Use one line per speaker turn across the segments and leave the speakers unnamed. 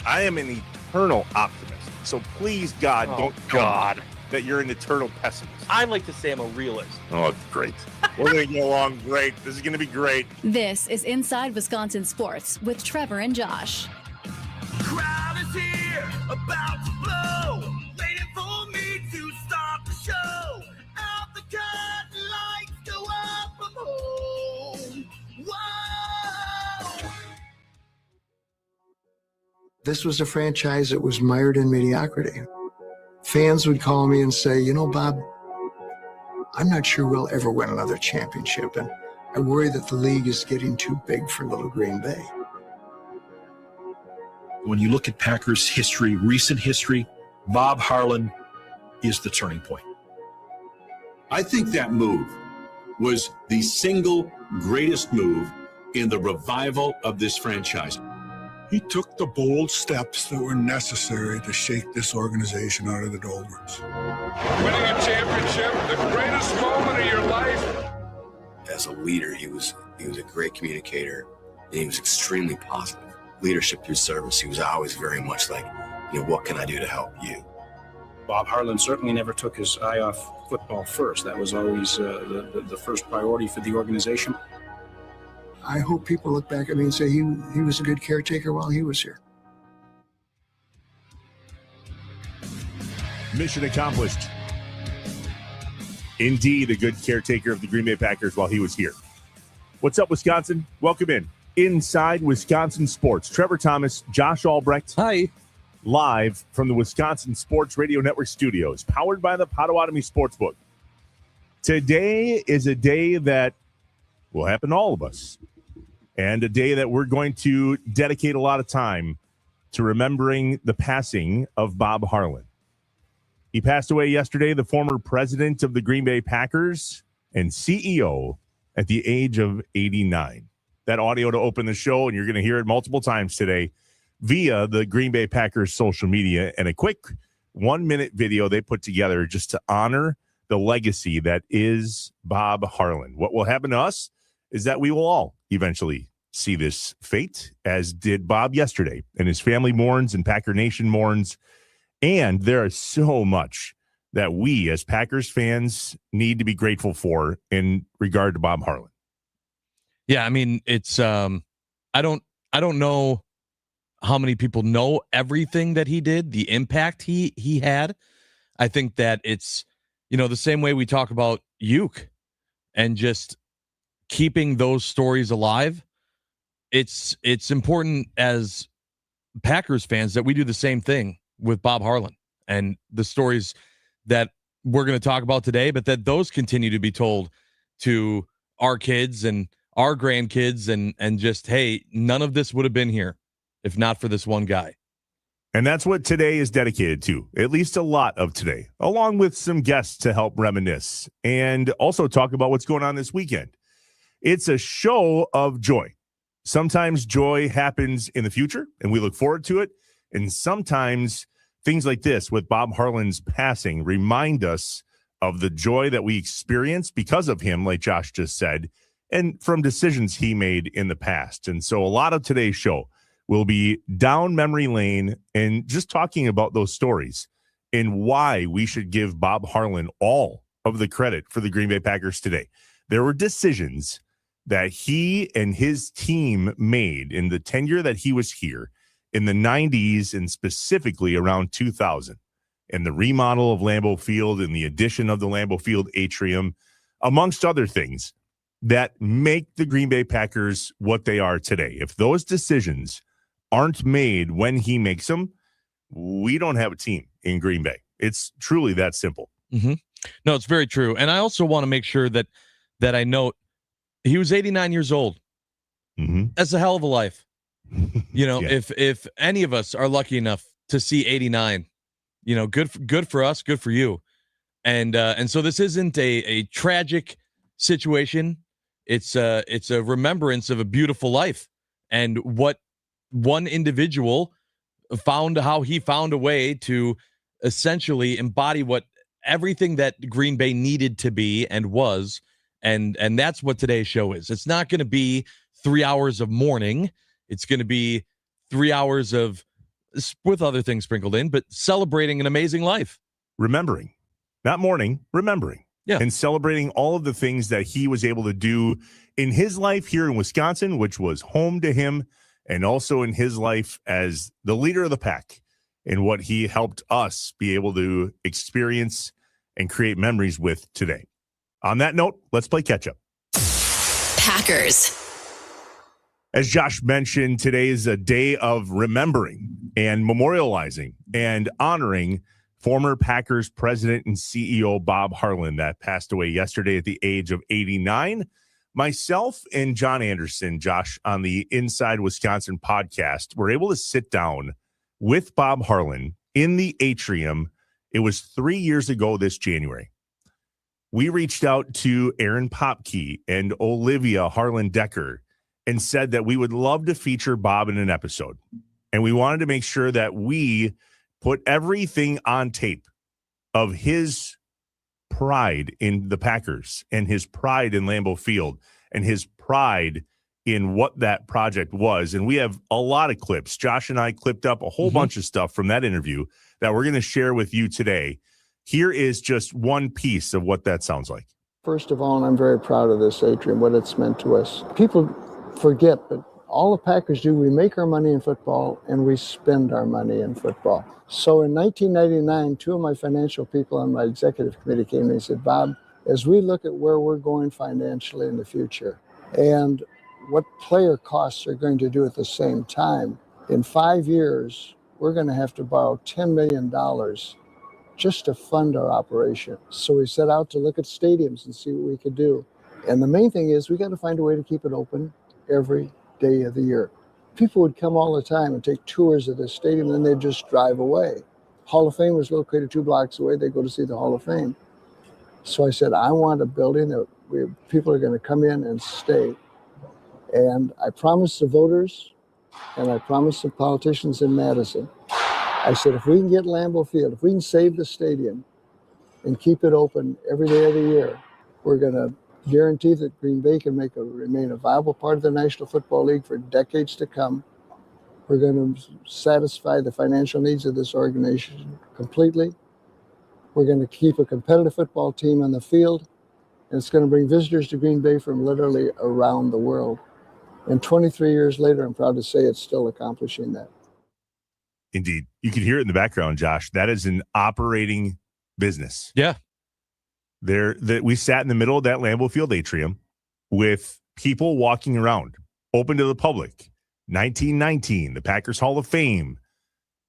I am an eternal optimist. So please, God, don't tell me that you're an eternal pessimist.
I like to say I'm a realist.
Oh, great. We're going to get along great. This is going to be great.
This is Inside Wisconsin Sports with Trevor and Josh.
Crowd is here, about to blow, waiting for me to start the show. Out the curtain, lights go up, I'm home. Whoa!
This was a franchise that was mired in mediocrity. Fans would call me and say, you know, Bob, I'm not sure we'll ever win another championship, and I worry that the league is getting too big for little Green Bay.
When you look at Packers history, recent history, Bob Harlan is the turning point.
I think that move was the single greatest move in the revival of this franchise.
He took the bold steps that were necessary to shake this organization out of the doldrums.
Winning a championship, the greatest moment of your life.
As a leader, he was a great communicator, and he was extremely positive. Leadership through service. He was always very much like, what can I do to help you?
Bob Harlan certainly never took his eye off football first. That was always the first priority for the organization.
I hope people look back at me and say he was a good caretaker while he was here.
Mission accomplished. Indeed, a good caretaker of the Green Bay Packers while he was here. What's up, Wisconsin? Welcome in. Inside Wisconsin Sports. Trevor Thomas, Josh Albrecht.
Hi.
Live from the Wisconsin Sports Radio Network studios, powered by the Potawatomi Sportsbook. Today is a day that will happen to all of us, and a day that we're going to dedicate a lot of time to remembering the passing of Bob Harlan. He passed away yesterday, the former president of the Green Bay Packers and CEO at the age of 89. That audio to open the show, and you're going to hear it multiple times today via the Green Bay Packers social media, and a quick 1-minute video they put together just to honor the legacy that is Bob Harlan. What will happen to us is that we will all eventually see this fate, as did Bob yesterday, and his family mourns and Packer Nation mourns. And there is so much that we as Packers fans need to be grateful for in regard to Bob Harlan.
Yeah, I mean, it's I don't know how many people know everything that he did, the impact he had. I think that it's, the same way we talk about Uke and just keeping those stories alive. It's important as Packers fans that we do the same thing with Bob Harlan and the stories that we're going to talk about today, but that those continue to be told to our kids and our grandkids, and just, hey, none of this would have been here if not for this one guy.
And that's what today is dedicated to, at least a lot of today, along with some guests to help reminisce and also talk about what's going on this weekend. It's a show of joy. Sometimes joy happens in the future, and we look forward to it. And sometimes things like this with Bob Harlan's passing remind us of the joy that we experience because of him, like Josh just said, and from decisions he made in the past. And so a lot of today's show will be down memory lane and just talking about those stories and why we should give Bob Harlan all of the credit for the Green Bay Packers today. There were decisions that he and his team made in the tenure that he was here in the 90s and specifically around 2000, and the remodel of Lambeau Field and the addition of the Lambeau Field atrium, amongst other things, that make the Green Bay Packers what they are today. If those decisions aren't made when he makes them, we don't have a team in Green Bay. It's truly that simple.
Mm-hmm. No, it's very true. And I also want to make sure that I note he was 89 years old.
Mm-hmm.
That's a hell of a life.
Yeah.
If any of us are lucky enough to see 89, good for us, good for you. And so this isn't a tragic situation. It's a remembrance of a beautiful life and what one individual found, how he found a way to essentially embody what everything that Green Bay needed to be and was. And that's what today's show is. It's not going to be 3 hours of mourning. It's going to be 3 hours of with other things sprinkled in, but celebrating an amazing life.
Remembering, not mourning, remembering.
Yeah.
And celebrating all of the things that he was able to do in his life here in Wisconsin, which was home to him, and also in his life as the leader of the pack and what he helped us be able to experience and create memories with today. On that note, let's play catch up.
Packers.
As Josh mentioned, today is a day of remembering and memorializing and honoring former Packers president and CEO Bob Harlan that passed away yesterday at the age of 89. Myself and John Anderson, Josh, on the Inside Wisconsin podcast, were able to sit down with Bob Harlan in the atrium. It was 3 years ago this January. We reached out to Aaron Popke and Olivia Harlan Decker and said that we would love to feature Bob in an episode. And we wanted to make sure that we put everything on tape of his pride in the Packers and his pride in Lambeau Field and his pride in what that project was. And we have a lot of clips. Josh and I clipped up a whole bunch of stuff from that interview that we're going to share with you today. Here is just one piece of what that sounds like.
First of all, and I'm very proud of this atrium, what it's meant to us. People forget, but all the Packers do, we make our money in football and we spend our money in football. So in 1999, two of my financial people on my executive committee came and they said, Bob, as we look at where we're going financially in the future and what player costs are going to do at the same time, in 5 years, we're going to have to borrow $10 million just to fund our operation. So we set out to look at stadiums and see what we could do. And the main thing is we got to find a way to keep it open every day of the year. People would come all the time and take tours of this stadium, and then they'd just drive away. Hall of Fame was located 2 blocks away. They'd go to see the Hall of Fame. So I said, I want a building that people are going to come in and stay. And I promised the voters, and I promised the politicians in Madison, I said, if we can get Lambeau Field, if we can save the stadium and keep it open every day of the year, we're going to guarantee that Green Bay can remain a viable part of the National Football League for decades to come. We're going to satisfy the financial needs of this organization completely. We're going to keep a competitive football team on the field, and it's going to bring visitors to Green Bay from literally around the world. And 23 years later, I'm proud to say it's still accomplishing that.
Indeed. You can hear it in the background, Josh. That is an operating business.
Yeah.
We sat in the middle of that Lambeau Field atrium with people walking around, open to the public. 1919, the Packers Hall of Fame,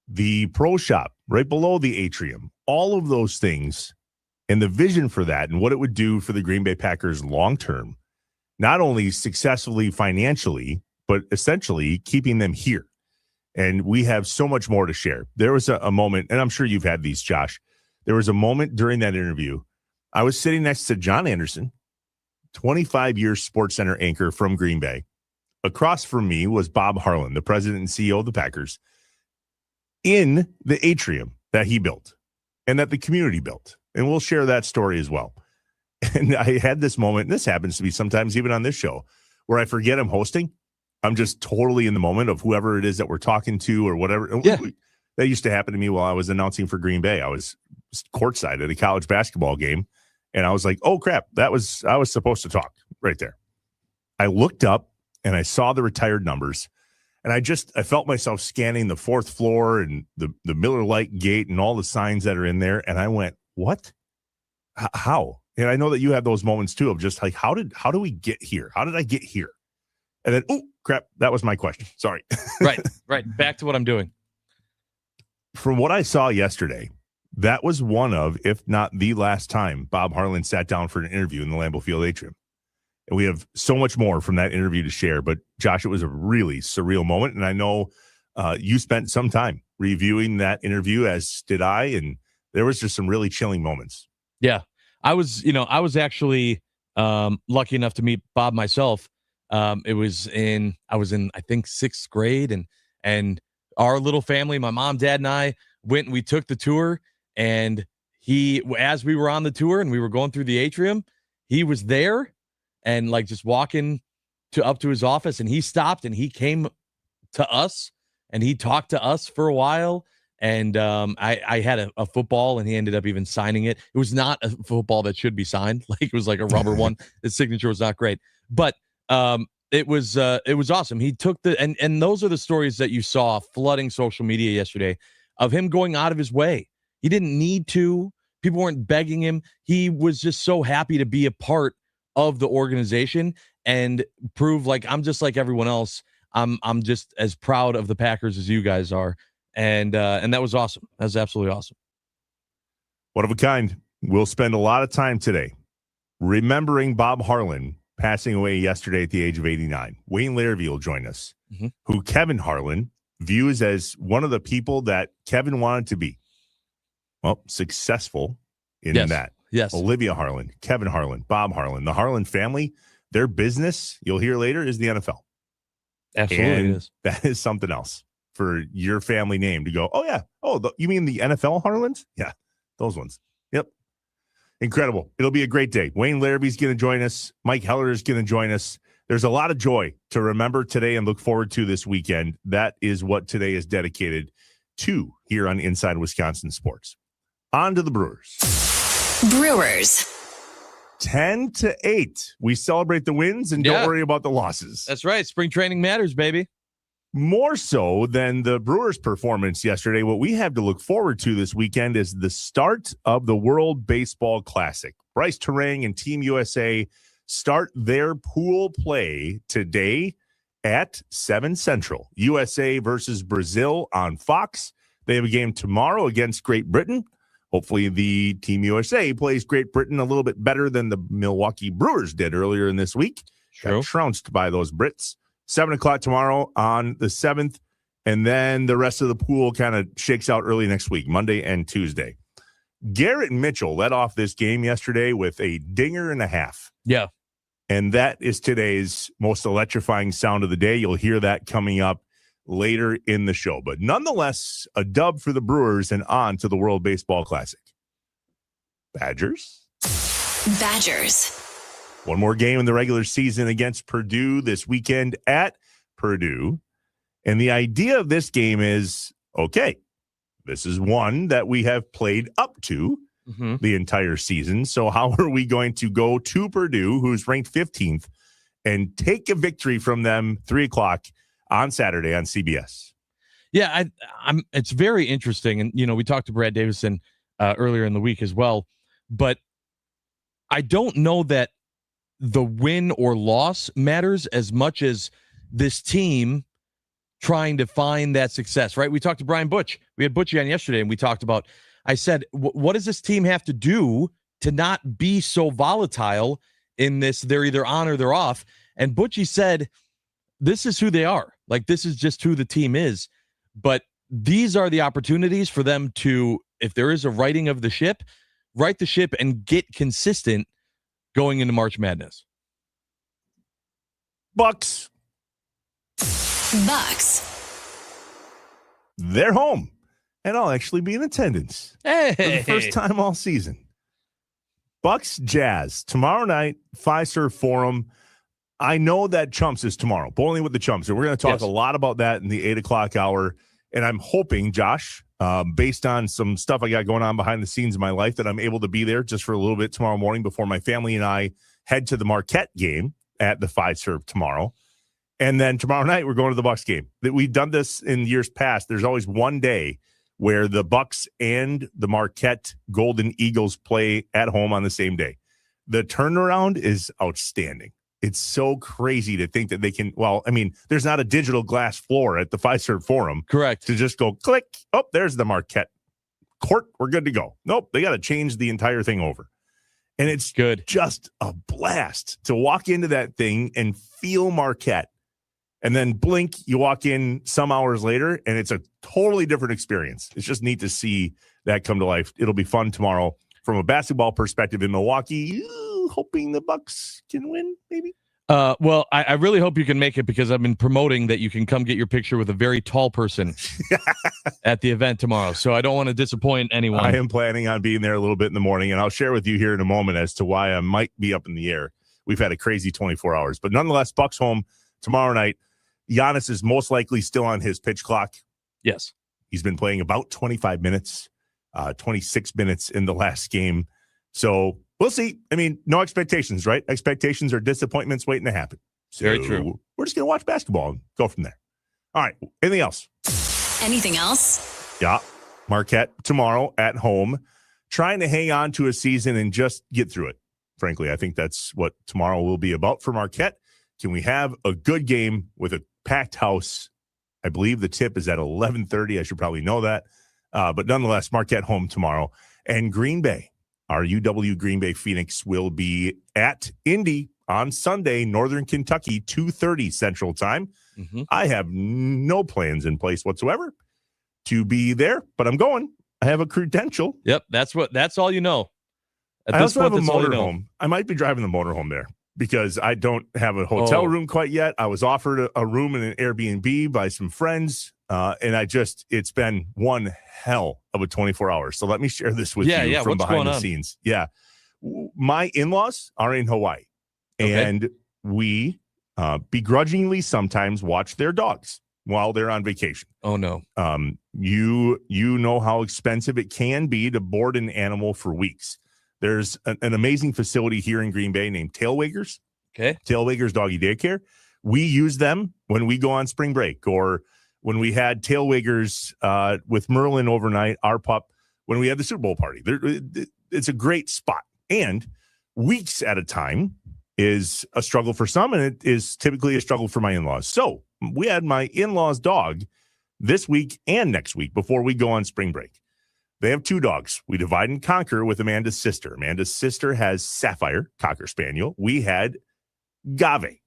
the Pro Shop right below the atrium, all of those things, and the vision for that and what it would do for the Green Bay Packers long term, not only successfully financially, but essentially keeping them here. And we have so much more to share. There was a moment, and I'm sure you've had these, Josh. There was a moment during that interview. I was sitting next to John Anderson, 25-year Sports Center anchor from Green Bay. Across from me was Bob Harlan, the president and CEO of the Packers, in the atrium that he built and that the community built. And we'll share that story as well. And I had this moment, and this happens to be sometimes even on this show, where I forget I'm hosting. I'm just totally in the moment of whoever it is that we're talking to or whatever.
Yeah.
That used to happen to me while I was announcing for Green Bay. I was courtside at a college basketball game, and I was like, oh, crap, I was supposed to talk right there. I looked up, and I saw the retired numbers, and I felt myself scanning the 4th floor and the Miller Lite gate and all the signs that are in there, and I went, what? How? And I know that you have those moments, too, of just like, how do we get here? How did I get here? And then, oh, crap, that was my question. Sorry.
Right. Back to what I'm doing.
From what I saw yesterday, that was one of, if not the last time, Bob Harlan sat down for an interview in the Lambeau Field atrium. And we have so much more from that interview to share. But, Josh, it was a really surreal moment. And I know you spent some time reviewing that interview, as did I. And there was just some really chilling moments.
Yeah. I was actually lucky enough to meet Bob myself. I was in, I think, 6th grade, and our little family, my mom, dad, and I went and we took the tour, and as we were on the tour and we were going through the atrium, he was there and like just walking up to his office, and he stopped and he came to us and he talked to us for a while. And I had a football, and he ended up even signing it. It was not a football that should be signed. Like, it was like a rubber one. His signature was not great, but it was awesome. He took and those are the stories that you saw flooding social media yesterday of him going out of his way. He didn't need to. People weren't begging him. He was just so happy to be a part of the organization and prove, like, I'm just like everyone else. I'm just as proud of the Packers as you guys are. And that was awesome. That was absolutely awesome.
One of a kind. We'll spend a lot of time today remembering Bob Harlan passing away yesterday at the age of 89. Wayne Larrivee will join us, who Kevin Harlan views as one of the people that Kevin wanted to be. Well, successful in that.
Yes.
Olivia Harlan, Kevin Harlan, Bob Harlan, the Harlan family, their business, you'll hear later, is the NFL.
Absolutely
and that is something else for your family name to go, oh, yeah. Oh, you mean the NFL Harlans? Yeah, those ones. Yep. Incredible. It'll be a great day. Wayne Larrabee's going to join us. Mike Heller is going to join us. There's a lot of joy to remember today and look forward to this weekend. That is what today is dedicated to here on Inside Wisconsin Sports. On to the Brewers.
Brewers.
10-8. We celebrate the wins and don't worry about the losses.
That's right. Spring training matters, baby.
More so than the Brewers' performance yesterday, what we have to look forward to this weekend is the start of the World Baseball Classic. Bryce Terang and Team USA start their pool play today at 7 Central. USA versus Brazil on Fox. They have a game tomorrow against Great Britain. Hopefully the Team USA plays Great Britain a little bit better than the Milwaukee Brewers did earlier in this week.
True.
Got trounced by those Brits. 7 o'clock tomorrow on the 7th. And then the rest of the pool kind of shakes out early next week, Monday and Tuesday. Garrett Mitchell led off this game yesterday with a dinger and a half.
Yeah.
And that is today's most electrifying sound of the day. You'll hear that coming up later in the show. But nonetheless, a dub for the Brewers and on to the World Baseball Classic. Badgers. One more game in the regular season against Purdue this weekend at Purdue. And the idea of this game is, okay, this is one that we have played up to the entire season. So how are we going to go to Purdue, who's ranked 15th, and take a victory from them 3 o'clock on Saturday on CBS?
Yeah, it's very interesting. And, we talked to Brad Davison earlier in the week as well. But I don't know that the win or loss matters as much as this team trying to find that success, right? We talked to Brian Butch. We had Butchie on yesterday, and we talked about, I said, what does this team have to do to not be so volatile in this? They're either on or they're off. And Butchie said, this is who they are. Like, this is just who the team is. But these are the opportunities for them to, if there is a righting of the ship, right the ship and get consistent going into March Madness.
Bucks. They're home. And I'll actually be in attendance.
Hey.
For the first time all season. Bucks Jazz. Tomorrow night, Fiserv Forum. I know that Chumps is tomorrow. Bowling with the Chumps. And we're going to talk a lot about that in the 8 o'clock hour. And I'm hoping, Josh, based on some stuff I got going on behind the scenes in my life, that I'm able to be there just for a little bit tomorrow morning before my family and I head to the Marquette game at the Fiserv tomorrow. And then tomorrow night, we're going to the Bucks game. We've done this in years past. There's always one day where the Bucks and the Marquette Golden Eagles play at home on the same day. The turnaround is outstanding. It's so crazy to think that they can, well, I mean, there's not a digital glass floor at the Fiserv Forum.
Correct.
To just go click. Oh, there's the Marquette court. We're good to go. Nope. They got to change the entire thing over. And it's
good.
Just a blast to walk into that thing and feel Marquette. And then blink, you walk in some hours later, and it's a totally different experience. It's just neat to see that come to life. It'll be fun tomorrow from a basketball perspective in Milwaukee. Hoping the Bucks can win, maybe.
Well, I really hope you can make it, because I've been promoting that you can come get your picture with a very tall person at the event tomorrow. So I don't want to disappoint anyone.
I am planning on being there a little bit in the morning, and I'll share with you here in a moment as to why I might be up in the air. We've had a crazy 24 hours, but nonetheless, Bucks home tomorrow night. Giannis is most likely still on his pitch clock.
Yes.
He's been playing about 25 minutes, 26 minutes in the last game. So we'll see. I mean, no expectations, right? Expectations are disappointments waiting to happen. So
very true.
We're just going to watch basketball and go from there. All right. Anything else?
Anything else?
Yeah. Marquette tomorrow at home, trying to hang on to a season and just get through it. Frankly, I think that's what tomorrow will be about for Marquette. Can we have a good game with a packed house? I believe the tip is at 11:30. I should probably know that. But nonetheless, Marquette home tomorrow. And Green Bay, our UW Green Bay Phoenix, will be at Indy on Sunday, Northern Kentucky, 2:30 Central Time.
Mm-hmm.
I have no plans in place whatsoever to be there, but I'm going. I have a credential.
Yep, that's all you know.
I also have a motorhome. I might be driving the motorhome there because I don't have a hotel room quite yet. I was offered a room in an Airbnb by some friends, and it's been one hell of a 24 hours. So let me share this with you from behind the scenes. Yeah. My in-laws are in Hawaii, and we begrudgingly sometimes watch their dogs while they're on vacation.
Oh, no.
You know how expensive it can be to board an animal for weeks. There's an amazing facility here in Green Bay named Tailwaggers.
Okay.
Tailwaggers Doggy Daycare. We use them when we go on spring break, or when we had Tailwaggers with Merlin overnight, our pup, when we had the Super Bowl party. It's a great spot. And weeks at a time is a struggle for some, and it is typically a struggle for my in-laws. So we had my in-laws' dog this week and next week before we go on spring break. They have two dogs. We divide and conquer with Amanda's sister. Amanda's sister has Sapphire, Cocker Spaniel. We had Agave.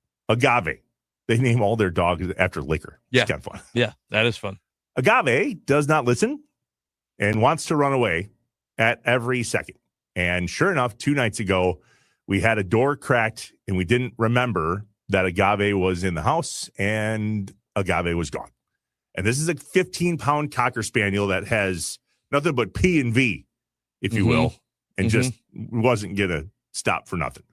They name all their dogs after liquor.
Yeah.
It's kind of fun.
Yeah, that is fun.
Agave does not listen and wants to run away at every second. And sure enough, 2 nights ago, we had a door cracked and we didn't remember that Agave was in the house, and Agave was gone. And this is a 15-pound Cocker Spaniel that has nothing but P and V, if you will, and just wasn't going to stop for nothing.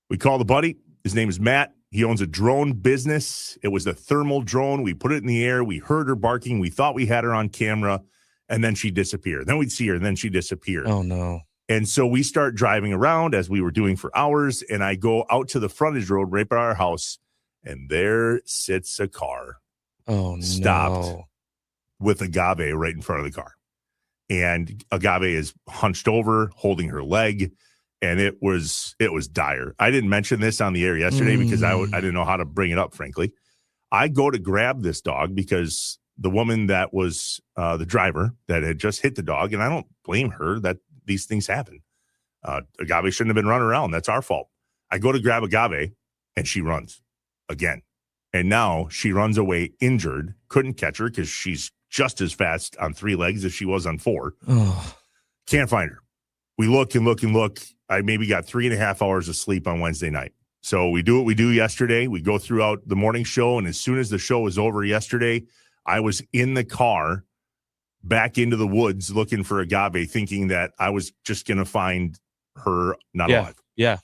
We called a buddy. His name is Matt. He owns a drone business. It was a thermal drone. We put it in the air. We heard her barking. We thought we had her on camera, and then she disappeared. Then we'd see her, and then she disappeared.
Oh, no.
And so we start driving around as we were doing for hours, and I go out to the frontage road right by our house, and there sits a car.
Oh, no.
Stopped with Agave right in front of the car. And Agave is hunched over, holding her leg, and it was dire. I didn't mention this on the air yesterday because I didn't know how to bring it up, frankly. I go to grab this dog because the woman that was the driver that had just hit the dog, and I don't blame her that these things happen. Agave shouldn't have been running around. That's our fault. I go to grab Agave, and she runs again. And now she runs away injured. Couldn't catch her because she's just as fast on 3 legs as she was on 4.
Oh.
Can't find her. We look and look and look. I maybe got 3.5 hours of sleep on Wednesday night. So we do what we do yesterday. We go throughout the morning show, and as soon as the show was over yesterday, I was in the car back into the woods looking for Agave, thinking that I was just going to find her not alive.
Yeah.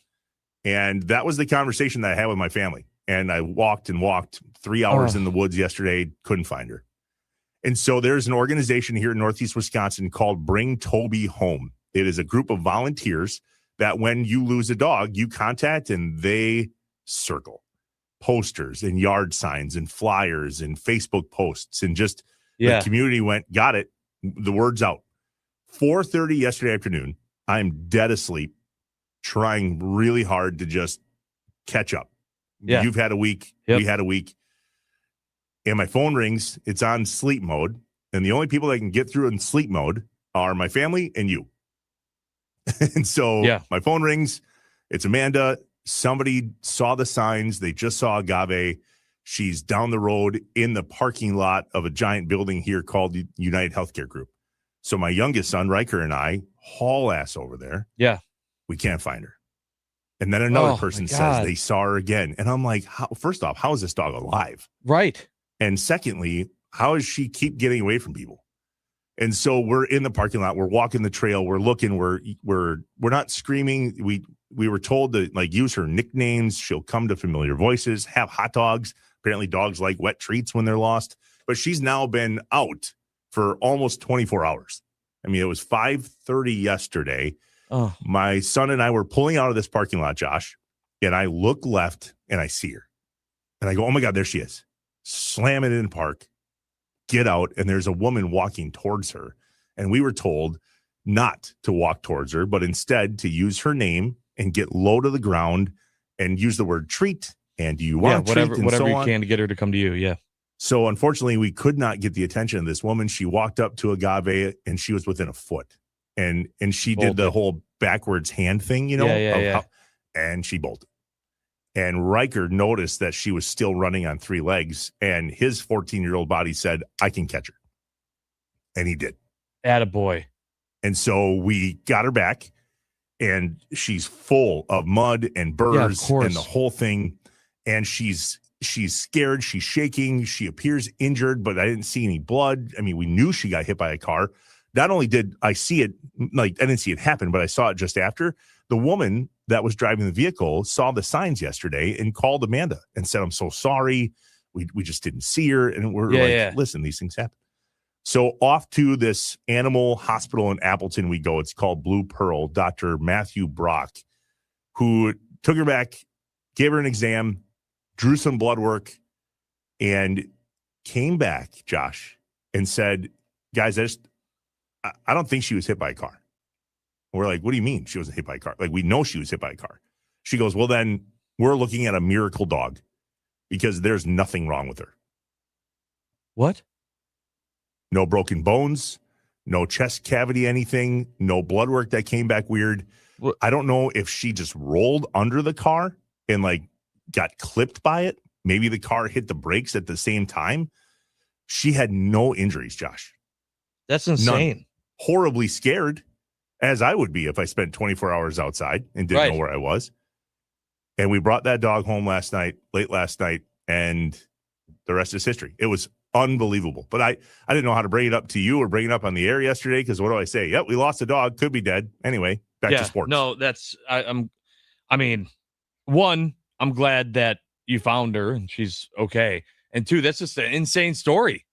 And that was the conversation that I had with my family. And I walked 3 hours in the woods yesterday, couldn't find her. And so there's an organization here in Northeast Wisconsin called Bring Toby Home. It is a group of volunteers that when you lose a dog, you contact and they circle posters and yard signs and flyers and Facebook posts, and just the community got it. The word's out. 4:30 yesterday afternoon, I'm dead asleep, trying really hard to just catch up.
Yeah.
You've had a week.
Yep.
We had a week. And my phone rings. It's on sleep mode. And the only people that can get through in sleep mode are my family and you. And so my phone rings. It's Amanda. Somebody saw the signs. They just saw Agave. She's down the road in the parking lot of a giant building here called United Healthcare Group. So my youngest son, Riker, and I haul ass over there.
Yeah.
We can't find her. And then another person says they saw her again. And I'm like, first off, how is this dog alive?
Right.
And secondly, how does she keep getting away from people? And so we're in the parking lot. We're walking the trail. We're looking. We're not screaming. We were told to use her nicknames. She'll come to familiar voices, have hot dogs. Apparently dogs like wet treats when they're lost, but she's now been out for almost 24 hours. I mean, it was 5:30 yesterday.
Oh,
My son and I were pulling out of this parking lot, Josh, and I look left and I see her. And I go, oh my God, there she is. Slam it in the park, get out, and there's a woman walking towards her. And we were told not to walk towards her, but instead to use her name and get low to the ground and use the word treat. And do you want
whatever,
treat? And
whatever
so
you
on.
can to get her to come to you. Yeah.
So unfortunately, we could not get the attention of this woman. She walked up to Agave and she was within a foot. And she did the whole backwards hand thing, you know, and she bolted. And Riker noticed that she was still running on 3 legs, and his 14-year-old body said, I can catch her. And he did.
Attaboy.
And so we got her back, and she's full of mud and burrs and the whole thing. And she's scared. She's shaking. She appears injured, but I didn't see any blood. I mean, we knew she got hit by a car. Not only did I see it, like I didn't see it happen, but I saw it just after. The woman that was driving the vehicle saw the signs yesterday and called Amanda and said, I'm so sorry. We just didn't see her. And we're listen, these things happen. So off to this animal hospital in Appleton we go. It's called Blue Pearl. Dr. Matthew Brock, who took her back, gave her an exam, drew some blood work, and came back, Josh, and said, guys, I don't think she was hit by a car. We're like, what do you mean she wasn't hit by a car? Like, we know she was hit by a car. She goes, well, then we're looking at a miracle dog because there's nothing wrong with her.
What?
No broken bones, no chest cavity, anything, no blood work that came back weird.
What?
I don't know if she just rolled under the car and like got clipped by it. Maybe the car hit the brakes at the same time. She had no injuries, Josh.
That's insane.
None. Horribly scared, as I would be if I spent 24 hours outside and didn't know where I was. And we brought that dog home late last night, and the rest is history. It was unbelievable. But I didn't know how to bring it up to you or bring it up on the air yesterday because what do I say? Yep, we lost a dog. Could be dead. Anyway, back to sports.
No, that's I'm glad that you found her and she's okay. And 2, that's just an insane story.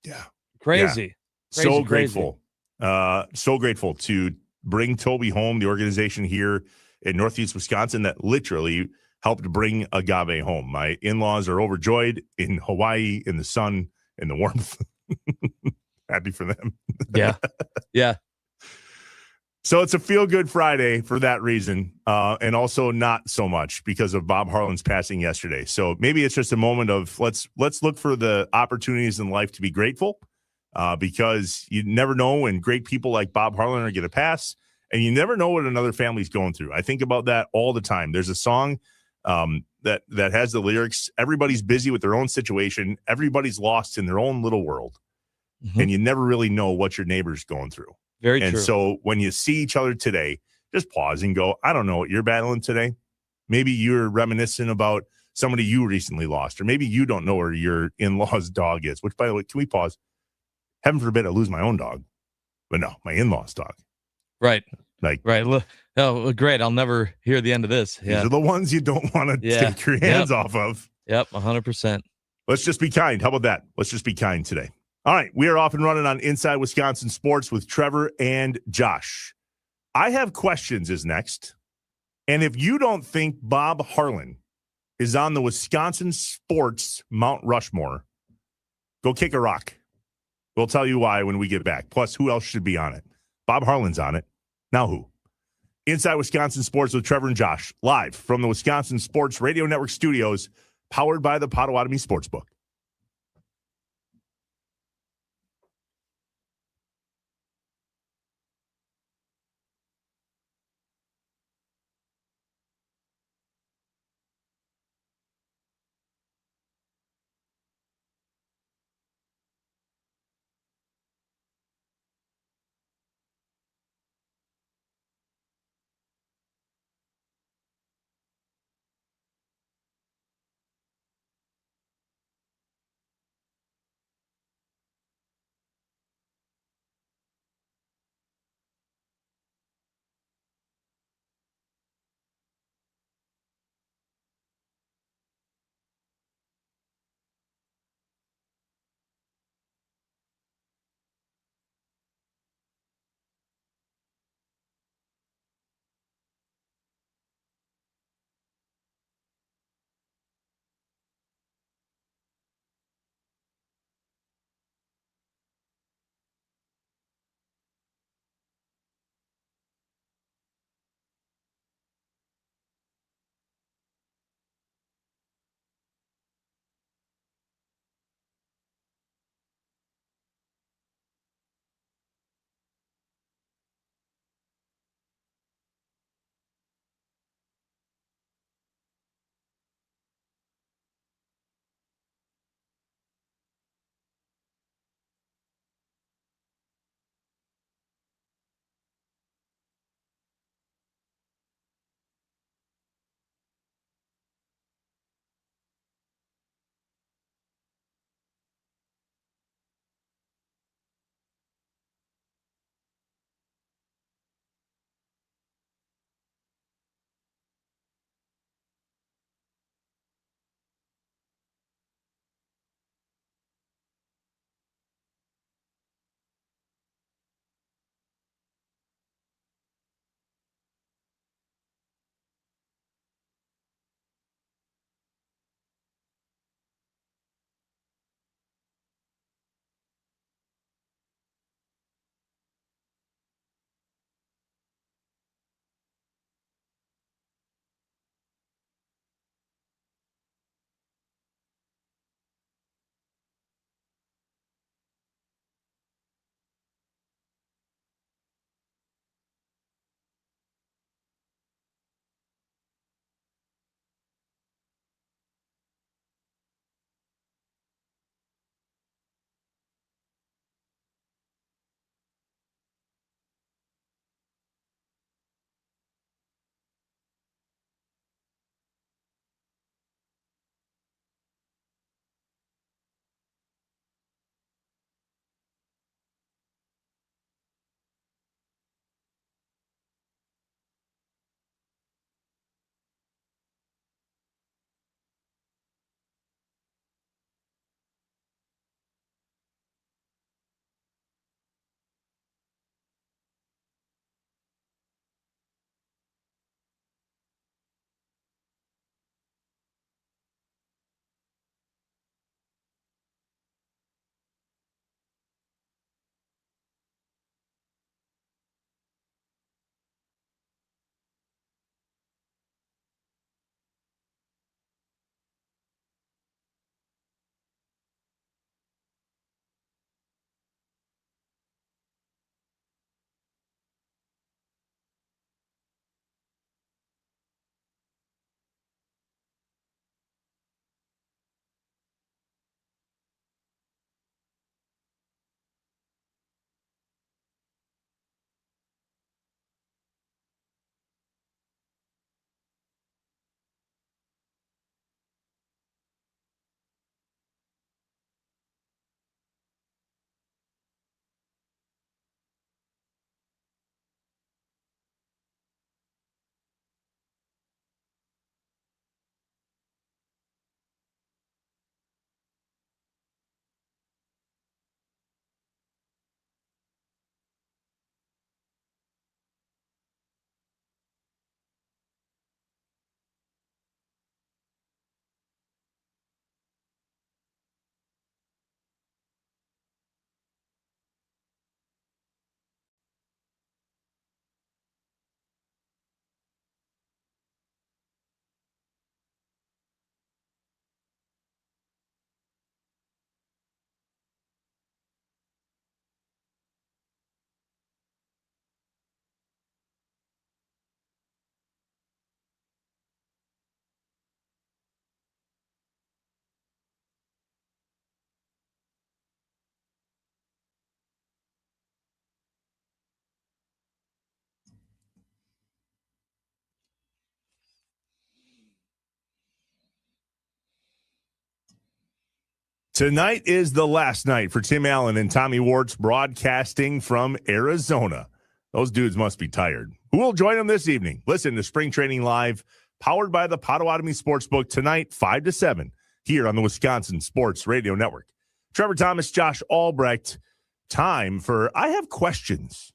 Yeah.
Crazy.
Yeah. So grateful. So grateful to bring Toby home, the organization here in Northeast Wisconsin that literally helped bring Agave home. My in-laws are overjoyed in Hawaii, in the sun, in the warmth. Happy for them.
Yeah. Yeah.
So it's a feel-good Friday for that reason, and also not so much because of Bob Harlan's passing yesterday. So maybe it's just a moment of let's look for the opportunities in life to be grateful, because you never know when great people like Bob Harlan are going to pass, and you never know what another family's going through. I think about that all the time. There's a song that has the lyrics, everybody's busy with their own situation, everybody's lost in their own little world, and you never really know what your neighbor's going through.
Very
true.
And
so when you see each other today, just pause and go, I don't know what you're battling today. Maybe you're reminiscent about somebody you recently lost, or maybe you don't know where your in-law's dog is, which, by the way, can we pause? Heaven forbid I lose my own dog, but no, my in-law's dog.
Right.
Right.
Oh, great. I'll never hear the end of this.
These are the ones you don't want to take your hands off of.
Yep. 100%.
Let's just be kind. How about that? Let's just be kind today. All right, we are off and running on Inside Wisconsin Sports with Trevor and Josh. I Have Questions is next. And if you don't think Bob Harlan is on the Wisconsin sports Mount Rushmore, go kick a rock. We'll tell you why when we get back. Plus, who else should be on it? Bob Harlan's on it. Now who? Inside Wisconsin Sports with Trevor and Josh, live from the Wisconsin Sports Radio Network studios, powered by the Potawatomi Sportsbook. Tonight is the last night for Tim Allen and Tommy Wartz broadcasting from Arizona. Those dudes must be tired. Who will join them this evening? Listen to Spring Training Live, powered by the Potawatomi Sportsbook tonight, 5 to 7, here on the Wisconsin Sports Radio Network. Trevor Thomas, Josh Albrecht. Time for I Have Questions.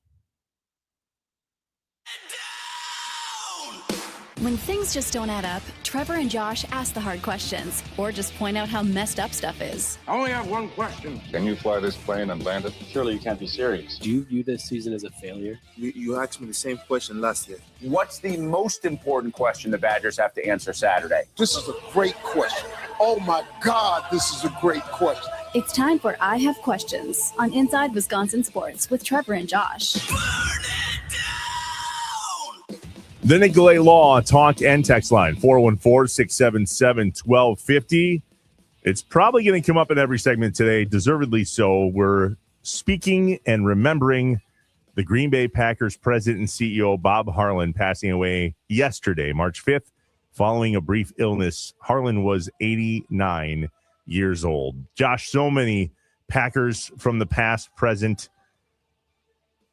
When things just don't add up, Trevor and Josh ask the hard questions or just point out how messed up stuff is.
I only have one question.
Can you fly this plane and land it?
Surely you can't be serious.
Do you view this season as a failure?
You asked me the same question last year.
What's the most important question the Badgers have to answer Saturday?
This is a great question. Oh my God, this is a great question.
It's time for I Have Questions on Inside Wisconsin Sports with Trevor and Josh.
The Nicolay Law Talk and Text Line, 414-677-1250. It's probably going to come up in every segment today, deservedly so. We're speaking and remembering the Green Bay Packers president and CEO, Bob Harlan, passing away yesterday, March 5th, following a brief illness. Harlan was 89 years old. Josh, so many Packers from the past, present,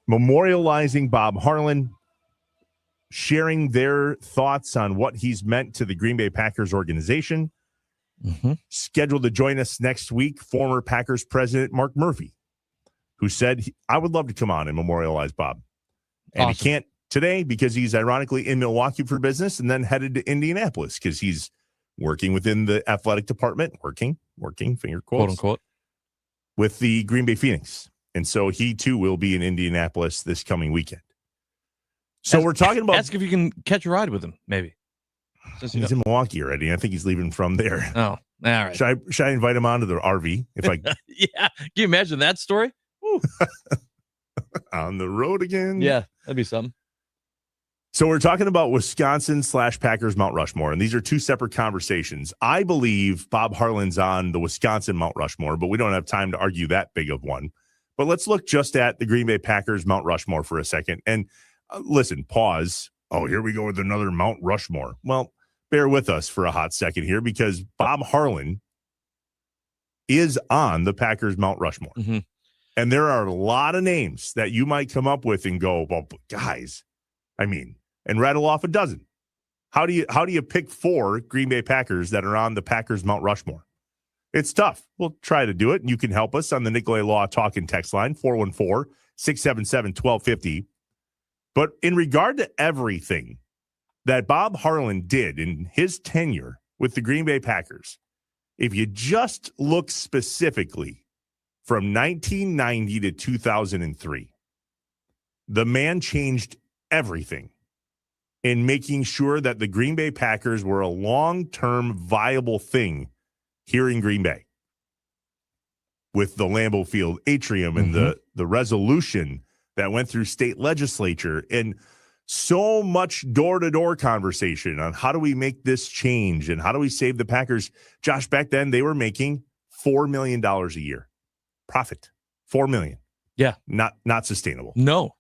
memorializing Bob Harlan, sharing their thoughts on what he's meant to the Green Bay Packers organization. Scheduled to join us next week, former Packers president Mark Murphy, who said, I would love to come on and memorialize Bob. And he can't today because he's ironically in Milwaukee for business and then headed to Indianapolis because he's working within the athletic department, working, finger quotes,
quote unquote,
with the Green Bay Phoenix. And so he too will be in Indianapolis this coming weekend. So we're talking about.
Ask if you can catch a ride with him, maybe.
He's in Milwaukee already. I think he's leaving from there.
Oh, all right.
Should I invite him onto the RV? If I
yeah. Can you imagine that story?
On the road again?
Yeah, that'd be something.
So we're talking about Wisconsin/Packers Mount Rushmore, and these are two separate conversations. I believe Bob Harlan's on the Wisconsin Mount Rushmore, but we don't have time to argue that big of one. But let's look just at the Green Bay Packers Mount Rushmore for a second. And listen, pause. Oh, here we go with another Mount Rushmore. Well, bear with us for a hot second here because Bob Harlan is on the Packers Mount Rushmore. And there are a lot of names that you might come up with and go, well, guys, I mean, and rattle off a dozen. How do you pick 4 Green Bay Packers that are on the Packers Mount Rushmore? It's tough. We'll try to do it, and you can help us on the Nicolay Law Talk and Text Line, 414-677-1250. But in regard to everything that Bob Harlan did in his tenure with the Green Bay Packers, if you just look specifically from 1990 to 2003, the man changed everything in making sure that the Green Bay Packers were a long-term viable thing here in Green Bay with the Lambeau Field atrium and the resolution that went through state legislature and so much door-to-door conversation on how do we make this change and how do we save the Packers. Josh, back then they were making $4 million a year profit. $4 million.
Yeah.
Not sustainable.
No.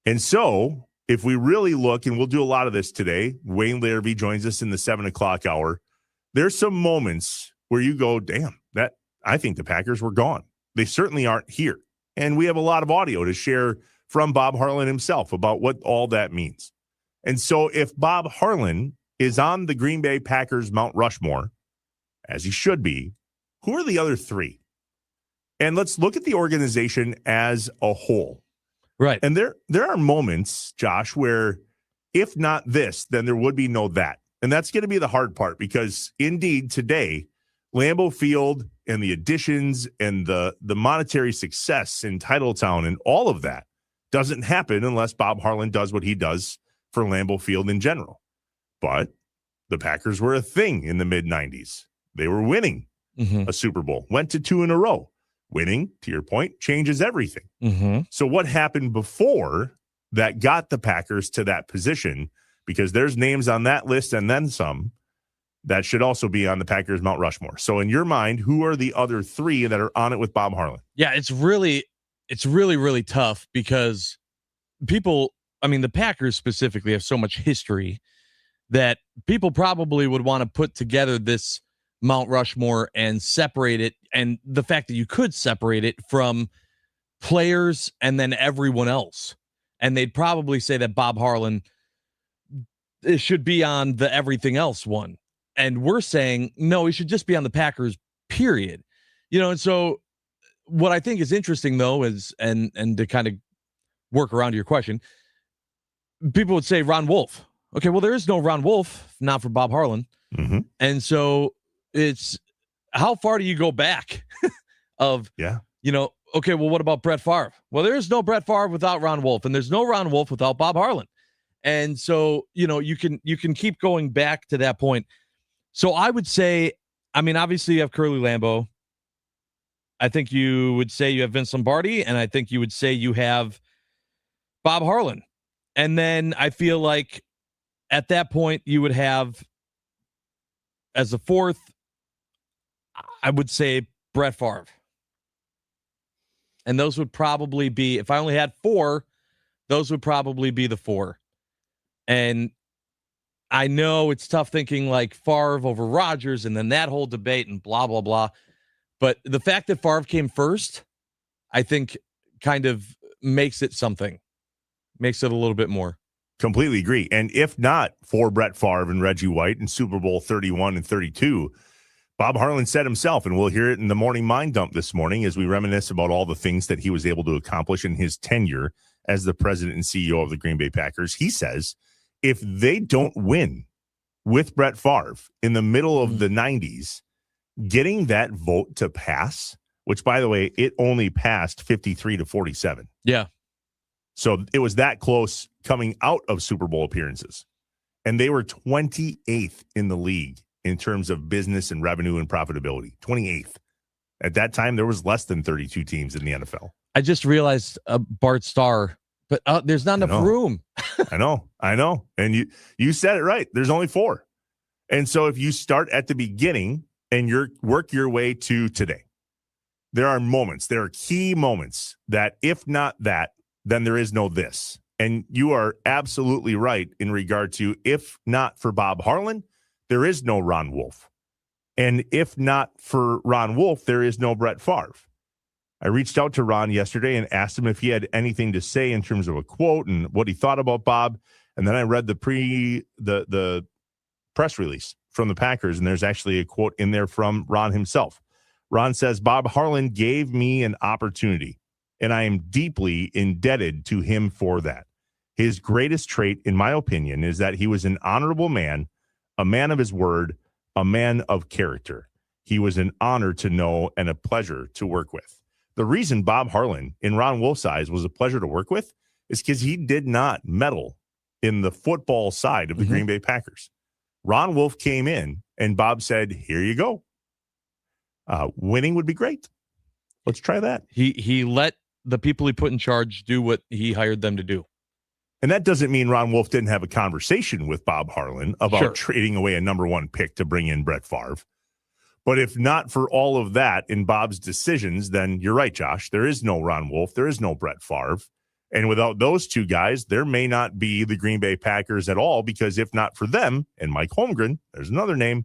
And so if we really look, and we'll do a lot of this today, Wayne Larrabee joins us in the 7:00 hour. There's some moments where you go, damn, that I think the Packers were gone. They certainly aren't here. And we have a lot of audio to share from Bob Harlan himself about what all that means. And so if Bob Harlan is on the Green Bay Packers Mount Rushmore, as he should be, who are the other 3? And let's look at the organization as a whole.
Right.
And there are moments, Josh, where if not this, then there would be no that. And that's going to be the hard part because indeed today, Lambeau Field and the additions and the monetary success in Titletown and all of that doesn't happen unless Bob Harlan does what he does for Lambeau Field in general. But the Packers were a thing in the mid-90s. They were winning a Super Bowl, went to 2 in a row. Winning, to your point, changes everything. So what happened before that got the Packers to that position? Because there's names on that list and then some that should also be on the Packers Mount Rushmore. So in your mind, who are the other 3 that are on it with Bob Harlan?
Yeah, it's really, really tough because the Packers specifically have so much history that people probably would want to put together this Mount Rushmore and separate it, and the fact that you could separate it from players and then everyone else. And they'd probably say that Bob Harlan should be on the everything else one. And we're saying, no, he should just be on the Packers, period. And so what I think is interesting, though, is, and to kind of work around your question, people would say Ron Wolf. Okay, well, there is no Ron Wolf, not for Bob Harlan.
Mm-hmm.
And so it's, how far do you go back of, okay, well, what about Brett Favre? Well, there is no Brett Favre without Ron Wolf, and there's no Ron Wolf without Bob Harlan. And so, you can keep going back to that point. So I would say, I mean, obviously you have Curly Lambeau. I think you would say you have Vince Lombardi, and I think you would say you have Bob Harlan. And then I feel like at that point you would have, as a fourth, I would say Brett Favre. And those would probably be, if I only had four, those would probably be the four. And I know it's tough thinking like Favre over Rodgers and then that whole debate and blah, blah, blah. But the fact that Favre came first, I think kind of makes it something, makes it a little bit more.
Completely agree. And if not for Brett Favre and Reggie White in Super Bowl 31 and 32, Bob Harlan said himself, and we'll hear it in the morning mind dump this morning as we reminisce about all the things that he was able to accomplish in his tenure as the president and CEO of the Green Bay Packers. He says, if they don't win with Brett Favre in the middle of the 90s, getting that vote to pass, which, by the way, it only passed 53 to 47.
Yeah.
So it was that close coming out of Super Bowl appearances. And they were 28th in the league in terms of business and revenue and profitability. 28th. At that time, there was less than 32 teams in the NFL.
I just realized Bart Starr, but there's not enough room.
I know. And you said it right. There's only four. And so if you start at the beginning and work your way to today, there are key moments that if not that, then there is no this. And you are absolutely right in regard to, if not for Bob Harlan, there is no Ron Wolf. And if not for Ron Wolf, there is no Brett Favre. I reached out to Ron yesterday and asked him if he had anything to say in terms of a quote and what he thought about Bob. And then I read the press release from the Packers, and there's actually a quote in there from Ron himself. Ron says, Bob Harlan gave me an opportunity, and I am deeply indebted to him for that. His greatest trait, in my opinion, is that he was an honorable man, a man of his word, a man of character. He was an honor to know and a pleasure to work with. The reason Bob Harlan, in Ron Wolf's eyes, was a pleasure to work with is because he did not meddle in the football side of the Green Bay Packers. Ron Wolf came in, and Bob said, here you go. Winning would be great. Let's try that.
He let the people he put in charge do what he hired them to do.
And that doesn't mean Ron Wolf didn't have a conversation with Bob Harlan about trading away a number one pick to bring in Brett Favre. But if not for all of that in Bob's decisions, then you're right, Josh. There is no Ron Wolf. There is no Brett Favre. And without those two guys, there may not be the Green Bay Packers at all, because if not for them and Mike Holmgren, there's another name,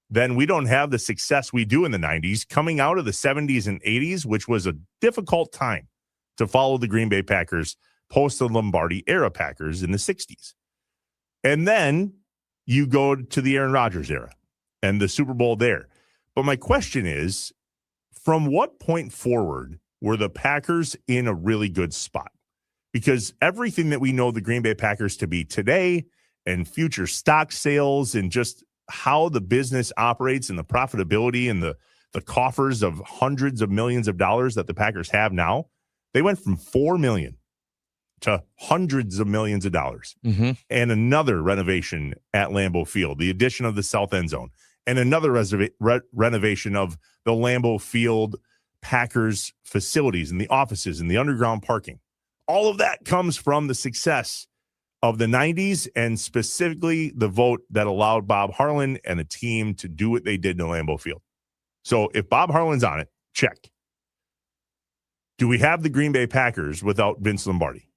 then we don't have the success we do in the 90s, coming out of the 70s and 80s, which was a difficult time to follow the Green Bay Packers post the Lombardi era Packers in the 60s. And then you go to the Aaron Rodgers era and the Super Bowl there. But my question is, from what point forward were the Packers in a really good spot? Because everything that we know the Green Bay Packers to be today, and future stock sales, and just how the business operates and the profitability and the coffers of hundreds of millions of dollars that the Packers have now, they went from $4 million to hundreds of millions of dollars. And another renovation at Lambeau Field, the addition of the south end zone, and another renovation of the Lambeau Field Packers facilities and the offices and the underground parking. All of that comes from the success of the 90s, and specifically the vote that allowed Bob Harlan and the team to do what they did in Lambeau Field. So if Bob Harlan's on it, check. Do we have the Green Bay Packers without Vince Lombardi?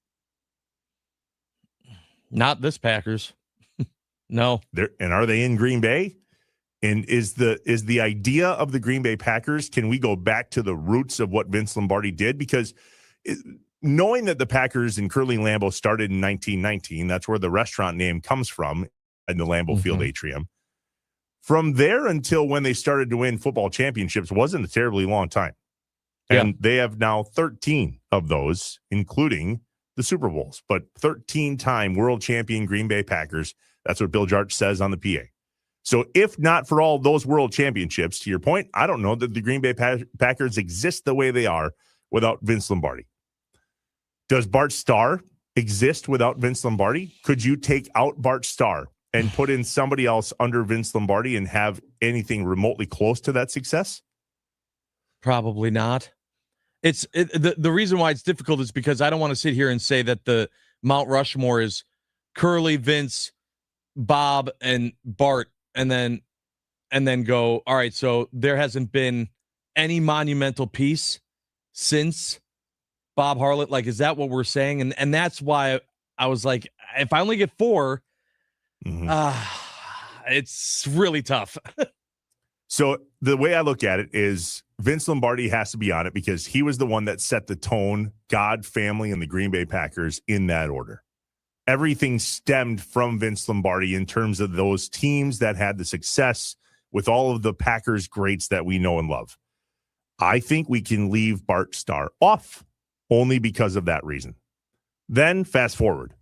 Not this Packers. No.
And are they in Green Bay? And is the idea of the Green Bay Packers, can we go back to the roots of what Vince Lombardi did? Because knowing that the Packers and Curly Lambeau started in 1919, that's where the restaurant name comes from, in the Lambeau Field atrium. From there until when they started to win football championships wasn't a terribly long time. And they have now 13 of those, including the Super Bowls. But 13-time world champion Green Bay Packers, that's what Bill Jarch says on the PA. So if not for all those world championships, to your point, I don't know that the Green Bay Packers exist the way they are without Vince Lombardi. Does Bart Starr exist without Vince Lombardi? Could you take out Bart Starr and put in somebody else under Vince Lombardi and have anything remotely close to that success?
Probably not. The reason why it's difficult is because I don't want to sit here and say that the Mount Rushmore is Curly, Vince, Bob, and Bart, and then go, all right, so there hasn't been any monumental piece since Bob Harlan. Like, is that what we're saying? And that's why I was like, if I only get 4, it's really tough.
So the way I look at it is Vince Lombardi has to be on it because he was the one that set the tone, God, family, and the Green Bay Packers in that order. Everything stemmed from Vince Lombardi in terms of those teams that had the success with all of the Packers greats that we know and love. I think we can leave Bart Starr off only because of that reason. Then fast forward.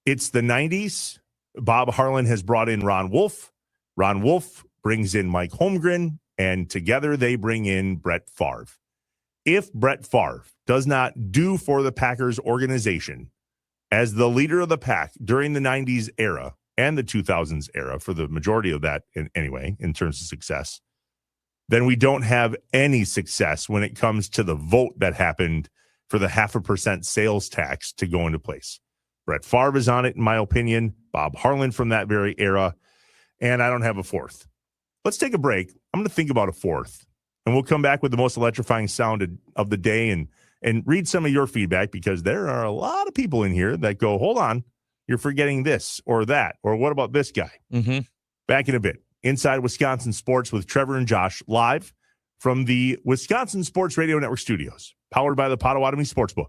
It's the 90s. Bob Harlan has brought in Ron Wolf. Ron Wolf brings in Mike Holmgren, and together they bring in Brett Favre. If Brett Favre does not do for the Packers organization as the leader of the pack during the 90s era and the 2000s era, for the majority of that anyway, in terms of success, then we don't have any success when it comes to the vote that happened for the 0.5% sales tax to go into place. Brett Favre is on it, in my opinion. Bob Harlan from that very era. And I don't have a fourth. Let's take a break. I'm going to think about a fourth. And we'll come back with the most electrifying sound of the day and read some of your feedback, because there are a lot of people in here that go, hold on, you're forgetting this or that, or what about this guy? Back in a bit. Inside Wisconsin Sports with Trevor and Josh, live from the Wisconsin Sports Radio Network studios, powered by the Potawatomi Sportsbook.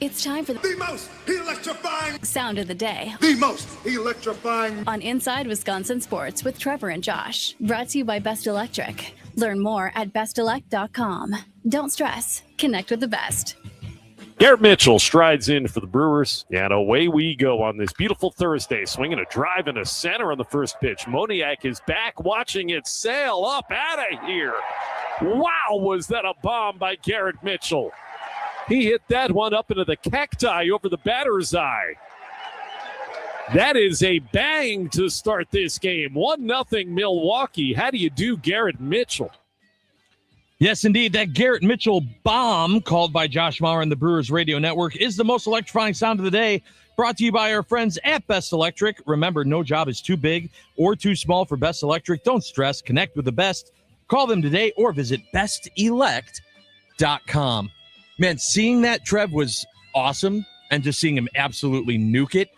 It's time for
The most electrifying
sound of the day
The most electrifying
on Inside Wisconsin Sports with Trevor and Josh. Brought to you by Best Electric. Learn more at bestelect.com. Don't stress. Connect with the best.
Garrett Mitchell strides in for the Brewers, and away we go on this beautiful Thursday. Swinging a drive in a center on the first pitch. Moniak is back, watching it sail up out of here. Wow, was that a bomb by Garrett Mitchell? He hit that one up into the cacti over the batter's eye. That is a bang to start this game. 1-0 Milwaukee. How do you do, Garrett Mitchell?
Yes, indeed. That Garrett Mitchell bomb, called by Josh Maurer and the Brewers Radio Network, is the most electrifying sound of the day. Brought to you by our friends at Best Electric. Remember, no job is too big or too small for Best Electric. Don't stress. Connect with the best. Call them today or visit bestelect.com. Man, seeing that, Trev, was awesome, and just seeing him absolutely nuke it.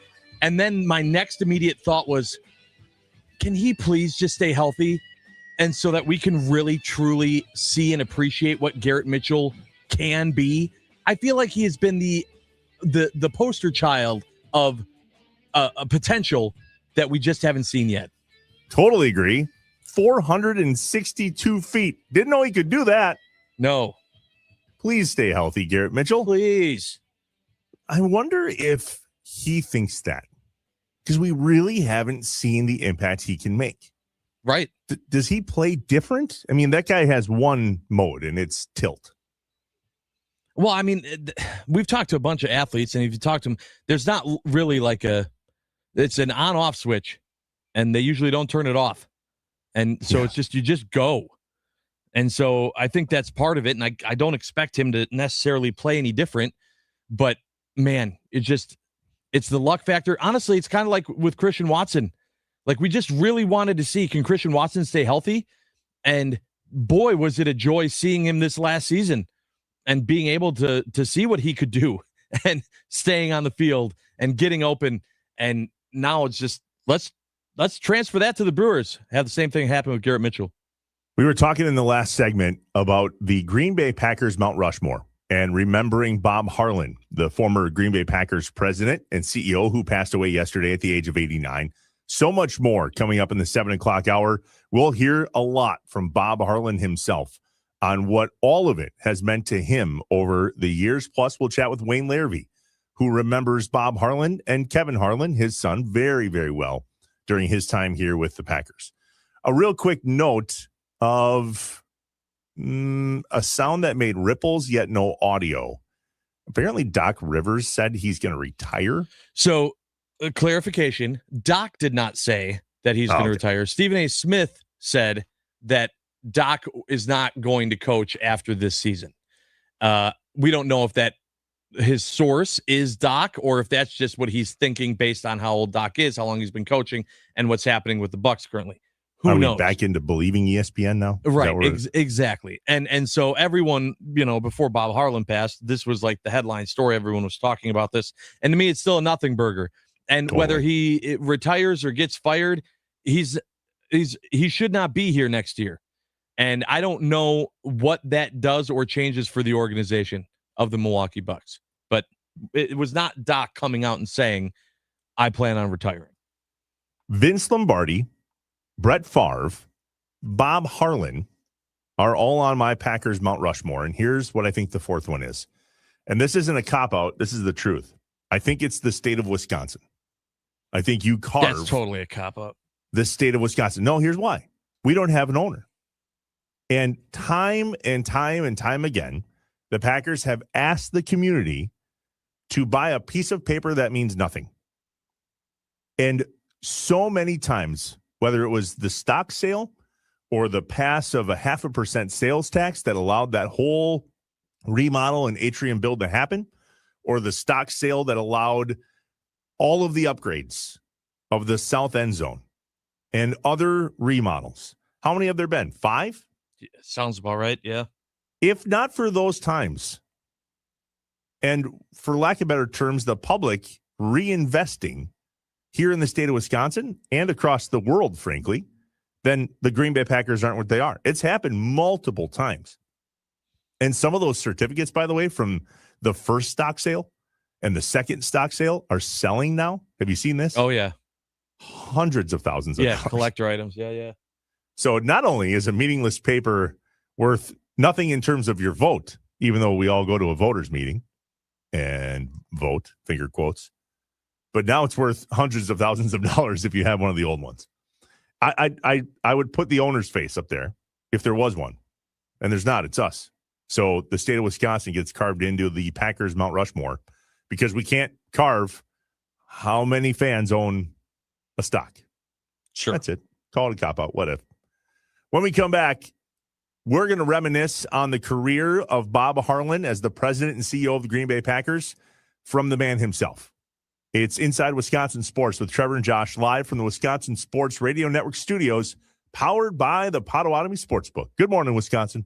And then my next immediate thought was, can he please just stay healthy? And so that we can really, truly see and appreciate what Garrett Mitchell can be. I feel like he has been the poster child of a potential that we just haven't seen yet.
Totally agree. 462 feet. Didn't know he could do that.
No.
Please stay healthy, Garrett Mitchell.
Please.
I wonder if he thinks that, because we really haven't seen the impact he can make.
Right.
Does he play different? I mean, that guy has one mode, and it's tilt.
Well, I mean, we've talked to a bunch of athletes, and if you talk to them, there's not really it's an on-off switch, and they usually don't turn it off. And so it's just, you just go. And so I think that's part of it, and I don't expect him to necessarily play any different, but, man, it's the luck factor. Honestly, it's kind of like with Christian Watson. Like, we just really wanted to see, can Christian Watson stay healthy? And boy, was it a joy seeing him this last season and being able to see what he could do and staying on the field and getting open. And now it's just, let's transfer that to the Brewers. Have the same thing happen with Garrett Mitchell.
We were talking in the last segment about the Green Bay Packers Mount Rushmore and remembering Bob Harlan, the former Green Bay Packers president and CEO who passed away yesterday at the age of 89. So much more coming up in the 7 o'clock hour. We'll hear a lot from Bob Harlan himself on what all of it has meant to him over the years. Plus, we'll chat with Wayne Larrivee, who remembers Bob Harlan and Kevin Harlan, his son, very, very well during his time here with the Packers. A real quick note of a sound that made ripples, yet no audio. Apparently, Doc Rivers said he's going to retire.
So, clarification, Doc did not say that he's going to retire. Stephen A. Smith said that Doc is not going to coach after this season. We don't know if that his source is Doc or if that's just what he's thinking based on how old Doc is, how long he's been coaching, and what's happening with the Bucs currently. Who knows?
Back into believing ESPN now?
Right, exactly. And so everyone, before Bob Harlan passed, this was like the headline story. Everyone was talking about this. And to me, it's still a nothing burger. And whether he retires or gets fired, he should not be here next year. And I don't know what that does or changes for the organization of the Milwaukee Bucks. But it was not Doc coming out and saying, I plan on retiring.
Vince Lombardi, Brett Favre, Bob Harlan are all on my Packers Mount Rushmore. And here's what I think the fourth one is. And this isn't a cop-out. This is the truth. I think it's the state of Wisconsin. I think you carve.
That's totally a cop-out.
The state of Wisconsin. No, here's why. We don't have an owner. And time and time and time again, the Packers have asked the community to buy a piece of paper that means nothing. And so many times, whether it was the stock sale or the pass of a 0.5% sales tax that allowed that whole remodel and atrium build to happen, or the stock sale that allowed all of the upgrades of the south end zone and other remodels. How many have there been? 5?
Yeah, sounds about right, yeah.
If not for those times, and for lack of better terms, the public reinvesting here in the state of Wisconsin and across the world, frankly, then the Green Bay Packers aren't what they are. It's happened multiple times. And some of those certificates, by the way, from the first stock sale, and the second stock sale are selling now. Have you seen this?
Oh, yeah.
Hundreds of thousands of dollars.
Collector items. Yeah.
So not only is a meaningless paper worth nothing in terms of your vote, even though we all go to a voters meeting and vote, finger quotes, but now it's worth hundreds of thousands of dollars if you have one of the old ones. I would put the owner's face up there if there was one, and there's not. It's us. So the state of Wisconsin gets carved into the Packers Mount Rushmore because we can't carve how many fans own a stock.
Sure.
That's it. Call it a cop-out. What if? When we come back, we're going to reminisce on the career of Bob Harlan as the president and CEO of the Green Bay Packers from the man himself. It's Inside Wisconsin Sports with Trevor and Josh, live from the Wisconsin Sports Radio Network studios, powered by the Potawatomi Sportsbook. Good morning, Wisconsin.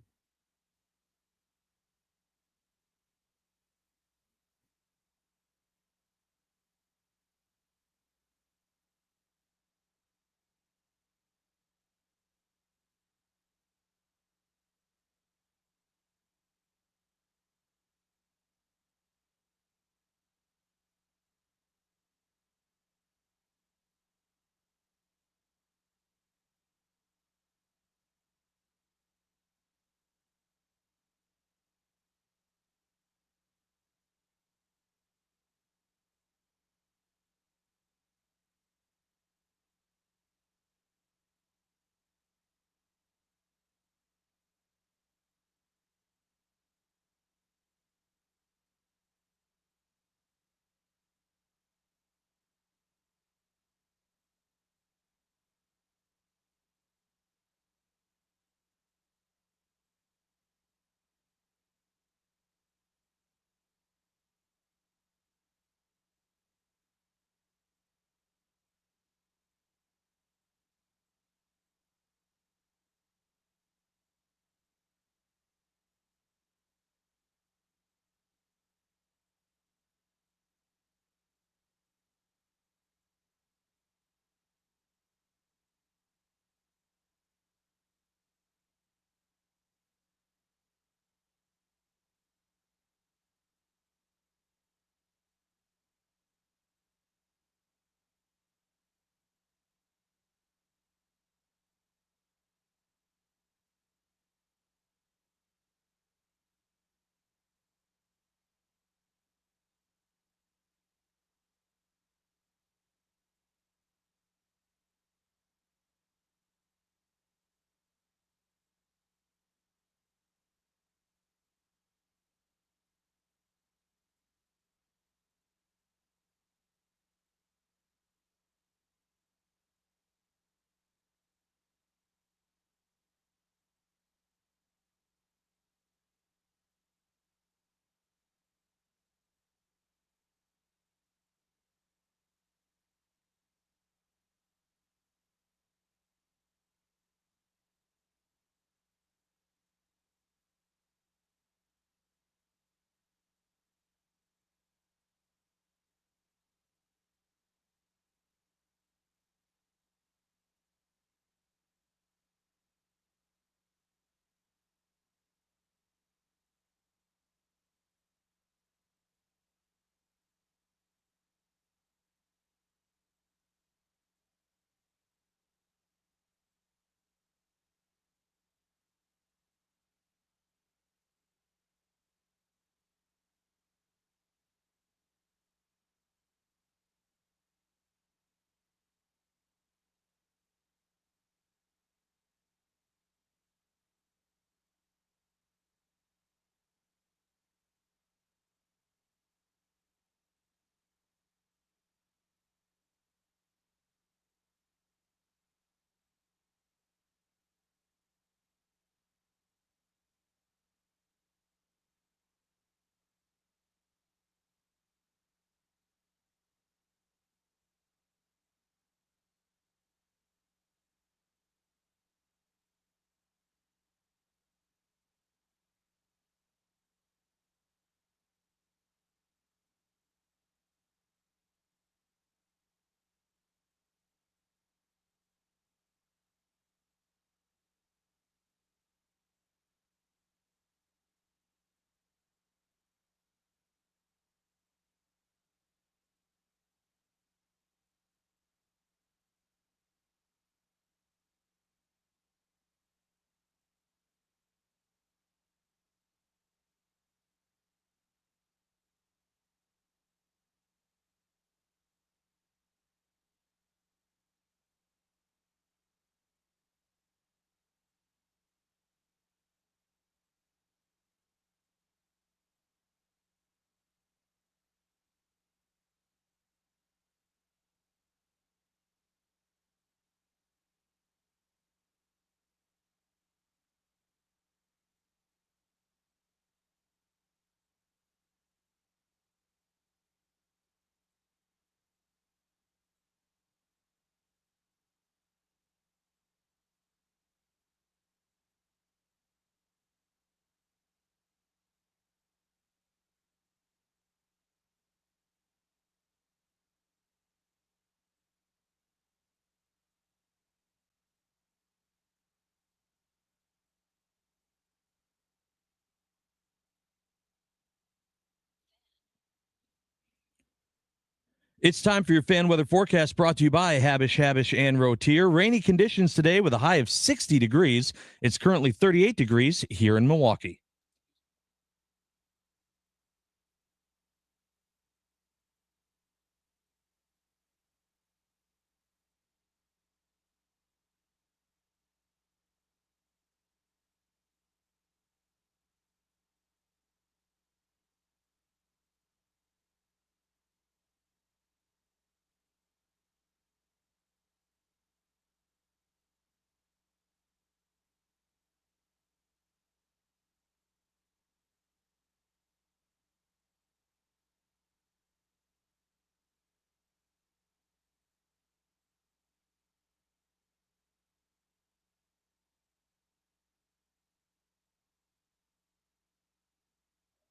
It's time for your fan weather forecast brought to you by Habish, and Rotier. Rainy conditions today with a high of 60 degrees. It's currently 38 degrees here in Milwaukee.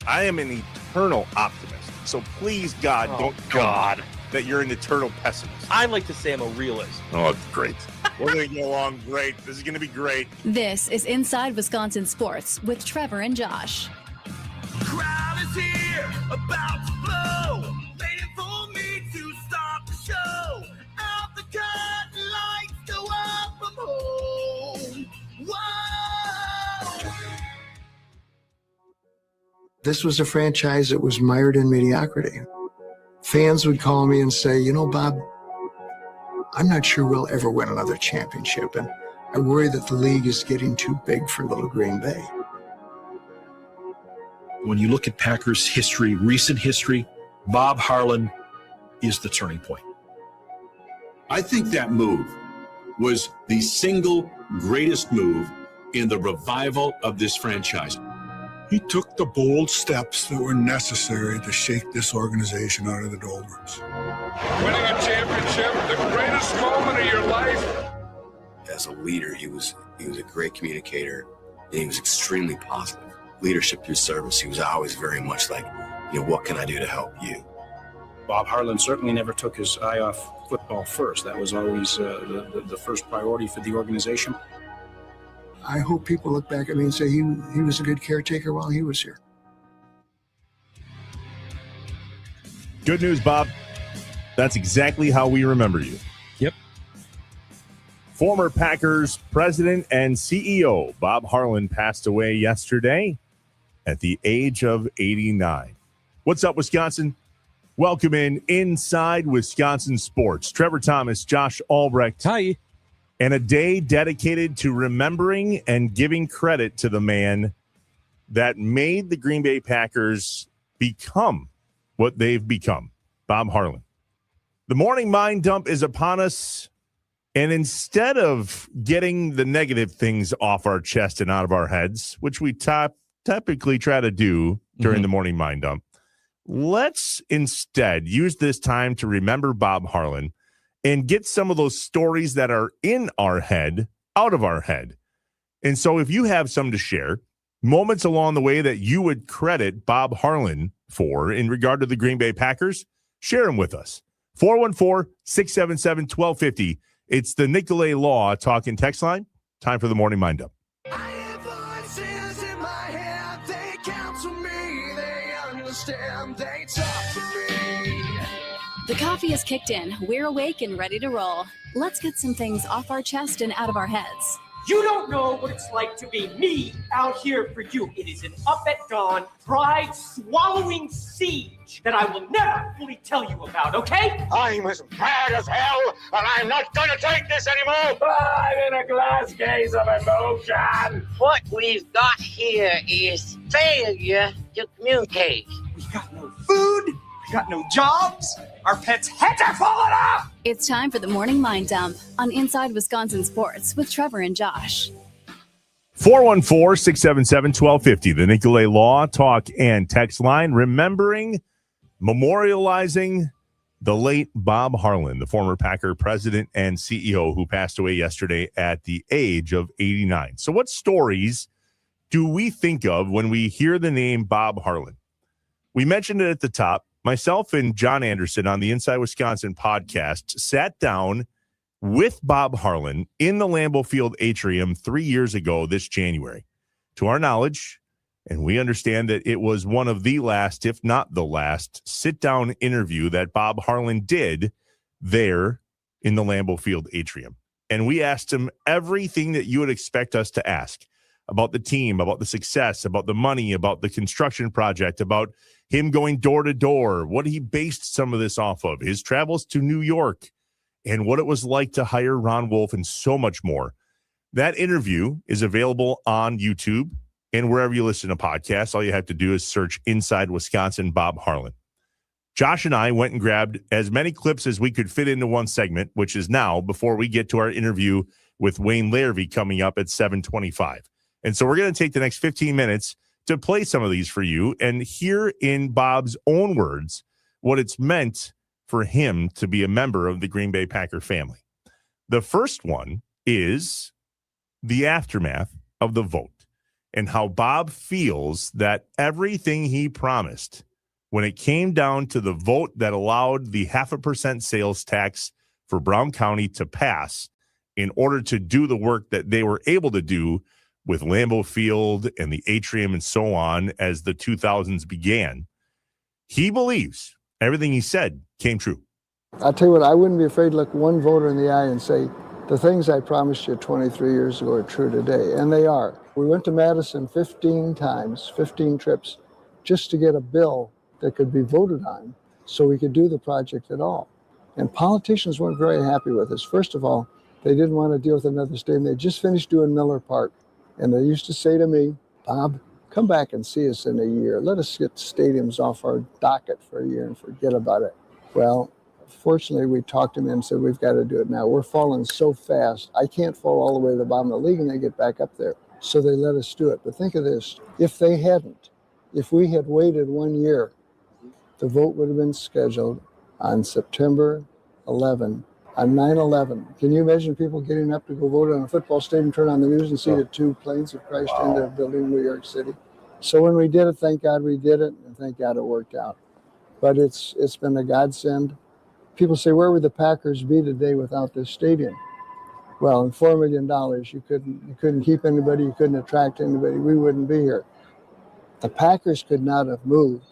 I am an eternal optimist. So please, God, don't tell me that you're an eternal pessimist.
I like to say I'm a realist.
Oh, great. We're going to get along great. This is going to be great.
This is Inside Wisconsin Sports with Trevor and Josh.
Crowd is here, about to blow, waiting for me to start the show. Out the curtain, lights go up, I'm home. Whoa!
This was a franchise that was mired in mediocrity. Fans would call me and say, you know, Bob, I'm not sure we'll ever win another championship, and I worry that the league is getting too big for little Green Bay.
When you look at Packers history, recent history, Bob Harlan is the turning point.
I think that move was the single greatest move in the revival of this franchise.
He took the bold steps that were necessary to shake this organization out of the doldrums.
Winning a championship, the greatest moment of your life.
As a leader, he was a great communicator, and he was extremely positive. Leadership through service. He was always very much like, what can I do to help you?
Bob Harlan certainly never took his eye off football first. That was always the first priority for the organization.
I hope people look back at me and say he was a good caretaker while he was here.
Good news, Bob. That's exactly how we remember you.
Yep.
Former Packers president and CEO Bob Harlan passed away yesterday at the age of 89. What's up, Wisconsin? Welcome in Inside Wisconsin Sports. Trevor Thomas, Josh Albrecht.
Hi.
And a day dedicated to remembering and giving credit to the man that made the Green Bay Packers become what they've become, Bob Harlan. The morning mind dump is upon us, and instead of getting the negative things off our chest and out of our heads, which we typically try to do during the morning mind dump, let's instead use this time to remember Bob Harlan and get some of those stories that are in our head out of our head. And so if you have some to share, moments along the way that you would credit Bob Harlan for in regard to the Green Bay Packers, share them with us. 414-677-1250. It's the Nicolay Law Talk and Text line. Time for the morning mind up.
I hear voices in my head, they counsel me, they understand, they talk to me.
The coffee is kicked in. We're awake and ready to roll. Let's get some things off our chest and out of our heads.
You don't know what it's like to be me out here for you. It is an up at dawn, pride-swallowing siege that I will never fully tell you about, okay?
I'm as mad as hell, and I'm not going to take this anymore.
I'm in a glass case of emotion.
What we've got here is failure to communicate.
We got no food. We got no jobs. Our pets' heads are falling off.
It's time for the morning mind dump on Inside Wisconsin Sports with Trevor and Josh.
414-677-1250, the Nicolay Law Talk and Text line. Remembering, memorializing the late Bob Harlan, the former Packer president and CEO who passed away yesterday at the age of 89. So what stories do we think of when we hear the name Bob Harlan? We mentioned it at the top. Myself and John Anderson on the Inside Wisconsin podcast sat down with Bob Harlan in the Lambeau Field atrium 3 years ago this January. To our knowledge, And we understand that it was one of the last, if not the last, sit-down interview that Bob Harlan did there in the Lambeau Field atrium. And we asked him everything that you would expect us to ask about the team, about the success, about the money, about the construction project, about him going door to door, what he based some of this off of, his travels to New York, and what it was like to hire Ron Wolf, and so much more. That interview is available on YouTube and wherever you listen to podcasts. All you have to do is search Inside Wisconsin Bob Harlan. Josh and I went and grabbed as many clips as we could fit into one segment, which is now, before we get to our interview with Wayne Larrivee coming up at 7:25. And so we're going to take the next 15 minutes to play some of these for you and hear in Bob's own words what it's meant for him to be a member of the Green Bay Packer family. The first one is the aftermath of the vote and how Bob feels that everything he promised when it came down to the vote that allowed the 0.5% sales tax for Brown County to pass in order to do the work that they were able to do with Lambeau Field and the atrium and so on as the 2000s began. He believes everything he said came true.
I'll tell you what, I wouldn't be afraid to look one voter in the eye and say, the things I promised you 23 years ago are true today, and they are. We went to Madison 15 times, 15 trips, just to get a bill that could be voted on so we could do the project at all. And politicians weren't very happy with us. First of all, they didn't want to deal with another stadium. They just finished doing Miller Park. And they used to say to me, Bob, come back and see us in a year. Let us get stadiums off our docket for a year and forget about it. Well, fortunately, we talked to them and said, we've got to do it now. We're falling so fast. I can't fall all the way to the bottom of the league and then get back up there. So they let us do it. But think of this. If they hadn't, if we had waited 1 year, the vote would have been scheduled on September 11, on 9/11. Can you imagine people getting up to go vote on a football stadium, turn on the news and see that 2 planes have crashed into a building in New York City? So when we did it, thank God we did it, and thank God it worked out. But it's been a godsend. People say, where would the Packers be today without this stadium? Well, in $4 million, you couldn't keep anybody, you couldn't attract anybody, we wouldn't be here. The Packers could not have moved,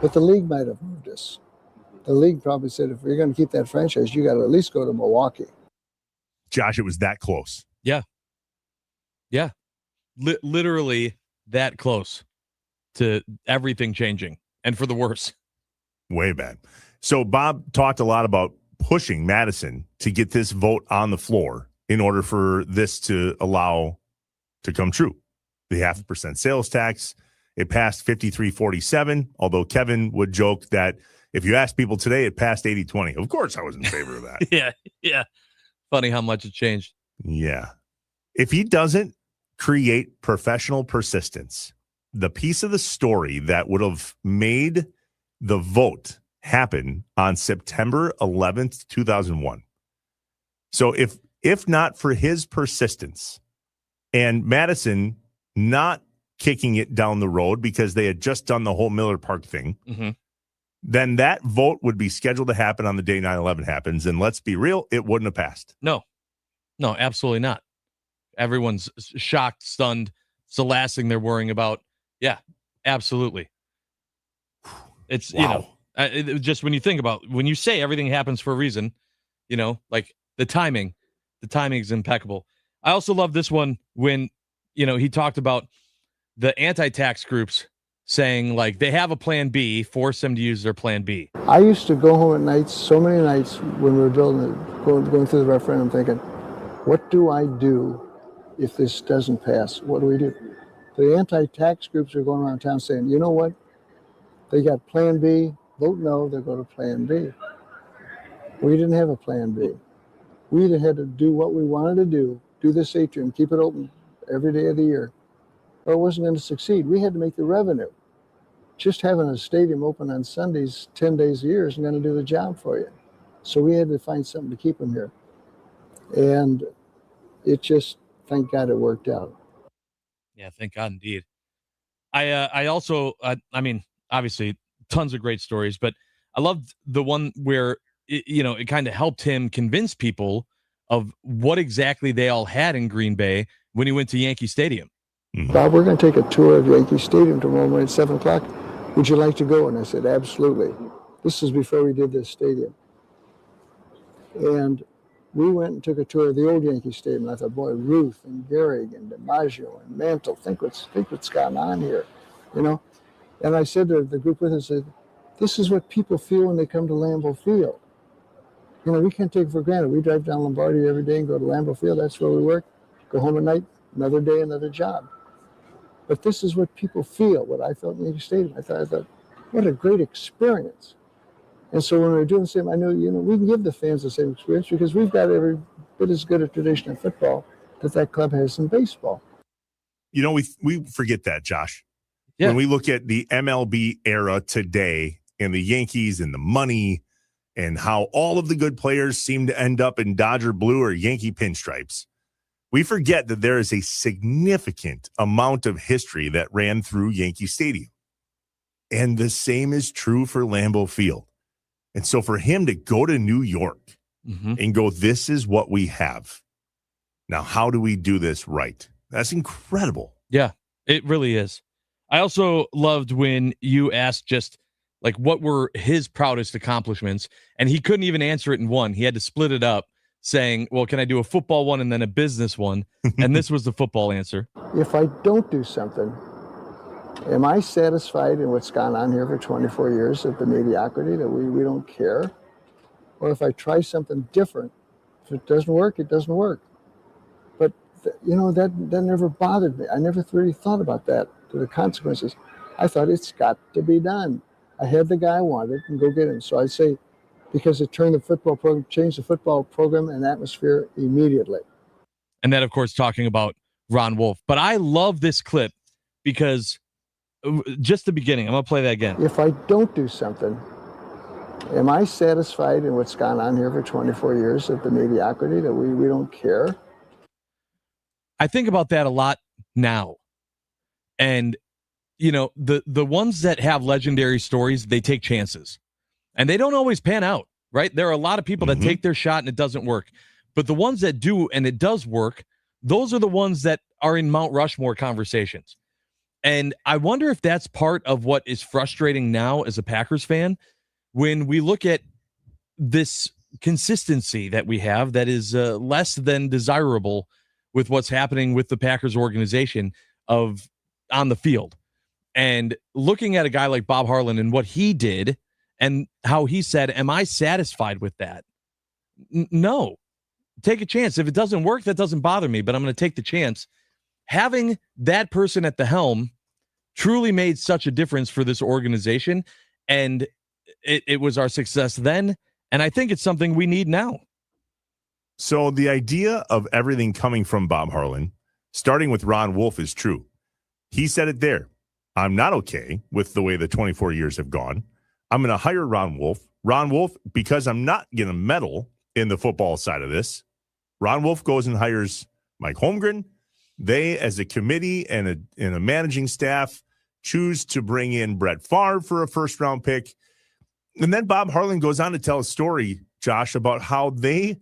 but the league might have moved us. The league probably said, if you're going to keep that franchise, you got to at least go to Milwaukee.
Josh, it was that close.
Yeah. Yeah. Literally that close to everything changing, and for the worse.
Way bad. So Bob talked a lot about pushing Madison to get this vote on the floor in order for this to allow to come true. The 0.5% sales tax, it passed 53-47, although Kevin would joke that if you ask people today, it passed 80-20. Of course I was in favor of that.
Yeah. Funny how much it changed.
Yeah. If he doesn't create professional persistence, the piece of the story that would have made the vote happen on September 11th, 2001. So if not for his persistence and Madison not kicking it down the road because they had just done the whole Miller Park thing, then that vote would be scheduled to happen on the day 9/11 happens. And let's be real, it wouldn't have passed.
No, absolutely not. Everyone's shocked, stunned. It's the last thing they're worrying about. Yeah, absolutely. It's, just when you think about, when you say everything happens for a reason, like the timing is impeccable. I also love this one when, he talked about the anti-tax groups saying, like, they have a plan B, force them to use their plan B.
I used to go home at nights, so many nights when we were building it, going through the referendum thinking, what do I do if this doesn't pass? What do we do? The anti-tax groups are going around town saying, you know what? They got plan B, vote no, they go to plan B. We didn't have a plan B. We either had to do what we wanted to do this atrium, keep it open every day of the year, or it wasn't going to succeed. We had to make the revenue. Just having a stadium open on Sundays 10 days a year isn't going to do the job for you. So we had to find something to keep them here. And it just, thank God it worked out.
Yeah, thank God indeed. I also, obviously tons of great stories, but I loved the one where, it kind of helped him convince people of what exactly they all had in Green Bay when he went to Yankee Stadium.
Bob, we're going to take a tour of Yankee Stadium tomorrow morning at 7 o'clock. Would you like to go? And I said, absolutely. This is before we did this stadium. And we went and took a tour of the old Yankee Stadium. And I thought, boy, Ruth and Gehrig and DiMaggio and Mantle, think what's gone on here, you know? And I said to the group with us, this is what people feel when they come to Lambeau Field. You know, we can't take it for granted. We drive down Lombardi every day and go to Lambeau Field. That's where we work. Go home at night, another day, another job. But this is what people feel, what I felt in Yankee Stadium. I thought, what a great experience. And so when we were doing the same, I knew, we can give the fans the same experience because we've got every bit as good a tradition in football that club has in baseball.
We forget that, Josh.
Yeah.
When we look at the MLB era today and the Yankees and the money and how all of the good players seem to end up in Dodger blue or Yankee pinstripes, we forget that there is a significant amount of history that ran through Yankee Stadium. And the same is true for Lambeau Field. And so for him to go to New York and go, this is what we have. Now, how do we do this right? That's incredible.
Yeah, it really is. I also loved when you asked just like what were his proudest accomplishments, and he couldn't even answer it in one. He had to split it up, saying, well, can I do a football one and then a business one? And this was the football answer.
If I don't do something, am I satisfied in what's gone on here for 24 years of the mediocrity that we don't care? Or if I try something different, if it doesn't work, it doesn't work. But, that never bothered me. I never really thought about that, the consequences. I thought it's got to be done. I had the guy I wanted and go get him. So I'd say, because it changed the football program and atmosphere immediately.
And then, of course, talking about Ron Wolf. But I love this clip because just the beginning. I'm going to play that again.
If I don't do something, am I satisfied in what's gone on here for 24 years of the mediocrity that we don't care?
I think about that a lot now. And, the ones that have legendary stories, they take chances. And they don't always pan out, right? There are a lot of people that take their shot and it doesn't work. But the ones that do and it does work, those are the ones that are in Mount Rushmore conversations. And I wonder if that's part of what is frustrating now as a Packers fan when we look at this consistency that we have that is less than desirable with what's happening with the Packers organization on the field. And looking at a guy like Bob Harlan and what he did and how he said, am I satisfied with that? No. Take a chance. If it doesn't work, that doesn't bother me, but I'm going to take the chance. Having that person at the helm truly made such a difference for this organization, and it was our success then, and I think it's something we need now.
So the idea of everything coming from Bob Harlan, starting with Ron Wolf, is true. He said it there. I'm not okay with the way the 24 years have gone. I'm going to hire Ron Wolf. Ron Wolf, because I'm not going to meddle in the football side of this, Ron Wolf goes and hires Mike Holmgren. They, as a committee and a managing staff, choose to bring in Brett Favre for a first-round pick. And then Bob Harlan goes on to tell a story, Josh, about how they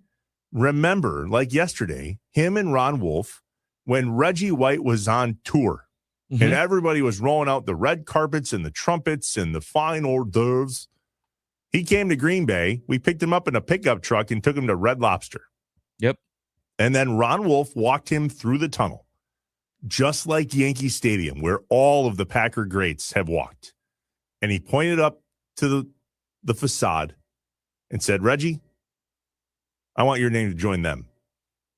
remember, like yesterday, him and Ron Wolf, when Reggie White was on tour. And everybody was rolling out the red carpets and the trumpets and the fine hors d'oeuvres. He came to Green Bay. We picked him up in a pickup truck and took him to Red Lobster.
Yep.
And then Ron Wolf walked him through the tunnel, just like Yankee Stadium, where all of the Packer greats have walked. And he pointed up to the facade and said, Reggie, I want your name to join them.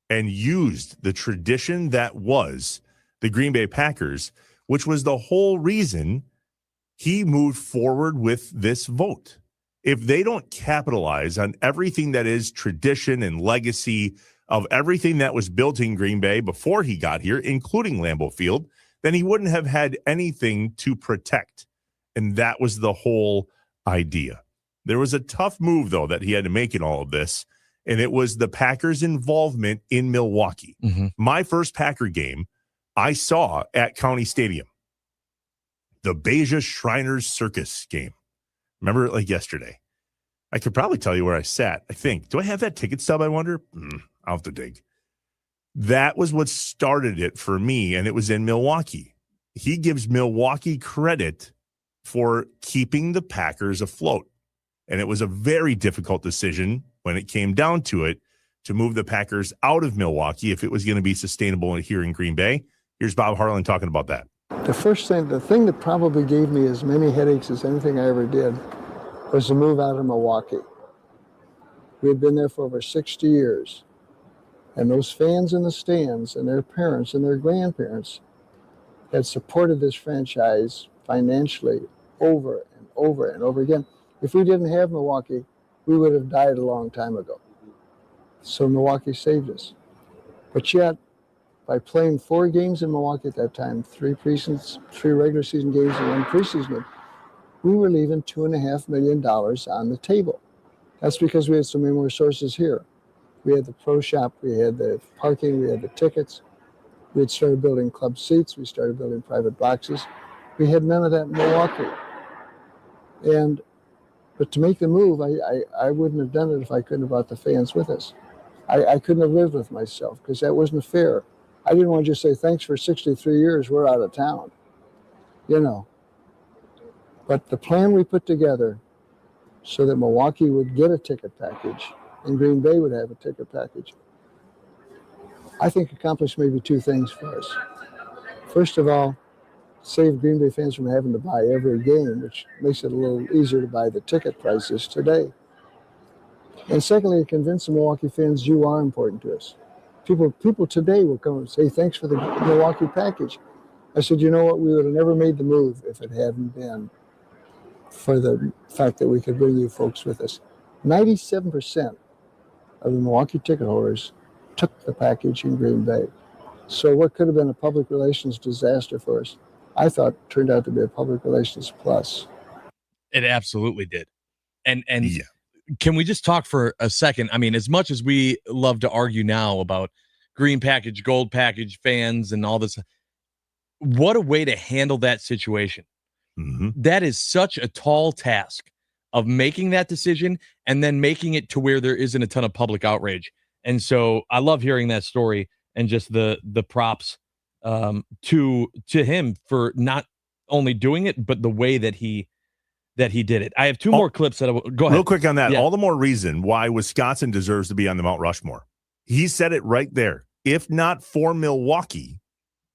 And used the tradition that was the Green Bay Packers, which was the whole reason he moved forward with this vote. If they don't capitalize on everything that is tradition and legacy of everything that was built in Green Bay before he got here, including Lambeau Field, then he wouldn't have had anything to protect. And that was the whole idea. There was a tough move, though, that he had to make in all of this, and it was the Packers' involvement in Milwaukee. My first Packer game I saw at County Stadium, the Beja Shriners Circus game. Remember it like yesterday. I could probably tell you where I sat, I think. Do I have that ticket stub, I wonder? I'll have to dig. That was what started it for me, and it was in Milwaukee. He gives Milwaukee credit for keeping the Packers afloat. And it was a very difficult decision when it came down to it to move the Packers out of Milwaukee if it was going to be sustainable here in Green Bay. Here's Bob Harlan talking about that.
The thing that probably gave me as many headaches as anything I ever did was to move out of Milwaukee. We had been there for over 60 years. And those fans in the stands and their parents and their grandparents had supported this franchise financially over and over and over again. If we didn't have Milwaukee, we would have died a long time ago. So Milwaukee saved us. But yet, by playing 4 games in Milwaukee at that time, 3 regular season games and 1 preseason game, we were leaving $2.5 million on the table. That's because we had so many more sources here. We had the pro shop, we had the parking, we had the tickets. We had started building club seats, we started building private boxes. We had none of that in Milwaukee. But to make the move, I wouldn't have done it if I couldn't have brought the fans with us. I couldn't have lived with myself because that wasn't fair. I didn't want to just say, thanks for 63 years, we're out of town. You know. But the plan we put together so that Milwaukee would get a ticket package and Green Bay would have a ticket package, I think accomplished maybe 2 things for us. First of all, save Green Bay fans from having to buy every game, which makes it a little easier to buy the ticket prices today. And secondly, convince the Milwaukee fans you are important to us. People today will come and say, thanks for the Milwaukee package. I said, you know what, we would have never made the move if it hadn't been for the fact that we could bring you folks with us. 97% of the Milwaukee ticket holders took the package in Green Bay. So what could have been a public relations disaster for us, I thought turned out to be a public relations plus.
It absolutely did. And yeah. Can we just talk for a second? I mean, as much as we love to argue now about green package, gold package, fans, and all this, what a way to handle that situation.
Mm-hmm.
That is such a tall task of making that decision and then making it to where there isn't a ton of public outrage. And so I love hearing that story and just the props to him for not only doing it, but the way that he did it. I have 2 more clips that I will go ahead.
Real quick on that.
Yeah.
All the more reason why Wisconsin deserves to be on the Mount Rushmore. He said it right there. If not for Milwaukee,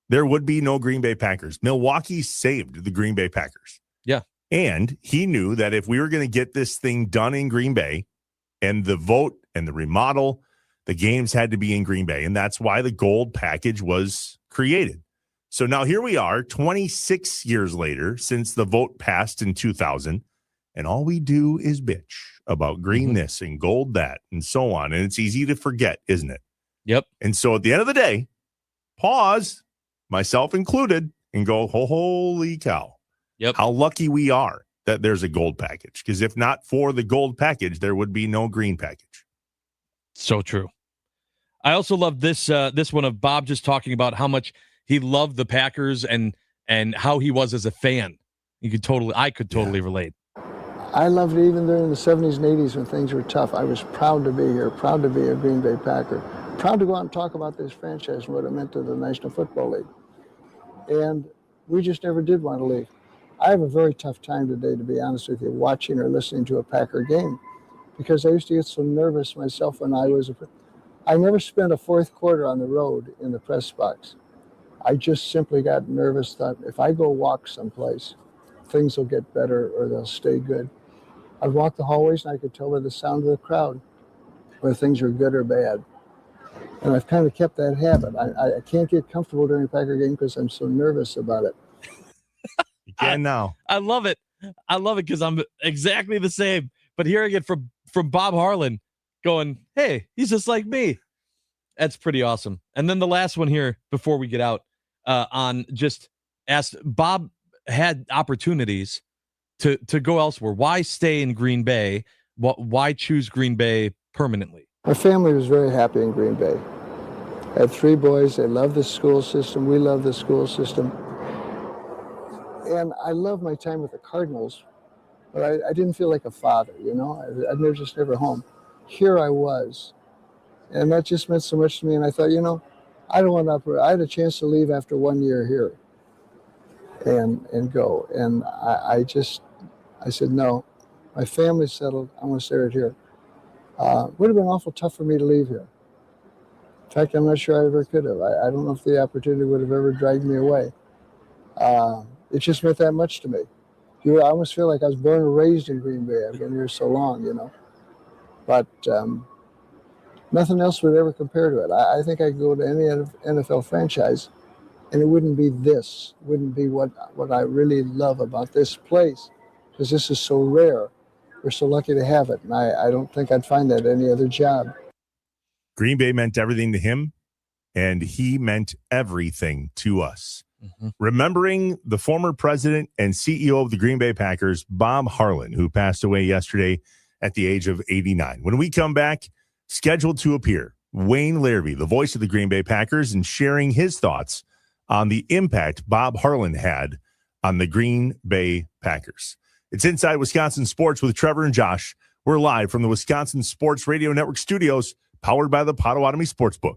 there would be no Green Bay Packers. Milwaukee saved the Green Bay Packers.
Yeah.
And he knew that if we were going to get this thing done in Green Bay and the vote and the remodel, the games had to be in Green Bay. And that's why the gold package was created. So now here we are 26 years later since the vote passed in 2000. And all we do is bitch about green this and gold that and so on. And it's easy to forget, isn't it?
Yep.
And so at the end of the day, pause, myself included, and go, holy cow.
Yep.
How lucky we are that there's a gold package. Because if not for the gold package, there would be no green package.
So true. I also love this one of Bob just talking about how much he loved the Packers and how he was as a fan. I could totally relate.
I loved it even during the 70s and 80s when things were tough. I was proud to be here, proud to be a Green Bay Packer, proud to go out and talk about this franchise and what it meant to the National Football League. And we just never did want to leave. I have a very tough time today, to be honest with you, watching or listening to a Packer game, because I used to get so nervous myself when I never spent a 4th quarter on the road in the press box. I just simply got nervous, thought if I go walk someplace, things will get better or they'll stay good. I'd walk the hallways and I could tell by the sound of the crowd whether things are good or bad. And I've kind of kept that habit. I can't get comfortable during a Packer game because I'm so nervous about it.
You can now.
I love it. I love it because I'm exactly the same. But hearing it from Bob Harlan going, hey, he's just like me. That's pretty awesome. And then the last one here before we get out on just asked, Bob had opportunities to go elsewhere. Why stay in Green Bay? Why choose Green Bay permanently?
My family was very happy in Green Bay. I had 3 boys. They loved the school system. We loved the school system. And I loved my time with the Cardinals, but I didn't feel like a father, you know? I'd never home. Here I was. And that just meant so much to me. And I thought, you know, I don't want to operate. I had a chance to leave after 1 year here and go. And I said, no, my family's settled. I want to stay right here. Would have been awful tough for me to leave here. In fact, I'm not sure I ever could have. I don't know if the opportunity would have ever dragged me away. It just meant that much to me. I almost feel like I was born and raised in Green Bay. I've been here so long, But nothing else would ever compare to it. I think I could go to any NFL franchise, and it wouldn't be this. It wouldn't be what I really love about this place, because this is so rare. We're so lucky to have it, and I don't think I'd find that any other job.
Green Bay meant everything to him, and he meant everything to us.
Mm-hmm.
Remembering the former president and CEO of the Green Bay Packers, Bob Harlan, who passed away yesterday at the age of 89. When we come back, scheduled to appear, Wayne Larrivee, the voice of the Green Bay Packers, and sharing his thoughts on the impact Bob Harlan had on the Green Bay Packers. It's Inside Wisconsin Sports with Trevor and Josh. We're live from the Wisconsin Sports Radio Network studios, powered by the Potawatomi Sportsbook.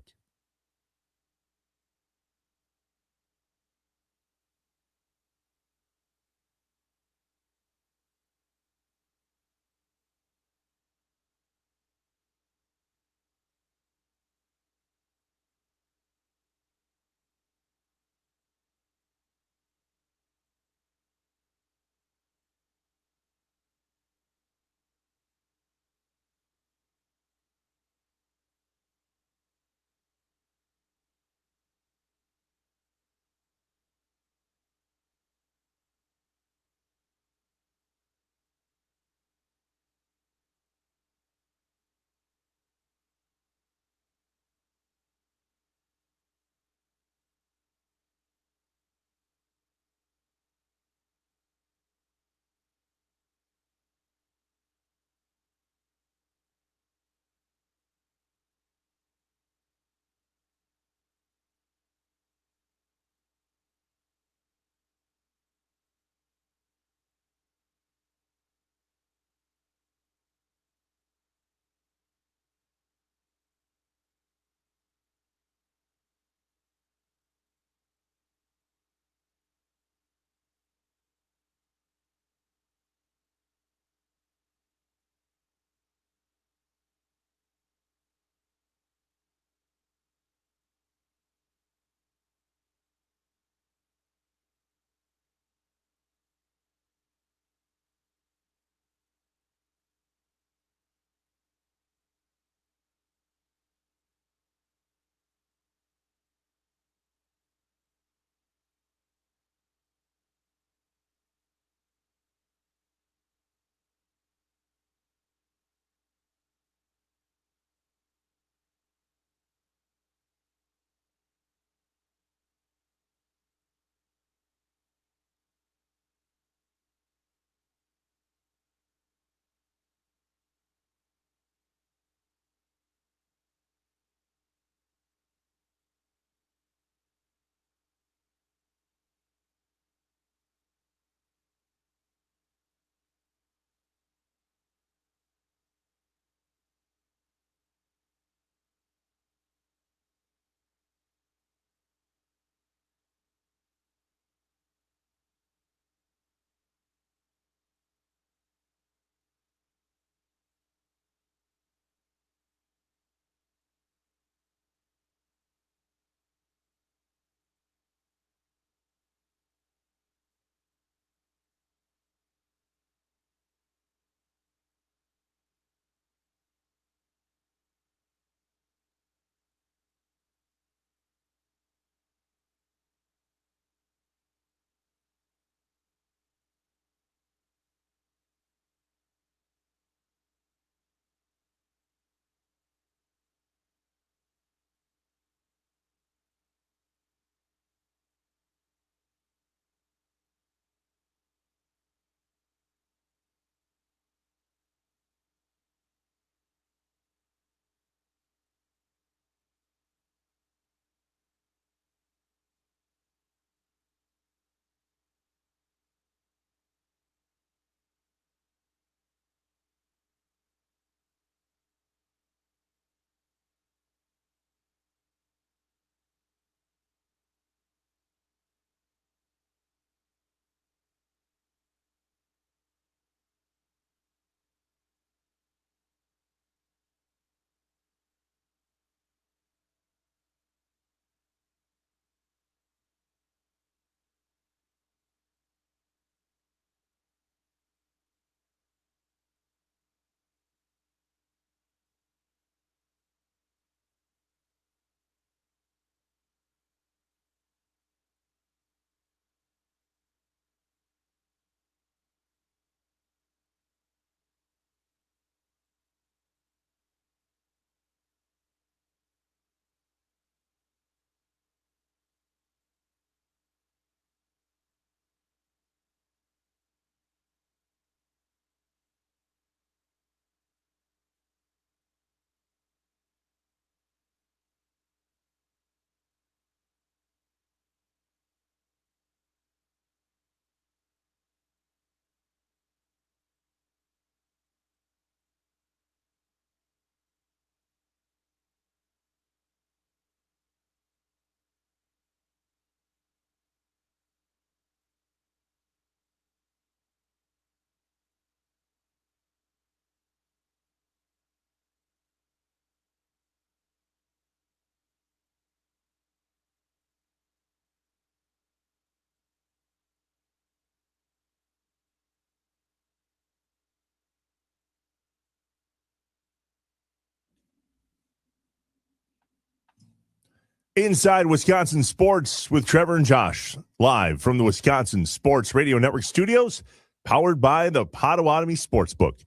Inside Wisconsin Sports with Trevor and Josh, live from the Wisconsin Sports Radio Network studios, powered by the Potawatomi Sportsbook.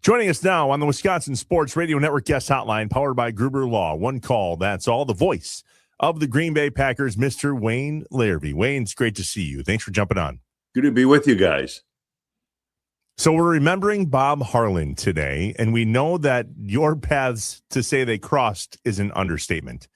Joining us now on the Wisconsin Sports Radio Network guest hotline, powered by Gruber Law. One call, that's all. The voice of the Green Bay Packers, Mr. Wayne Larrabee. Wayne, it's great to see you. Thanks for jumping on.
Good to be with you guys.
So we're remembering Bob Harlan today, and we know that your paths, to say they crossed, is an understatement.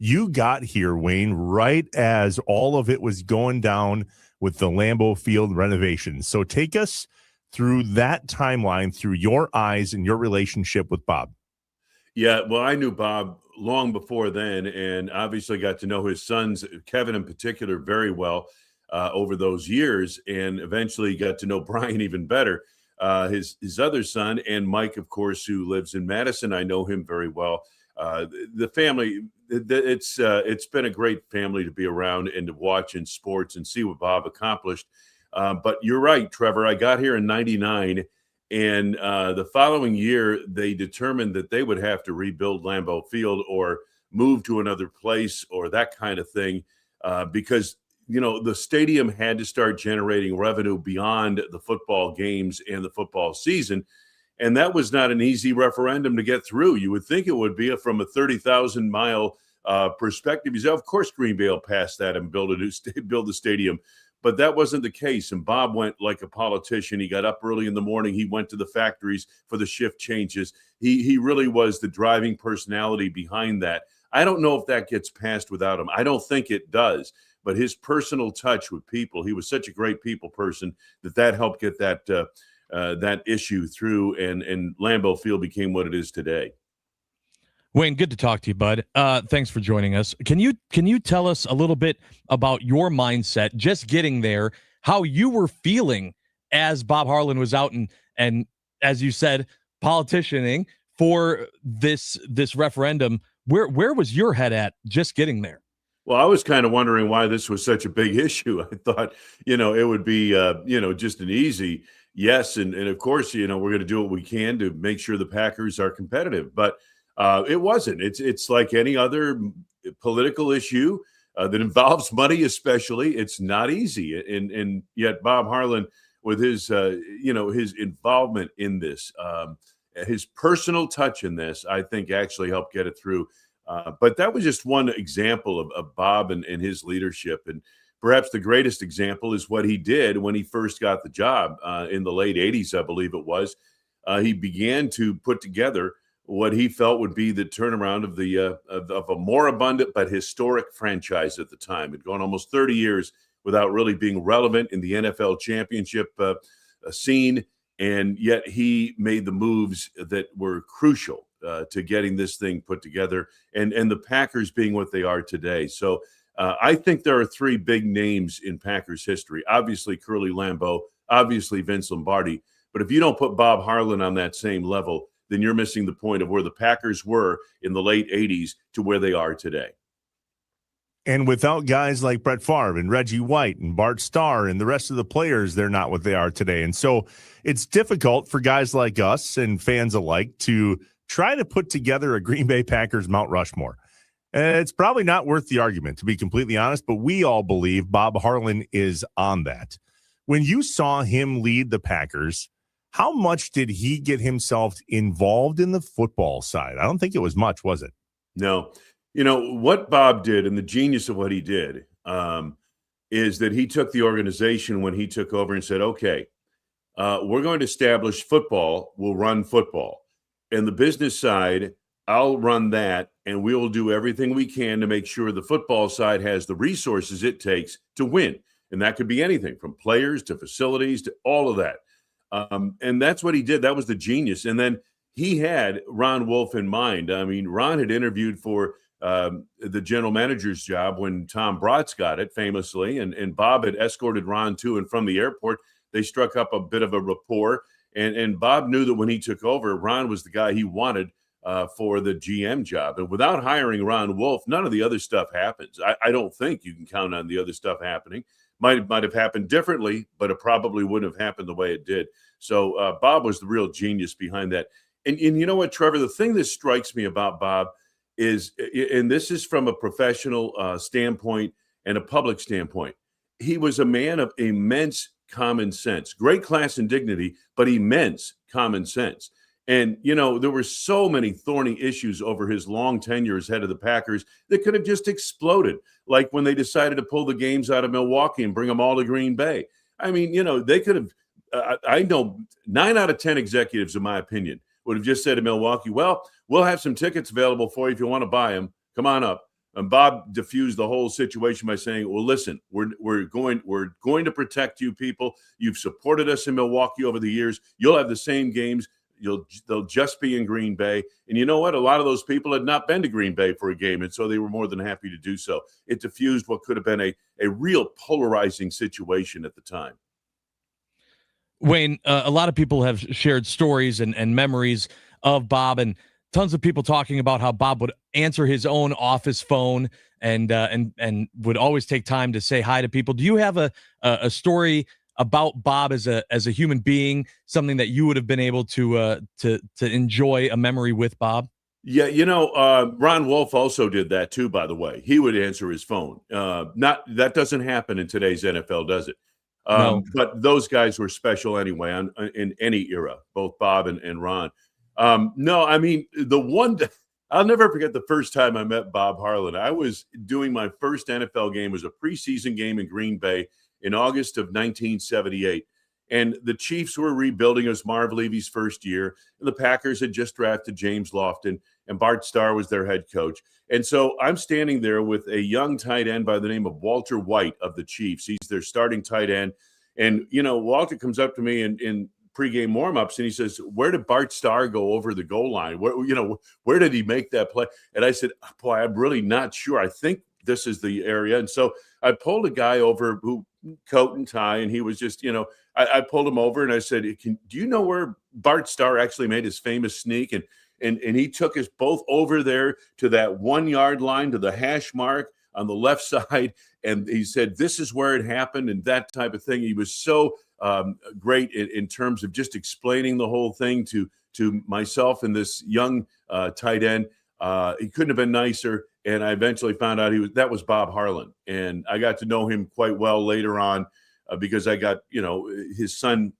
You got here, Wayne, right as all of it was going down with the Lambeau Field renovations. So take us through that timeline, through your eyes and your relationship with Bob.
Yeah, well, I knew Bob long before then, and obviously got to know his sons, Kevin in particular, very well over those years, and eventually got to know Brian even better, his other son, and Mike, of course, who lives in Madison. I know him very well. The family, it's been a great family to be around and to watch in sports and see what Bob accomplished. But you're right, Trevor. I got here in '99, and the following year, they determined that they would have to rebuild Lambeau Field or move to another place or that kind of thing because, you know, the stadium had to start generating revenue beyond the football games and the football season. And that was not an easy referendum to get through. You would think it would be from a 30,000-mile perspective. You say, of course, Green Bay will pass that and build the stadium. But that wasn't the case. And Bob went like a politician. He got up early in the morning. He went to the factories for the shift changes. He really was the driving personality behind that. I don't know if that gets passed without him. I don't think it does. But his personal touch with people, he was such a great people person that helped get that issue through, and Lambeau Field became what it is today.
Wayne, good to talk to you, bud. Thanks for joining us. Can you tell us a little bit about your mindset, just getting there, how you were feeling as Bob Harlan was out and as you said, politicianing for this referendum? Where was your head at just getting there?
Well, I was kind of wondering why this was such a big issue. I thought, it would be, just an easy yes. And of course, we're going to do what we can to make sure the Packers are competitive. But it wasn't. It's like any other political issue that involves money, especially. It's not easy. And yet Bob Harlan, with his, his involvement in this, his personal touch in this, I think actually helped get it through. But that was just one example of Bob and his leadership. And perhaps the greatest example is what he did when he first got the job in the late 80s, I believe it was. He began to put together what he felt would be the turnaround of a moribund but historic franchise at the time. It had gone almost 30 years without really being relevant in the NFL championship scene. And yet he made the moves that were crucial to getting this thing put together and the Packers being what they are today. So I think there are three big names in Packers history. Obviously, Curly Lambeau, obviously Vince Lombardi. But if you don't put Bob Harlan on that same level, then you're missing the point of where the Packers were in the late 80s to where they are today.
And without guys like Brett Favre and Reggie White and Bart Starr and the rest of the players, they're not what they are today. And so it's difficult for guys like us and fans alike to try to put together a Green Bay Packers Mount Rushmore. And it's probably not worth the argument, to be completely honest, but we all believe Bob Harlan is on that. When you saw him lead the Packers, how much did he get himself involved in the football side? I don't think it was much, was it?
No. What Bob did, and the genius of what he did, is that he took the organization when he took over and said, okay, we're going to establish football. We'll run football. And the business side, I'll run that, and we'll do everything we can to make sure the football side has the resources it takes to win. And that could be anything from players to facilities to all of that. And that's what he did. That was the genius. And then he had Ron Wolf in mind. I mean, Ron had interviewed for the general manager's job when Tom Bratz got it, famously. And Bob had escorted Ron to and from the airport. They struck up a bit of a rapport. And Bob knew that when he took over, Ron was the guy he wanted for the GM job. And without hiring Ron Wolf, none of the other stuff happens. I don't think you can count on the other stuff happening. Might have happened differently, but it probably wouldn't have happened the way it did. So Bob was the real genius behind that. And you know what, Trevor, the thing that strikes me about Bob is, and this is from a professional standpoint and a public standpoint, he was a man of immense common sense, great class and dignity, but immense common sense. And, there were so many thorny issues over his long tenure as head of the Packers that could have just exploded, like when they decided to pull the games out of Milwaukee and bring them all to Green Bay. I mean, they could have, I know 9 out of 10 executives, in my opinion, would have just said to Milwaukee, well, we'll have some tickets available for you if you want to buy them. Come on up. And Bob diffused the whole situation by saying, well, listen, we're going to protect you people. You've supported us in Milwaukee over the years. You'll have the same games. They'll just be in Green Bay. And you know what? A lot of those people had not been to Green Bay for a game, and so they were more than happy to do so. It diffused what could have been a real polarizing situation at the time.
Wayne, a lot of people have shared stories and memories of Bob, and tons of people talking about how Bob would answer his own office phone and would always take time to say hi to people. Do you have a story about Bob as a human being, something that you would have been able to enjoy a memory with Bob?
Yeah, Ron Wolf also did that too, by the way. He would answer his phone. That doesn't happen in today's NFL, does it?
No.
But those guys were special anyway in any era, both Bob and Ron. No, I mean, I'll never forget the first time I met Bob Harlan. I was doing my first NFL game. It was a preseason game in Green Bay in August of 1978. And the Chiefs were rebuilding. It was Marv Levy's first year. And the Packers had just drafted James Lofton, and Bart Starr was their head coach. And so I'm standing there with a young tight end by the name of Walter White of the Chiefs. He's their starting tight end. And, Walter comes up to me in pregame warmups and he says, where did Bart Starr go over the goal line? Where did he make that play? And I said, boy, I'm really not sure. I think this is the area. And so I pulled a guy over who coat and tie, and he was just, I pulled him over and I said, do you know where Bart Starr actually made his famous sneak? And he took us both over there to that 1 yard line to the hash mark on the left side. And he said, this is where it happened and that type of thing. He was so great in terms of just explaining the whole thing to myself and this young tight end. He couldn't have been nicer. And I eventually found out that was Bob Harlan. And I got to know him quite well later on because I got, his son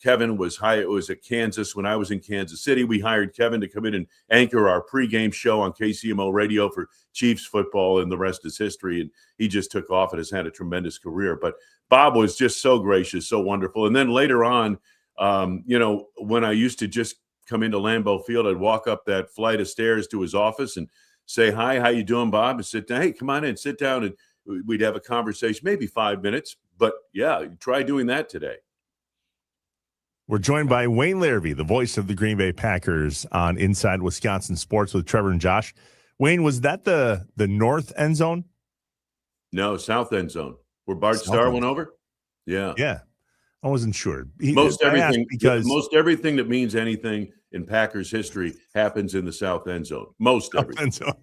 Kevin was at Kansas when I was in Kansas City. We hired Kevin to come in and anchor our pregame show on KCMO radio for Chiefs football, and the rest is history. And he just took off and has had a tremendous career. But Bob was just so gracious, so wonderful. And then later on, when I used to just come into Lambeau Field, I'd walk up that flight of stairs to his office and say, hi, how you doing, Bob? And sit down. Hey, come on in, sit down. And we'd have a conversation, maybe 5 minutes. But yeah, try doing that today.
We're joined by Wayne Larrivee, the voice of the Green Bay Packers on Inside Wisconsin Sports with Trevor and Josh. Wayne, was that the north end zone?
No, south end zone. Where Bart Starr went over? Yeah.
Yeah. I wasn't sure.
Most everything that means anything in Packers history happens in the south end zone. Most everything.
End zone.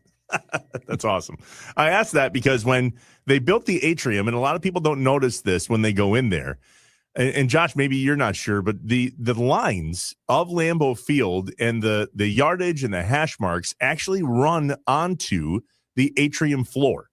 That's awesome. I asked that because when they built the atrium, and a lot of people don't notice this when they go in there, and Josh, maybe you're not sure, but the lines of Lambeau Field and the yardage and the hash marks actually run onto the atrium floor.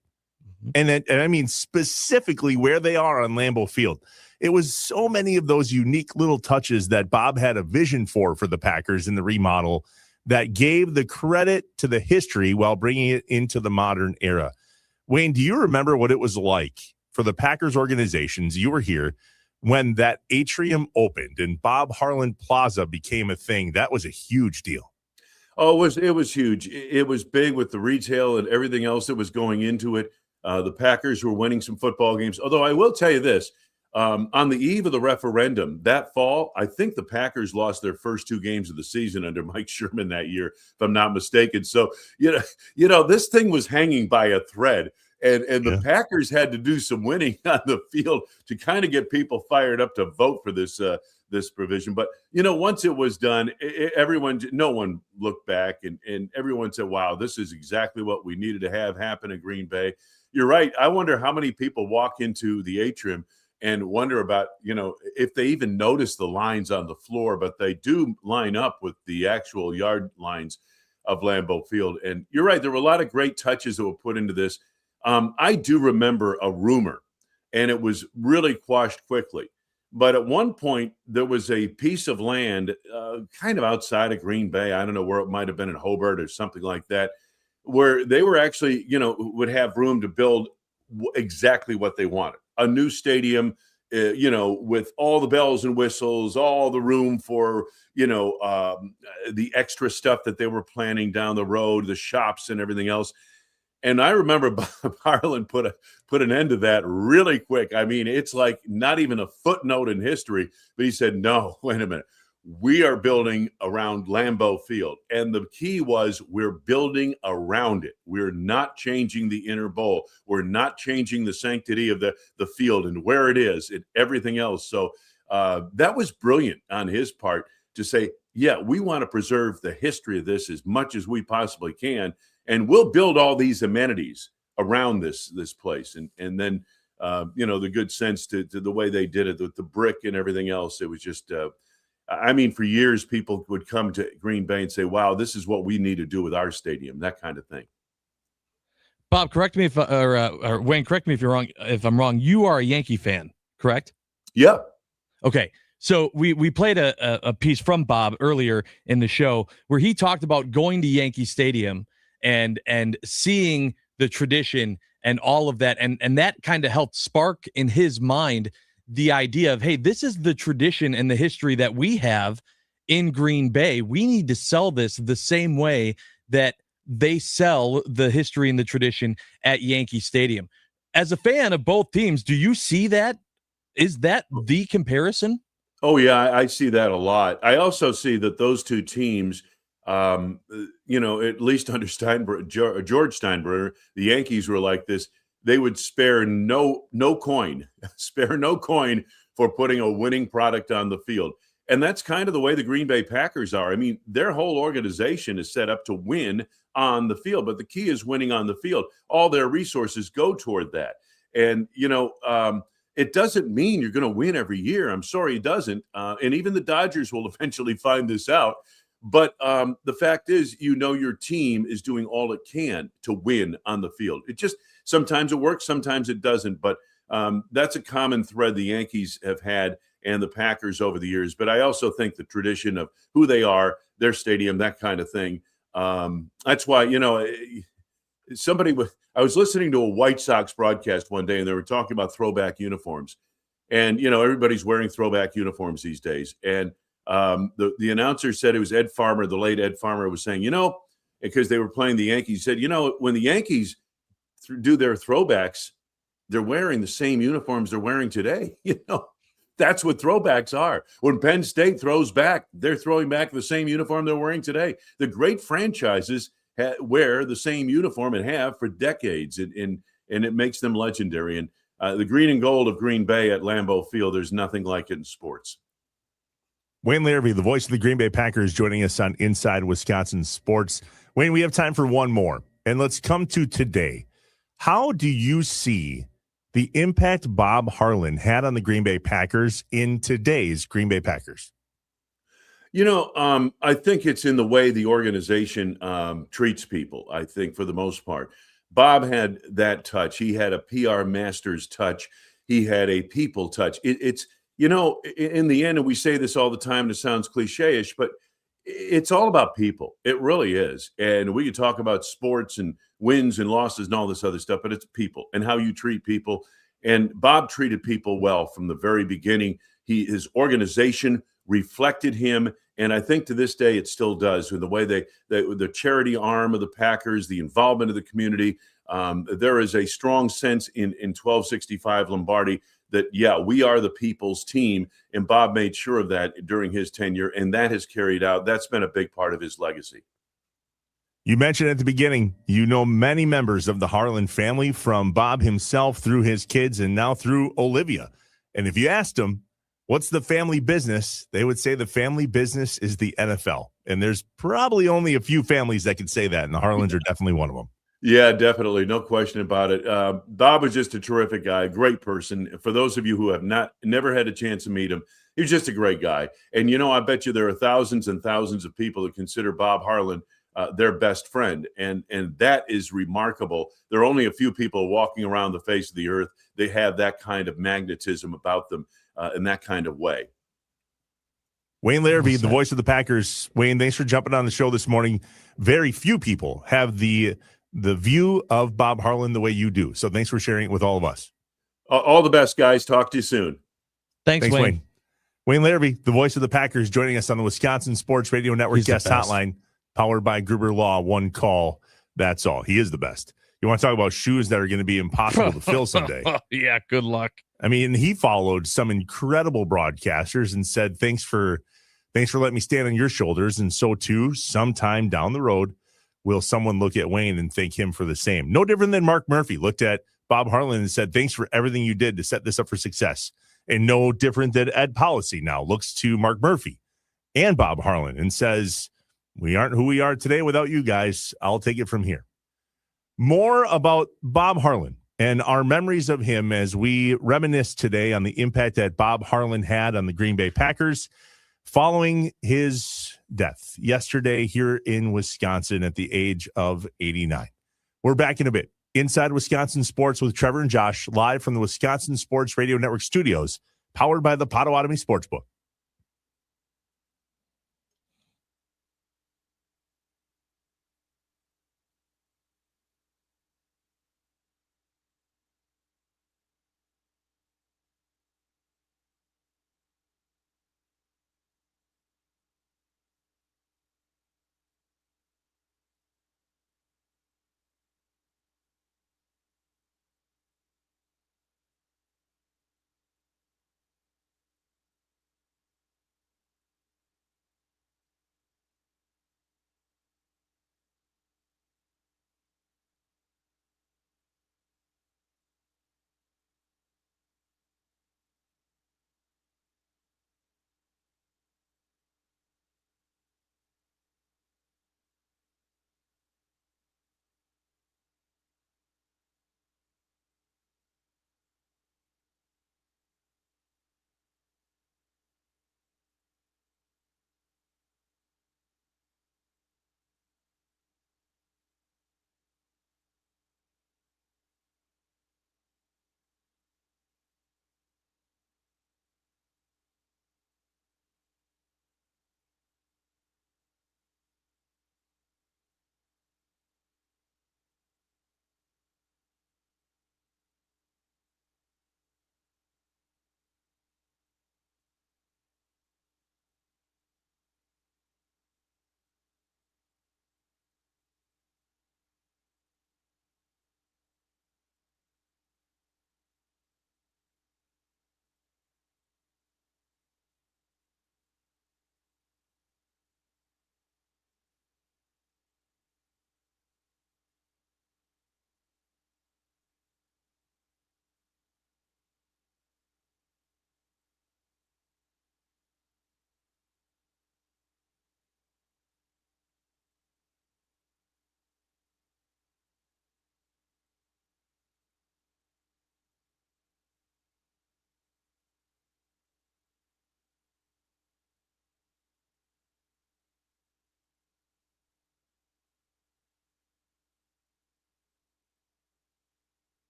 And I mean specifically where they are on Lambeau Field. It was so many of those unique little touches that Bob had a vision for the Packers in the remodel that gave the credit to the history while bringing it into the modern era. Wayne, do you remember what it was like for the Packers organizations? You were here when that atrium opened and Bob Harlan Plaza became a thing. That was a huge deal.
Oh, it was huge. It was big with the retail and everything else that was going into it. The Packers were winning some football games. Although I will tell you this, on the eve of the referendum that fall, I think the Packers lost their first 2 games of the season under Mike Sherman that year, if I'm not mistaken. So, this thing was hanging by a thread. And the Packers had to do some winning on the field to kind of get people fired up to vote for this provision. But, once it was done, no one looked back, and everyone said, wow, this is exactly what we needed to have happen in Green Bay. You're right. I wonder how many people walk into the atrium and wonder about, if they even notice the lines on the floor, but they do line up with the actual yard lines. of Lambeau Field. And you're right, there were a lot of great touches that were put into this. I do remember a rumor, and it was really quashed quickly. But at one point, there was a piece of land kind of outside of Green Bay. I don't know where it might have been in Hobart or something like that, where they were actually, would have room to build exactly what they wanted. A new stadium, with all the bells and whistles, all the room for, the extra stuff that they were planning down the road, the shops and everything else. And I remember Bob Harlan put an end to that really quick. I mean, it's like not even a footnote in history, but he said, no, wait a minute. We are building around Lambeau Field. And the key was we're building around it. We're not changing the inner bowl. We're not changing the sanctity of the field and where it is and everything else. So that was brilliant on his part to say, yeah, we want to preserve the history of this as much as we possibly can. And we'll build all these amenities around this place. And then, the good sense to the way they did it with the brick and everything else. It was just for years, people would come to Green Bay and say, wow, this is what we need to do with our stadium, that kind of thing.
Bob, correct me or Wayne, correct me if I'm wrong. You are a Yankee fan, correct?
Yeah.
Okay. So we played a piece from Bob earlier in the show where he talked about going to Yankee Stadium and seeing the tradition and all of that. And that kind of helped spark in his mind the idea of, hey, this is the tradition and the history that we have in Green Bay. We need to sell this the same way that they sell the history and the tradition at Yankee Stadium. As a fan of both teams, do you see that? Is that the comparison?
Oh, yeah, I see that a lot. I also see that those two teams, at least under George Steinbrenner, the Yankees were like this. They would spare no coin for putting a winning product on the field. And that's kind of the way the Green Bay Packers are. I mean, their whole organization is set up to win on the field, but the key is winning on the field. All their resources go toward that. And, it doesn't mean you're going to win every year. I'm sorry, it doesn't. And even the Dodgers will eventually find this out. But the fact is, your team is doing all it can to win on the field. It just sometimes it works, sometimes it doesn't. But that's a common thread the Yankees have had and the Packers over the years. But I also think the tradition of who they are, their stadium, that kind of thing. That's why, I was listening to a White Sox broadcast one day, and they were talking about throwback uniforms. And, everybody's wearing throwback uniforms these days. And the announcer said it was Ed Farmer, the late Ed Farmer, was saying, because they were playing the Yankees, said, when the Yankees do their throwbacks, they're wearing the same uniforms they're wearing today. That's what throwbacks are. When Penn State throws back, they're throwing back the same uniform they're wearing today. The great franchises wear the same uniform and have for decades, and it makes them legendary. And the green and gold of Green Bay at Lambeau Field, there's nothing like it in sports.
Wayne Larrabee, the voice of the Green Bay Packers, joining us on Inside Wisconsin Sports. Wayne, we have time for one more, and let's come to today. How do you see the impact Bob Harlan had on the Green Bay Packers in today's Green Bay Packers?
I think it's in the way the organization treats people, I think, for the most part. Bob had that touch. He had a PR master's touch. He had a people touch. It's in the end, and we say this all the time, and it sounds cliche-ish, but it's all about people. It really is. And we could talk about sports and wins and losses and all this other stuff, but it's people and how you treat people. And Bob treated people well from the very beginning. His organization reflected him, and I think to this day it still does. With the way the charity arm of the Packers, the involvement of the community, there is a strong sense in 1265 Lombardi that, yeah, we are the people's team, and Bob made sure of that during his tenure, and that has carried out. That's been a big part of his legacy.
You mentioned at the beginning, many members of the Harlan family, from Bob himself through his kids and now through Olivia. And if you asked them, what's the family business? They would say the family business is the NFL. And there's probably only a few families that can say that, and the Harlans are definitely one of them. Yeah, definitely. No question about it. Bob was just a terrific guy, a great person. For those of you who have never had a chance to meet him, he's just a great guy. And, I bet you there are thousands and thousands of people that consider Bob Harlan
their best friend. And that is remarkable. There are only a few people walking around the face of the earth. They have that kind of magnetism about them in that kind of way.
Wayne Larrabee, the voice of the Packers. Wayne, thanks for jumping on the show this morning. Very few people have the view of Bob Harlan the way you do. So thanks for sharing it with all of us.
All the best, guys. Talk to you soon.
Thanks, Wayne.
Wayne Larrabee, the voice of the Packers, joining us on the Wisconsin Sports Radio Network guest hotline, powered by Gruber Law. One call. That's all. He is the best. You want to talk about shoes that are going to be impossible to fill someday?
Yeah, good luck.
I mean, he followed some incredible broadcasters and said, thanks for letting me stand on your shoulders. And so, too, sometime down the road, will someone look at Wayne and thank him for the same? No different than Mark Murphy looked at Bob Harlan and said, thanks for everything you did to set this up for success. And no different than Ed Policy now looks to Mark Murphy and Bob Harlan and says, we aren't who we are today without you guys. I'll take it from here. More about Bob Harlan and our memories of him as we reminisce today on the impact that Bob Harlan had on the Green Bay Packers following his death yesterday here in Wisconsin at the age of 89. We're back in a bit. Inside Wisconsin Sports with Trevor and Josh, live from the Wisconsin Sports Radio Network studios, powered by the Potawatomi Sportsbook.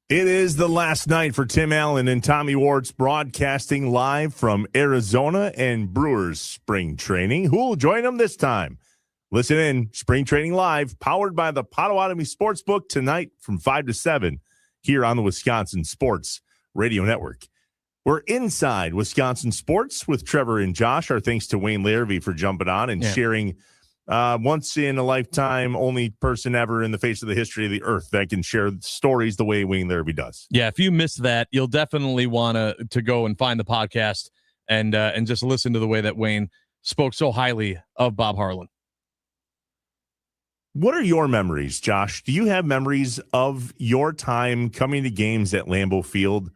It is the last night for Tim Allen and Tommy Warts, broadcasting live from Arizona and Brewers spring training. Who will join them this time? Listen in, Spring Training Live, powered by the Potawatomi Sportsbook tonight from 5 to 7 here on the Wisconsin Sports Radio Network. We're inside Wisconsin Sports with Trevor and Josh. Our thanks to Wayne Larrabee for jumping on and sharing once in a lifetime, only person ever in the face of the history of the earth that can share stories the way Wayne Larrabee does.
Yeah, if you missed that, you'll definitely want to go and find the podcast and just listen to the way that Wayne spoke so highly of Bob Harlan.
What are your memories, Josh? Do you have memories of your time coming to games at Lambeau Field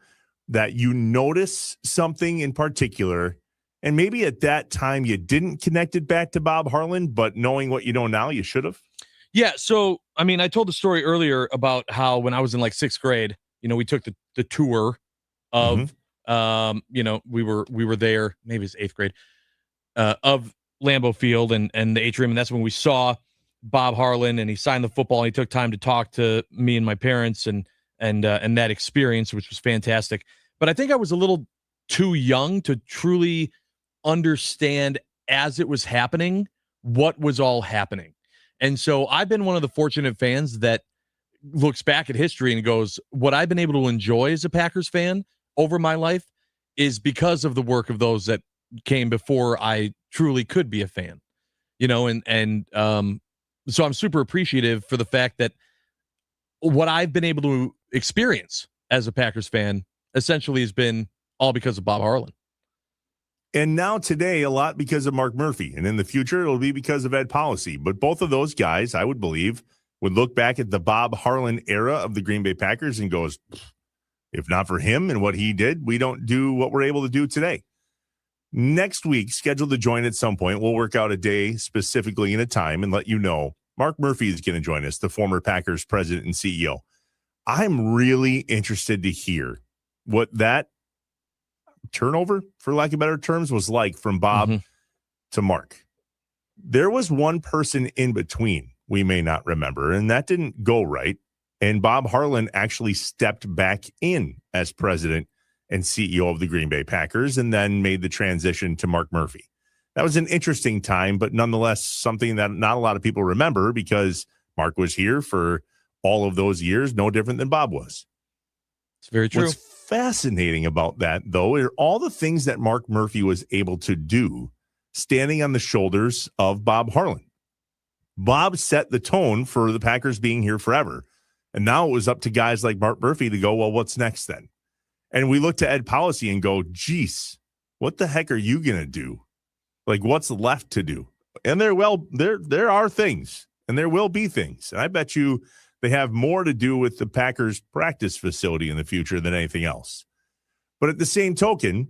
that you notice something in particular, and maybe at that time you didn't connect it back to Bob Harlan, but knowing what you know now, you should have?
Yeah, so, I mean, I told the story earlier about how when I was in like 6th grade, we took the tour of, we were there, maybe it's 8th grade, of Lambeau Field and the atrium, and that's when we saw Bob Harlan, and he signed the football, and he took time to talk to me and my parents and that experience, which was fantastic. But I think I was a little too young to truly understand as it was happening what was all happening. And so I've been one of the fortunate fans that looks back at history and goes, what I've been able to enjoy as a Packers fan over my life is because of the work of those that came before I truly could be a fan, so I'm super appreciative for the fact that what I've been able to experience as a Packers fan essentially has been all because of Bob Harlan.
And now today, a lot because of Mark Murphy. And in the future, it'll be because of Ed Policy. But both of those guys, I would believe, would look back at the Bob Harlan era of the Green Bay Packers and goes, if not for him and what he did, we don't do what we're able to do today. Next week, scheduled to join at some point, we'll work out a day specifically and a time and let you know. Mark Murphy is going to join us, the former Packers president and CEO. I'm really interested to hear what that turnover, for lack of better terms, was like from Bob to Mark. There was one person in between we may not remember, and that didn't go right. And Bob Harlan actually stepped back in as president and CEO of the Green Bay Packers and then made the transition to Mark Murphy. That was an interesting time, but nonetheless, something that not a lot of people remember because Mark was here for all of those years, no different than Bob was.
It's very true.
What's fascinating about that, though, are all the things that Mark Murphy was able to do standing on the shoulders of Bob Harlan. Bob set the tone for the Packers being here forever. And now it was up to guys like Mark Murphy to go, well, what's next then? And we look to Ed Policy and go, geez, what the heck are you going to do? Like, what's left to do? And there are things, and there will be things. And I bet you they have more to do with the Packers practice facility in the future than anything else. But at the same token,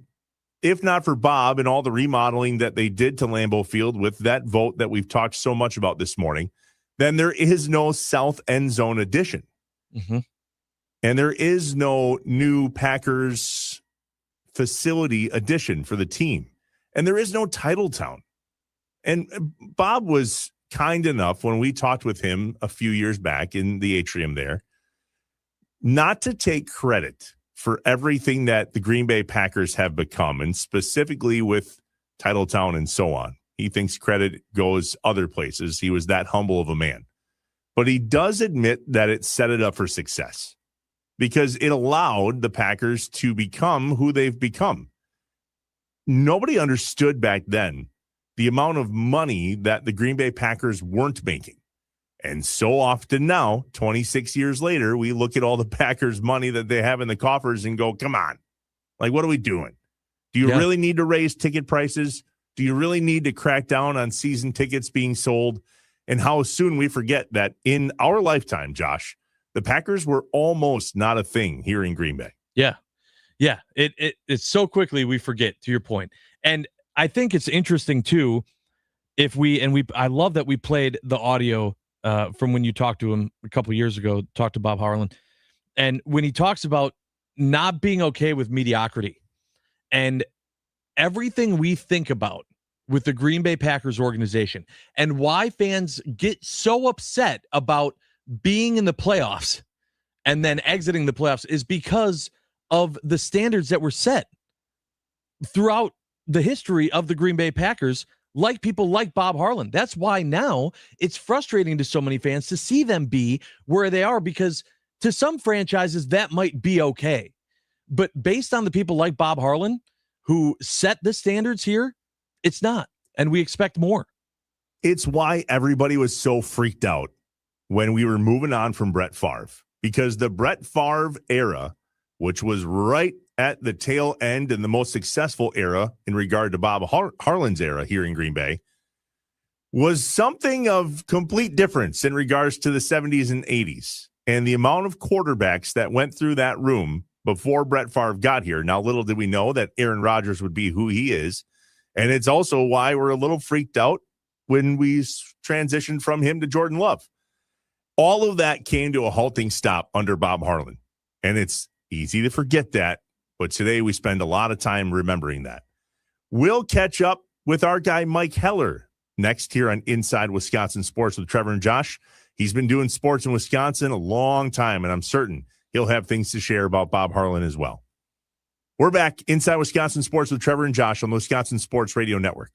if not for Bob and all the remodeling that they did to Lambeau Field with that vote that we've talked so much about this morning, then there is no South End Zone addition. And there is no new Packers facility addition for the team. And there is no title town. And Bob was kind enough when we talked with him a few years back in the atrium there, not to take credit for everything that the Green Bay Packers have become, and specifically with Titletown and so on. He thinks credit goes other places. He was that humble of a man. But he does admit that it set it up for success because it allowed the Packers to become who they've become. Nobody understood back then the amount of money that the Green Bay Packers weren't making. And so often now, 26 years later, we look at all the Packers' money that they have in the coffers and go, come on, like, what are we doing? Do you really need to raise ticket prices? Do you really need to crack down on season tickets being sold? And how soon we forget that in our lifetime, Josh, the Packers were almost not a thing here in Green Bay.
Yeah. Yeah. It's so quickly we forget, to your point. And I think it's interesting too, I love that we played the audio from when you talked to him a couple of years ago, talked to Bob Harlan. And when he talks about not being okay with mediocrity and everything we think about with the Green Bay Packers organization and why fans get so upset about being in the playoffs and then exiting the playoffs is because of the standards that were set throughout the history of the Green Bay Packers, like people like Bob Harlan. That's why now it's frustrating to so many fans to see them be where they are, because to some franchises that might be okay. But based on the people like Bob Harlan who set the standards here, it's not. And we expect more.
It's why everybody was so freaked out when we were moving on from Brett Favre, because the Brett Favre era, which was right at the tail end and the most successful era in regard to Bob Harlan's era here in Green Bay, was something of complete difference in regards to the 70s and 80s. And the amount of quarterbacks that went through that room before Brett Favre got here. Now, little did we know that Aaron Rodgers would be who he is. And it's also why we're a little freaked out when we transitioned from him to Jordan Love. All of that came to a halting stop under Bob Harlan. And it's easy to forget that, but today we spend a lot of time remembering that. We'll catch up with our guy Mike Heller next here on Inside Wisconsin Sports with Trevor and Josh. He's been doing sports in Wisconsin a long time, and I'm certain he'll have things to share about Bob Harlan as well. We're back Inside Wisconsin Sports with Trevor and Josh on the Wisconsin Sports Radio Network.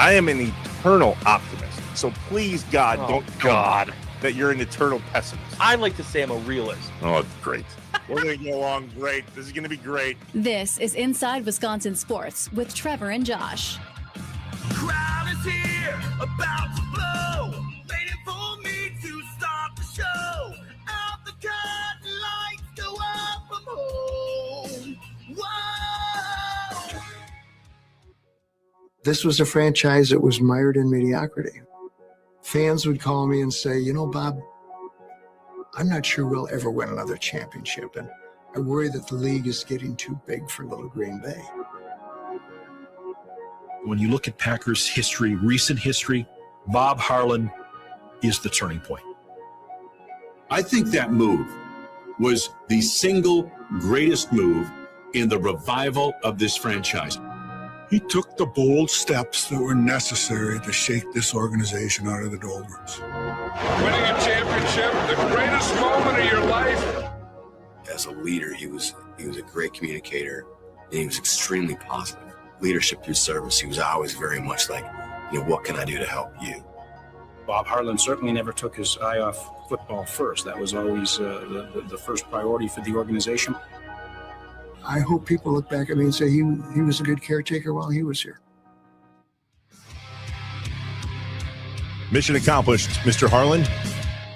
I am an eternal optimist. So please, God, don't tell me that you're an eternal pessimist.
I like to say I'm a realist.
Oh, great. We're going to get along great. This is going to be great.
This is Inside Wisconsin Sports with Trevor and Josh.
Crowd is here, about to blow, waiting for me to start the show. Out the curtain, lights go up, I'm home. Whoa!
This was a franchise that was mired in mediocrity. Fans would call me and say, you know, Bob, I'm not sure we'll ever win another championship, and I worry that the league is getting too big for little Green Bay.
When you look at Packers history, recent history, Bob Harlan is the turning point.
I think that move was the single greatest move in the revival of this franchise.
He took the bold steps that were necessary to shake this organization out of the doldrums.
Winning a championship, the greatest moment of your life.
As a leader, he was a great communicator, and he was extremely positive. Leadership through service. He was always very much like, what can I do to help you?
Bob Harlan certainly never took his eye off football first. That was always the first priority for the organization.
I hope people look back at me and say he was a good caretaker while he was here.
Mission accomplished, Mr. Harlan.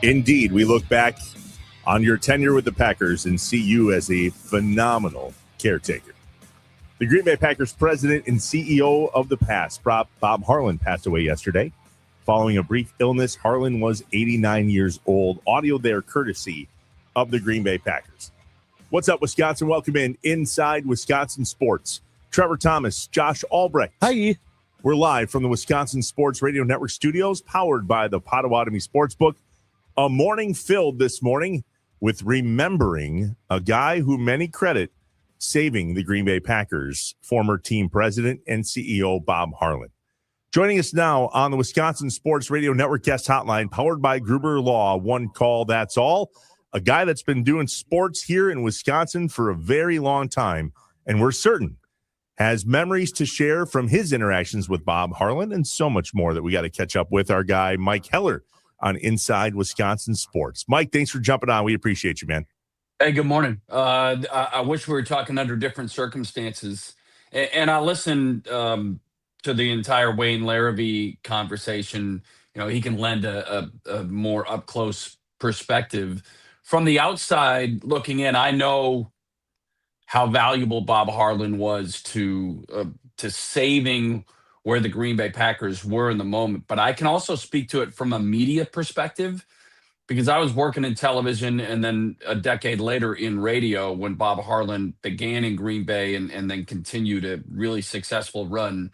Indeed, we look back on your tenure with the Packers and see you as a phenomenal caretaker. The Green Bay Packers president and CEO of the past, Bob Harlan, passed away yesterday. Following a brief illness, Harlan was 89 years old. Audio there courtesy of the Green Bay Packers. What's up, Wisconsin? Welcome in Inside Wisconsin Sports. Trevor Thomas, Josh Albrecht.
Hi.
We're live from the Wisconsin Sports Radio Network studios, powered by the Potawatomi Sportsbook. A morning filled this morning with remembering a guy who many credit saving the Green Bay Packers, former team president and CEO Bob Harlan. Joining us now on the Wisconsin Sports Radio Network guest hotline, powered by Gruber Law, one call, that's all. A guy that's been doing sports here in Wisconsin for a very long time, and we're certain has memories to share from his interactions with Bob Harlan and so much more that we got to catch up with. Our guy, Mike Heller, on Inside Wisconsin Sports. Mike, thanks for jumping on. We appreciate you, man.
Hey, good morning. I wish we were talking under different circumstances. And I listened to the entire Wayne Larrabee conversation. He can lend a more up-close perspective. From the outside looking in, I know how valuable Bob Harlan was to saving where the Green Bay Packers were in the moment. But I can also speak to it from a media perspective, because I was working in television and then a decade later in radio when Bob Harlan began in Green Bay and then continued a really successful run.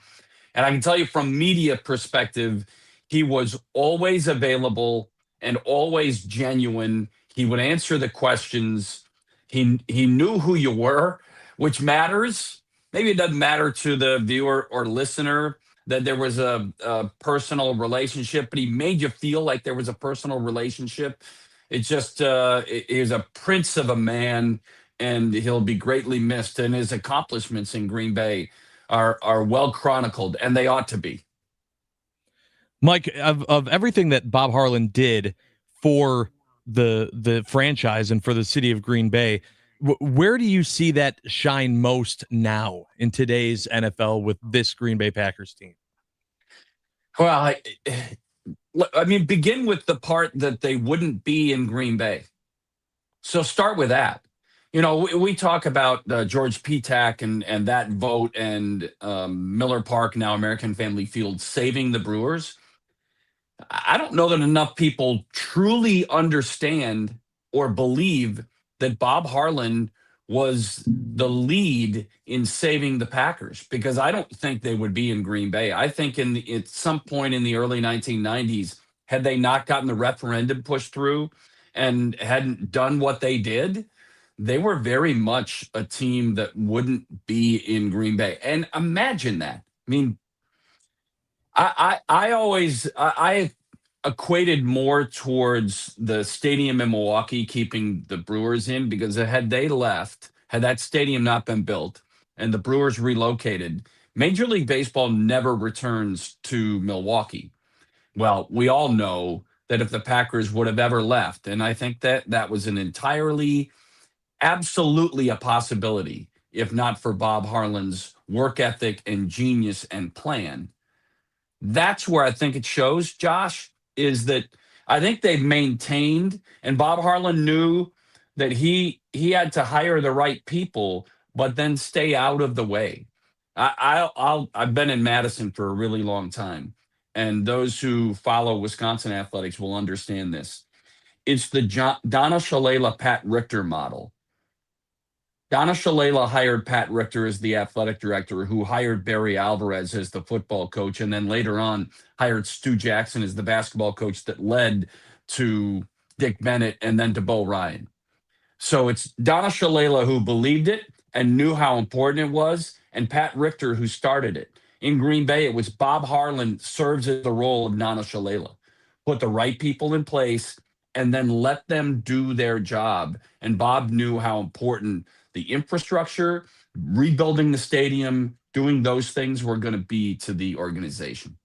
And I can tell you from media perspective, he was always available and always genuine. He would answer the questions. He knew who you were, which matters. Maybe it doesn't matter to the viewer or listener that there was a personal relationship, but he made you feel like there was a personal relationship. It's just he's a prince of a man, and he'll be greatly missed. And his accomplishments in Green Bay are well chronicled, and they ought to be.
Mike, of everything that Bob Harlan did for the franchise and for the city of Green Bay, where do you see that shine most now in today's NFL with this Green Bay Packers team?
Well, I mean, begin with the part that they wouldn't be in Green Bay. So start with that. We talk about George Petak and that vote and Miller Park, now American Family Field, saving the Brewers. I don't know that enough people truly understand or believe that Bob Harlan was the lead in saving the Packers, because I don't think they would be in Green Bay. I think at some point in the early 1990s, had they not gotten the referendum pushed through and hadn't done what they did, they were very much a team that wouldn't be in Green Bay. And imagine that. I mean, I equated more towards the stadium in Milwaukee keeping the Brewers in, because had they left, had that stadium not been built and the Brewers relocated, Major League Baseball never returns to Milwaukee. Well, we all know that if the Packers would have ever left, and I think that was an entirely, absolutely a possibility, if not for Bob Harlan's work ethic and genius and plan. That's where I think it shows, Josh, is that I think they've maintained, and Bob Harlan knew that he had to hire the right people, but then stay out of the way. I've been in Madison for a really long time, and those who follow Wisconsin athletics will understand this. It's the Donna Shalala Pat Richter model. Donna Shalala hired Pat Richter as the athletic director, who hired Barry Alvarez as the football coach, and then later on hired Stu Jackson as the basketball coach that led to Dick Bennett and then to Bo Ryan. So it's Donna Shalala who believed it and knew how important it was, and Pat Richter who started it. In Green Bay, it was Bob Harlan serves as the role of Donna Shalala. Put the right people in place and then let them do their job. And Bob knew how important the infrastructure, rebuilding the stadium, doing those things were going to be to the organization.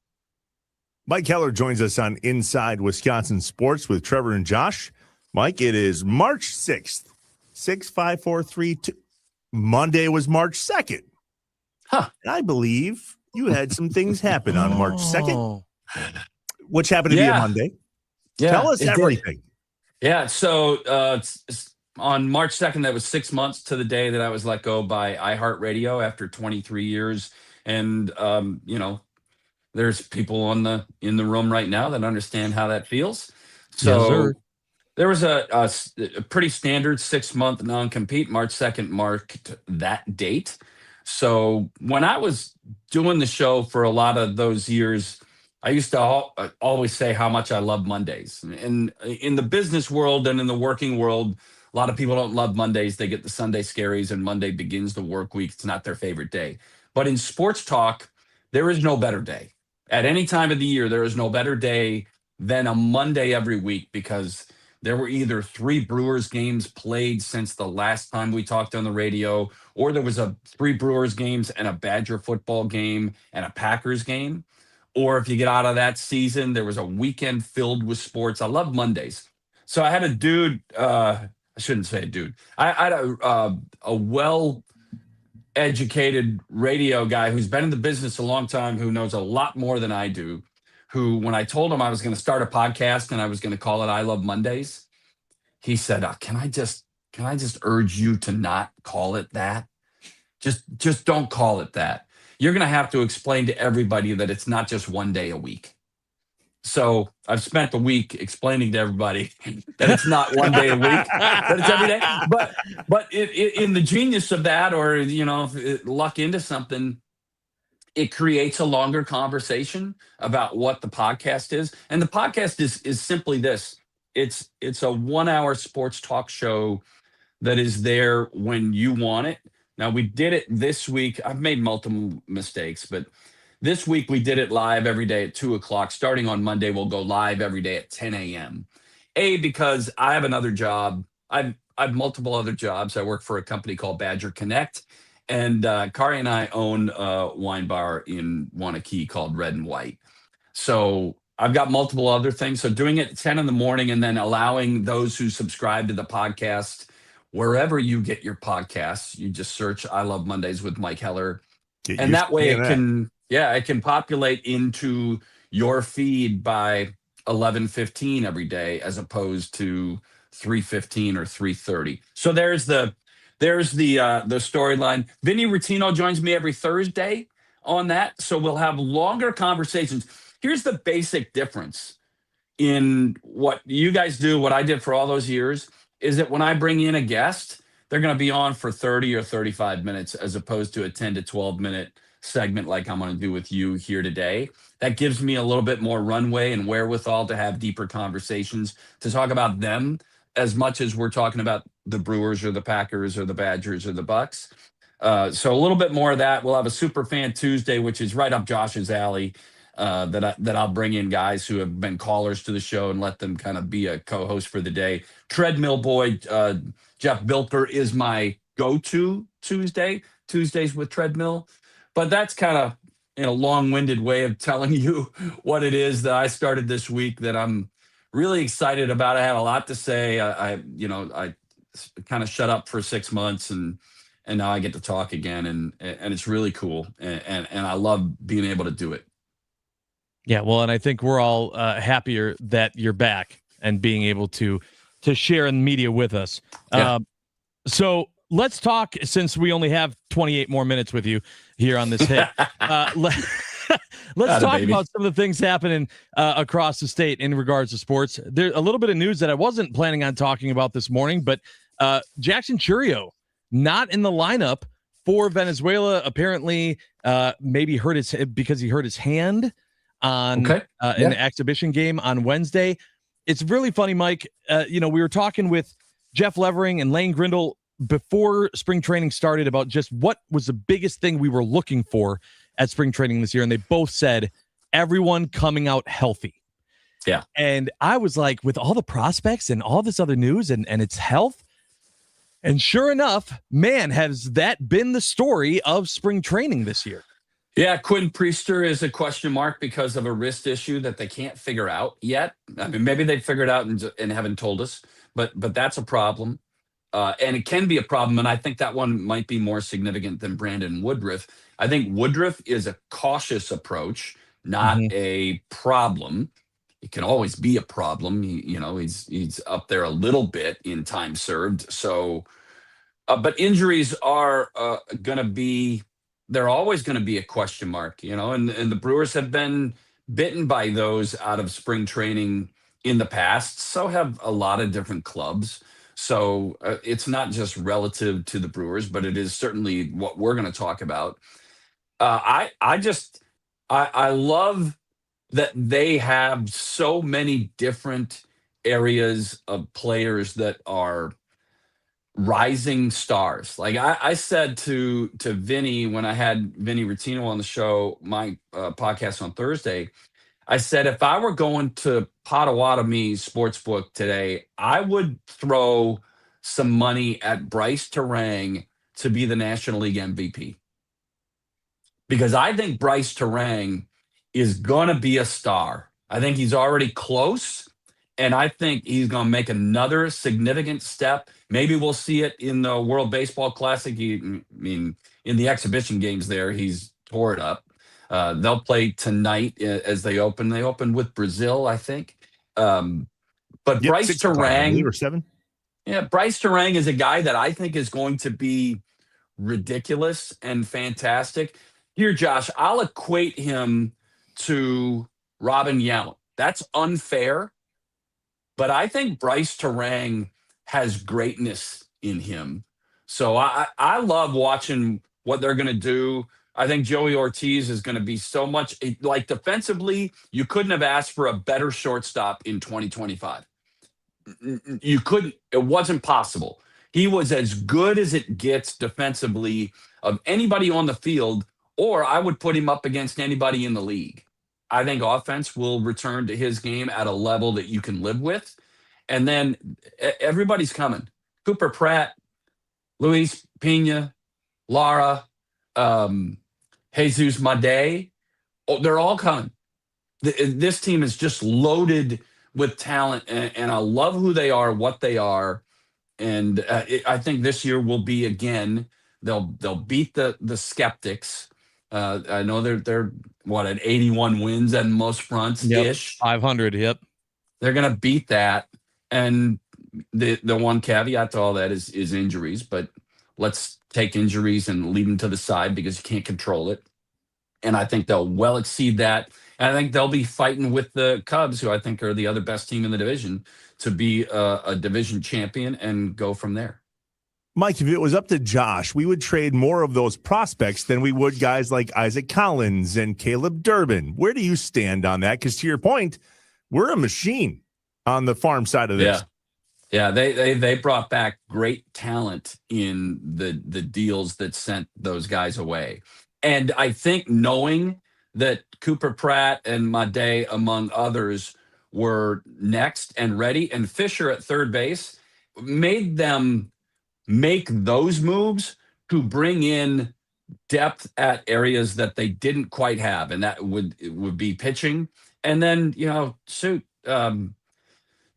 Mike Heller joins us on Inside Wisconsin Sports with Trevor and Josh. Mike, it is March 6th, 6-5-4-3-2. Monday was March 2nd.
Huh.
And I believe you had some things happen on March 2nd, which happened to be a Monday.
Yeah,
Tell us
it did.
everything.
Yeah, so on March 2nd, that was 6 months to the day that I was let go by iHeartRadio after 23 years. And, there's people in the room right now that understand how that feels. So
Yes, sir.
there was a pretty standard 6-month non-compete. March 2nd marked that date. So when I was doing the show for a lot of those years, I used to always say how much I love Mondays. And in the business world and in the working world, a lot of people don't love Mondays. They get the Sunday scaries, and Monday begins the work week. It's not their favorite day. But in sports talk, there is no better day. At any time of the year, there is no better day than a Monday every week, because there were either 3 Brewers games played since the last time we talked on the radio, or there was 3 Brewers games and a Badger football game and a Packers game. Or if you get out of that season, there was a weekend filled with sports. I love Mondays. So I had a dude, I shouldn't say a dude. I had a well-educated radio guy who's been in the business a long time, who knows a lot more than I do, who, when I told him I was going to start a podcast and I was going to call it I Love Mondays, he said, can I just urge you to not call it that? Just don't call it that. You're going to have to explain to everybody that it's not just one day a week. So I've spent the week explaining to everybody that it's not one day a week, that it's every day. But in the genius of that, or, luck into something, it creates a longer conversation about what the podcast is. And the podcast is simply this. It's a 1-hour sports talk show that is there when you want it. Now, we did it this week. I've made multiple mistakes, but this week we did it live every day at 2:00. Starting on Monday, we'll go live every day at 10 a.m. Because I have another job. I've multiple other jobs. I work for a company called Badger Connect, and Kari and I own a wine bar in Wanakee called Red and White. So I've got multiple other things. So doing it at 10 in the morning, and then allowing those who subscribe to the podcast, wherever you get your podcasts, you just search I Love Mondays with Mike Heller. And that way it can populate into your feed by 11:15 every day, as opposed to 3:15 or 3:30. So there's the storyline. Vinny Routino joins me every Thursday on that. So we'll have longer conversations. Here's the basic difference in what you guys do, what I did for all those years, is that when I bring in a guest, they're going to be on for 30 or 35 minutes, as opposed to a 10 to 12 minute segment like I'm going to do with you here today. That gives me a little bit more runway and wherewithal to have deeper conversations, to talk about them as much as we're talking about the Brewers or the Packers or the Badgers or the Bucks. So a little bit more of that. We'll have a Super Fan Tuesday, which is right up Josh's alley. That I'll bring in guys who have been callers to the show and let them kind of be a co-host for the day. Treadmill boy, Jeff Bilker is my go-to Tuesdays with Treadmill. But that's kind of a long-winded way of telling you what it is that I started this week that I'm really excited about. I had a lot to say. I kind of shut up for 6 months, and now I get to talk again, and it's really cool, and I love being able to do it.
Yeah, well, and I think we're all happier that you're back and being able to share in media with us.
Yeah.
So let's talk, since we only have 28 more minutes with you here on this hit. Let's talk about some of the things happening across the state in regards to sports. There's a little bit of news that I wasn't planning on talking about this morning, but Jackson Churio not in the lineup for Venezuela. Apparently, maybe because he hurt his hand on an exhibition game on Wednesday. It's really funny, Mike. We were talking with Jeff Levering and Lane Grindle before spring training started about just what was the biggest thing we were looking for at spring training this year. And they both said everyone coming out healthy.
Yeah.
And I was like, with all the prospects and all this other news and its health. And sure enough, man, has that been the story of spring training this year?
Yeah, Quinn Priester is a question mark because of a wrist issue that they can't figure out yet. I mean, maybe they figured out and haven't told us, but that's a problem. And it can be a problem, and I think that one might be more significant than Brandon Woodruff. I think Woodruff is a cautious approach, not a problem. It can always be a problem. He's up there a little bit in time served. So, but injuries are going to be. They're always going to be a question mark, and the Brewers have been bitten by those out of spring training in the past. So have a lot of different clubs. So it's not just relative to the Brewers, but it is certainly what we're going to talk about. I love that they have so many different areas of players that are rising stars. Like I said to Vinny when I had Vinny Rottino on the show, my podcast on Thursday, I said, if I were going to Potawatomi Sportsbook today, I would throw some money at Bryce Terang to be the National League MVP. Because I think Bryce Terang is going to be a star. I think he's already close, and I think he's going to make another significant step. Maybe we'll see it in the World Baseball Classic. In the exhibition games there, he's tore it up. They'll play tonight as they open. They open with Brazil, I think. But Bryce Terang,
or 7.
Yeah, Bryce Terang is a guy that I think is going to be ridiculous and fantastic. Here, Josh, I'll equate him to Robin Yount. That's unfair, but I think Bryce Terang has greatness in him. So I love watching what they're going to do. I think Joey Ortiz is going to be so much like defensively. You couldn't have asked for a better shortstop in 2025. You couldn't. It wasn't possible. He was as good as it gets defensively of anybody on the field, or I would put him up against anybody in the league. I think offense will return to his game at a level that you can live with. And then everybody's coming. Cooper Pratt, Luis Pena, Lara, Jesus Made. Oh, they're all coming. This team is just loaded with talent, and I love who they are, what they are. And I think this year will be, again, they'll beat the skeptics. I know they're at 81 wins and most fronts ish.
500. Yep.
They're going to beat that. And the one caveat to all that is injuries, but let's take injuries and leave them to the side because you can't control it. And I think they'll well exceed that. And I think they'll be fighting with the Cubs, who I think are the other best team in the division, to be a division champion and go from there.
Mike, if it was up to Josh, we would trade more of those prospects than we would guys like Isaac Collins and Caleb Durbin. Where do you stand on that? Because to your point, we're a machine on the farm side of this.
Yeah, they brought back great talent in the deals that sent those guys away. And I think knowing that Cooper Pratt and Made, among others, were next and ready, and Fisher at third base, made them make those moves to bring in depth at areas that they didn't quite have, and that would be pitching. And then,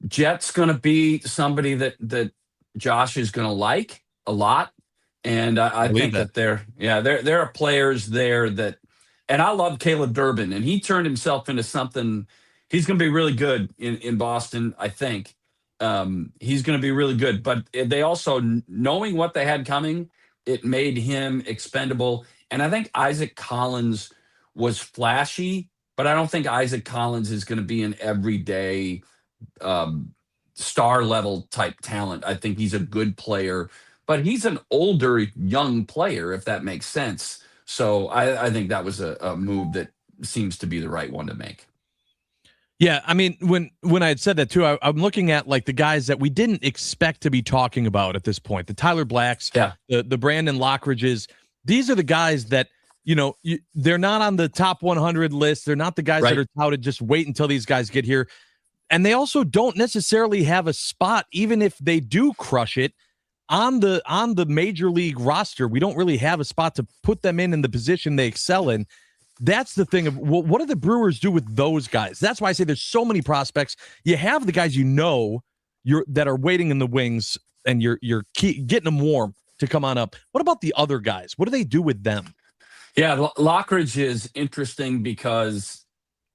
Jet's going to be somebody that Josh is going to like a lot, and I think that there are players there that, and I love Caleb Durbin, and he turned himself into something. He's going to be really good in Boston, I think. He's going to be really good, but they also, knowing what they had coming, it made him expendable. And I think Isaac Collins was flashy, but I don't think Isaac Collins is going to be an everyday star level type talent. I think he's a good player, but he's an older young player, if that makes sense. So I think that was a move that seems to be the right one to make.
Yeah, I mean, when I had said that too, I'm looking at like the guys that we didn't expect to be talking about at this point. The Tyler Blacks, the Brandon Lockridges. These are the guys that, they're not on the top 100 list. They're not the guys that are touted. Just wait until these guys get here. And they also don't necessarily have a spot, even if they do crush it on the major league roster. We don't really have a spot to put them in the position they excel in. That's the thing of what do the Brewers do with those guys? That's why I say there's so many prospects. You have the guys that are waiting in the wings, and you're getting them warm to come on up. What about the other guys? What do they do with them?
Yeah, Lockridge is interesting because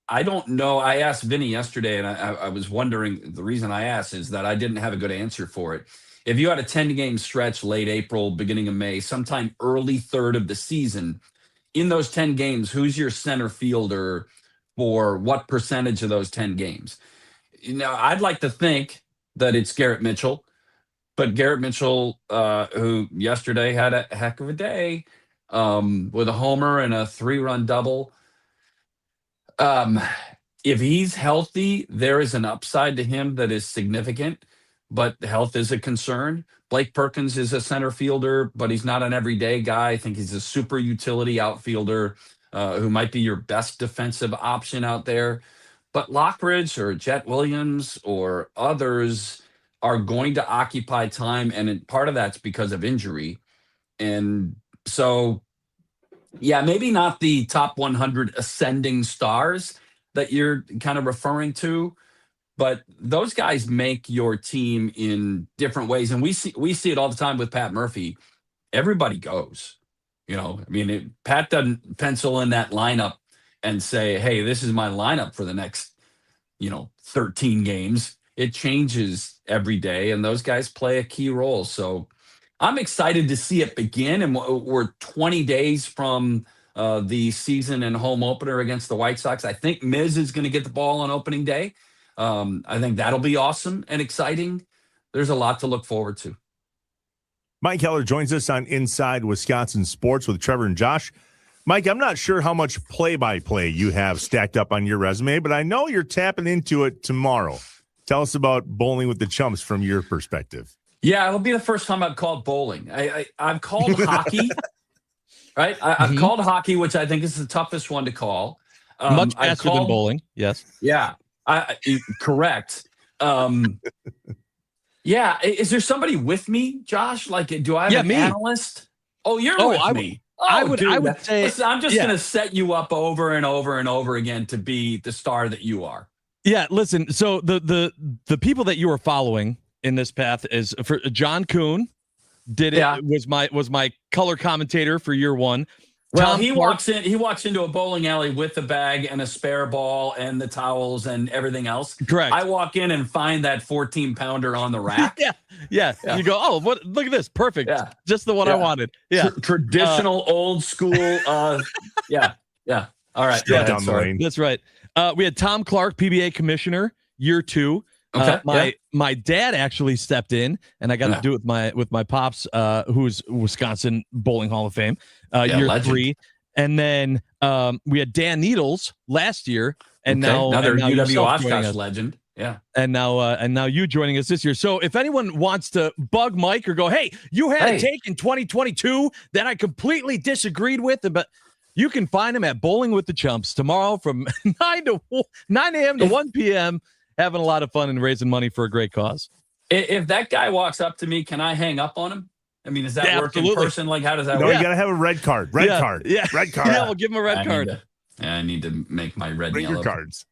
I don't know. I asked Vinny yesterday, and I was wondering, the reason I asked is that I didn't have a good answer for it. If you had a 10-game stretch late April, beginning of May, sometime early third of the season, in those 10 games, who's your center fielder for what percentage of those 10 games? I'd like to think that it's Garrett Mitchell, but Garrett Mitchell, who yesterday had a heck of a day with a homer and a 3-run double. If he's healthy, there is an upside to him that is significant, but health is a concern. Blake Perkins is a center fielder, but he's not an everyday guy. I think he's a super utility outfielder who might be your best defensive option out there. But Lockridge or Jet Williams or others are going to occupy time, and part of that's because of injury. And so, yeah, maybe not the top 100 ascending stars that you're kind of referring to, but those guys make your team in different ways. And we see it all the time with Pat Murphy. Everybody goes, Pat doesn't pencil in that lineup and say, hey, this is my lineup for the next, 13 games. It changes every day, and those guys play a key role. So I'm excited to see it begin. And we're 20 days from the season and home opener against the White Sox. I think Miz is going to get the ball on opening day. I think that'll be awesome and exciting. There's a lot to look forward to.
Mike Heller joins us on Inside Wisconsin Sports with Trevor and Josh. Mike, I'm not sure how much play-by-play you have stacked up on your resume, but I know you're tapping into it tomorrow. Tell us about Bowling with the Chumps from your perspective.
Yeah, it'll be the first time I've called bowling. I've called hockey, right? I've called hockey, which I think is the toughest one to call.
Much faster than bowling, yes.
Yeah, correct. Yeah, is there somebody with me, Josh? Like, do I have an analyst? Oh, you're with me.
I would say,
listen, I'm just going to set you up over and over and over again to be the star that you are.
Yeah, listen. So the people that you are following in this path is for John Kuhn. Was my color commentator for year one.
Well, he walks into a bowling alley with the bag and a spare ball and the towels and everything else.
Correct.
I walk in and find that 14-pounder on the rack.
yeah. You go, oh, what? Look at this, perfect. Yeah. Just the one I wanted. Yeah,
traditional, old school. Yeah. All right.
Down the lane.
That's right. We had Tom Clark, PBA commissioner, year 2.
Okay.
My dad actually stepped in, and I got to do it with my pops, who's Wisconsin Bowling Hall of Fame, year legend. 3, and then we had Dan Needles last year, and now
another UW Oshkosh legend,
and now you joining us this year. So if anyone wants to bug Mike or go, hey, you had a take in 2022 that I completely disagreed with, but you can find him at Bowling with the Chumps tomorrow from 9 a.m. to 1 p.m. Having a lot of fun and raising money for a great cause.
If that guy walks up to me, can I hang up on him? I mean, does that work in
Absolutely.
person? Like, how does that
No,
work?
you got to have a red card. Red card.
Yeah.
Red card.
Yeah, we'll give him a red card.
I need to make my red and
Bring your
yellow.
cards.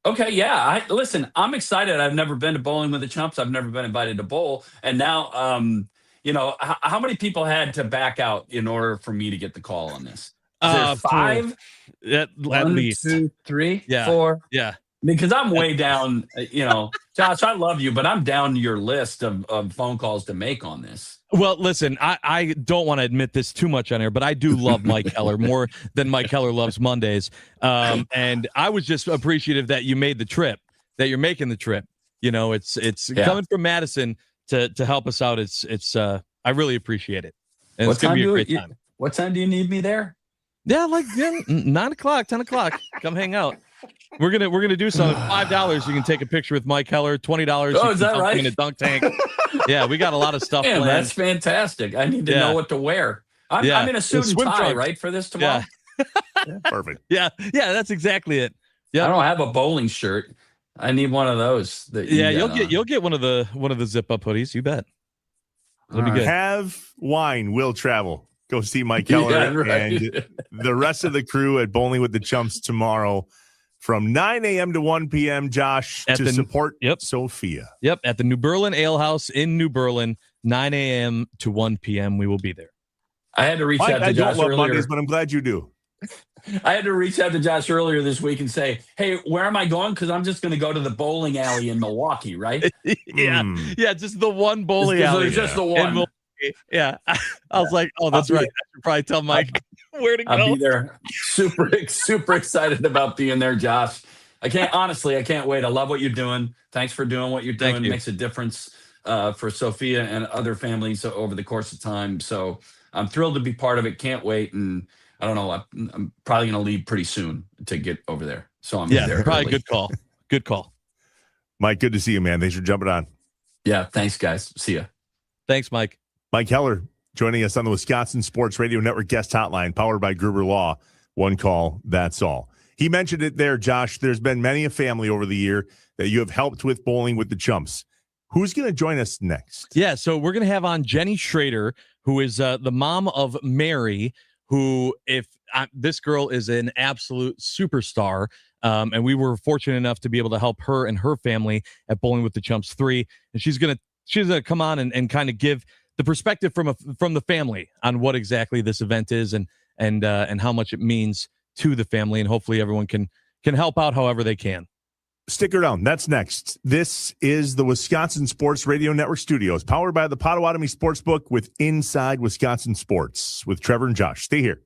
Okay, yeah. Listen, I'm excited. I've never been to Bowling with the Chumps. I've never been invited to bowl. And now, how many people had to back out in order for me to get the call on this? Is there 5?
At least
1, 2, 3,
Yeah.
4.
Yeah.
Because I'm way down, Josh, I love you, but I'm down your list of phone calls to make on this.
Well, listen, I don't want to admit this too much on air, but I do love Mike Keller more than Mike Keller loves Mondays. And I was just appreciative that you made the trip, that you're making the trip. It's coming from Madison to help us out. I really appreciate it. And it's going to be a great time.
What time do you need me there?
Yeah, 9 o'clock, 10 o'clock. Come hang out. We're gonna do something. $5. You can take a picture with Mike Keller. $20.
Oh, is that right?
In a dunk tank. Yeah, we got a lot of stuff.
Damn,
planned.
that's fantastic. I need to know what to wear. I'm in a suit and tie, right, for this tomorrow.
Yeah.
Perfect.
Yeah, that's exactly it. Yeah,
I don't have a bowling shirt. I need one of those.
You'll get one of the zip up hoodies. You bet. It'll be good.
Have wine will travel. Go see Mike Keller and the rest of the crew at Bowling with the Chumps tomorrow from 9 a.m. to 1 p.m. Josh to support Sophia.
Yep, at the New Berlin Ale House in New Berlin, 9 a.m. to 1 p.m. We will be there.
I had to reach out to Josh
I don't love
earlier.
Mondays, but I'm glad you do.
I had to reach out to Josh earlier this week and say, "Hey, where am I going? Because I'm just going to go to the bowling alley in Milwaukee, right?"
Yeah, just the one bowling alley.
There's just the one.
Yeah, I was like, "Oh, that's right." I should probably tell Mike where to go.
I'll be there. Super excited about being there, Josh. I can't wait. I love what you're doing. Thanks for doing what you're doing. It makes a difference for Sophia and other families over the course of time. So I'm thrilled to be part of it. Can't wait. And I don't know. I'm probably going to leave pretty soon to get over there. So I'm there.
Probably
early.
good call. Good call.
Mike, good to see you, man. Thanks for jumping on.
Yeah, thanks, guys. See ya.
Thanks, Mike.
Mike Keller joining us on the Wisconsin Sports Radio Network guest hotline, powered by Gruber Law. One call, that's all. He mentioned it there, Josh. There's been many a family over the year that you have helped with Bowling with the Chumps. Who's going to join us next?
Yeah, so we're going to have on Jenny Schrader, who is the mom of Mary, who, this girl is an absolute superstar. And we were fortunate enough to be able to help her and her family at Bowling with the Chumps 3. And she's gonna come on and kind of give the perspective from the family on what exactly this event is and how much it means to the family, and hopefully everyone can help out however they can.
Stick around. That's next. This is the Wisconsin Sports Radio Network studios, powered by the Potawatomi Sportsbook with Inside Wisconsin Sports with Trevor and Josh. Stay here.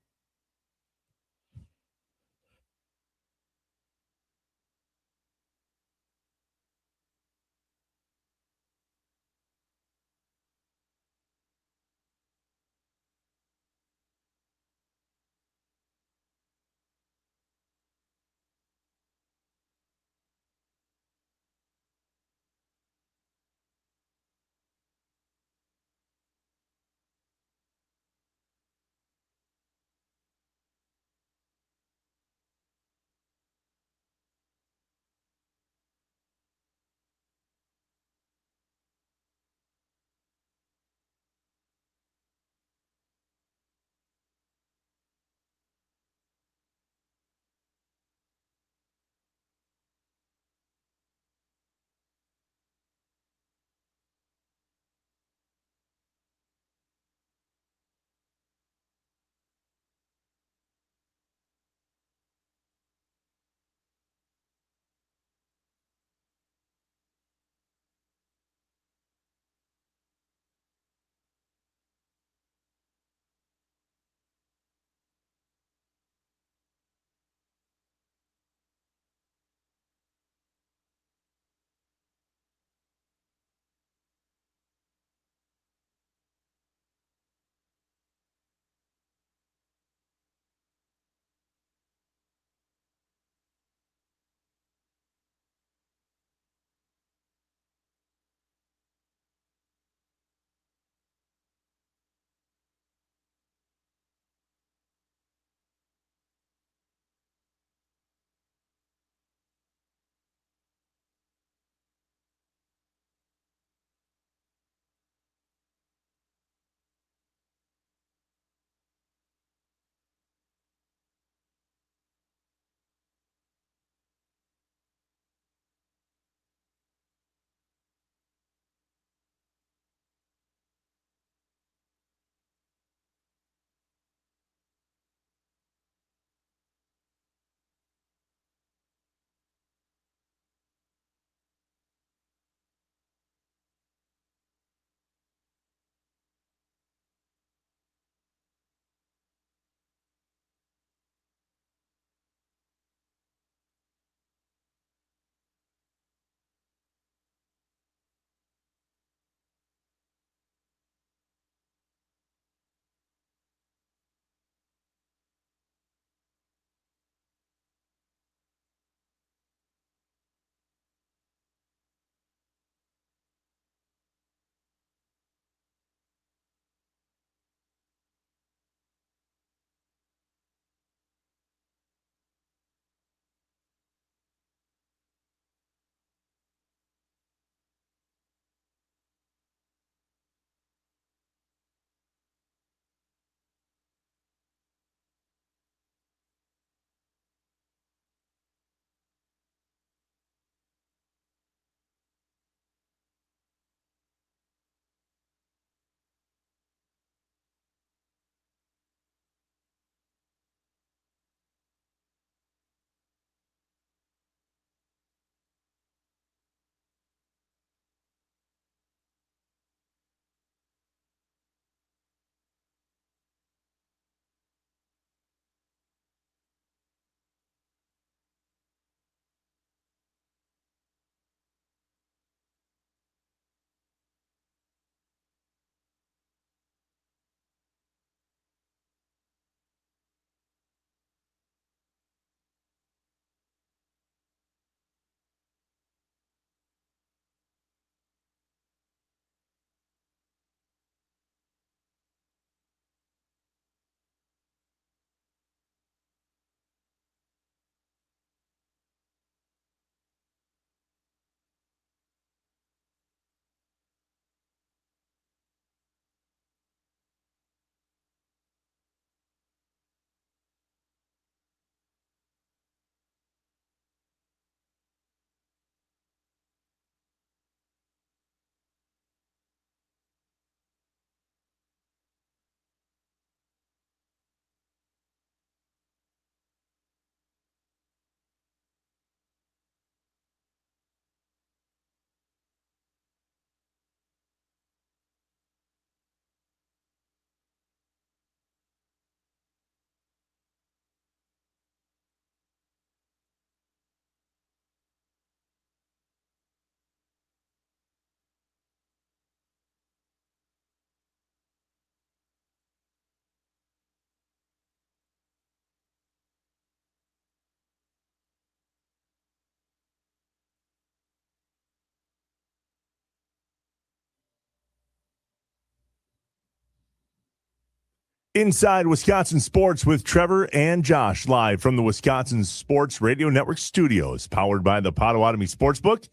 Inside Wisconsin Sports with Trevor and Josh, live from the Wisconsin Sports Radio Network studios, powered by the Potawatomi Sportsbook.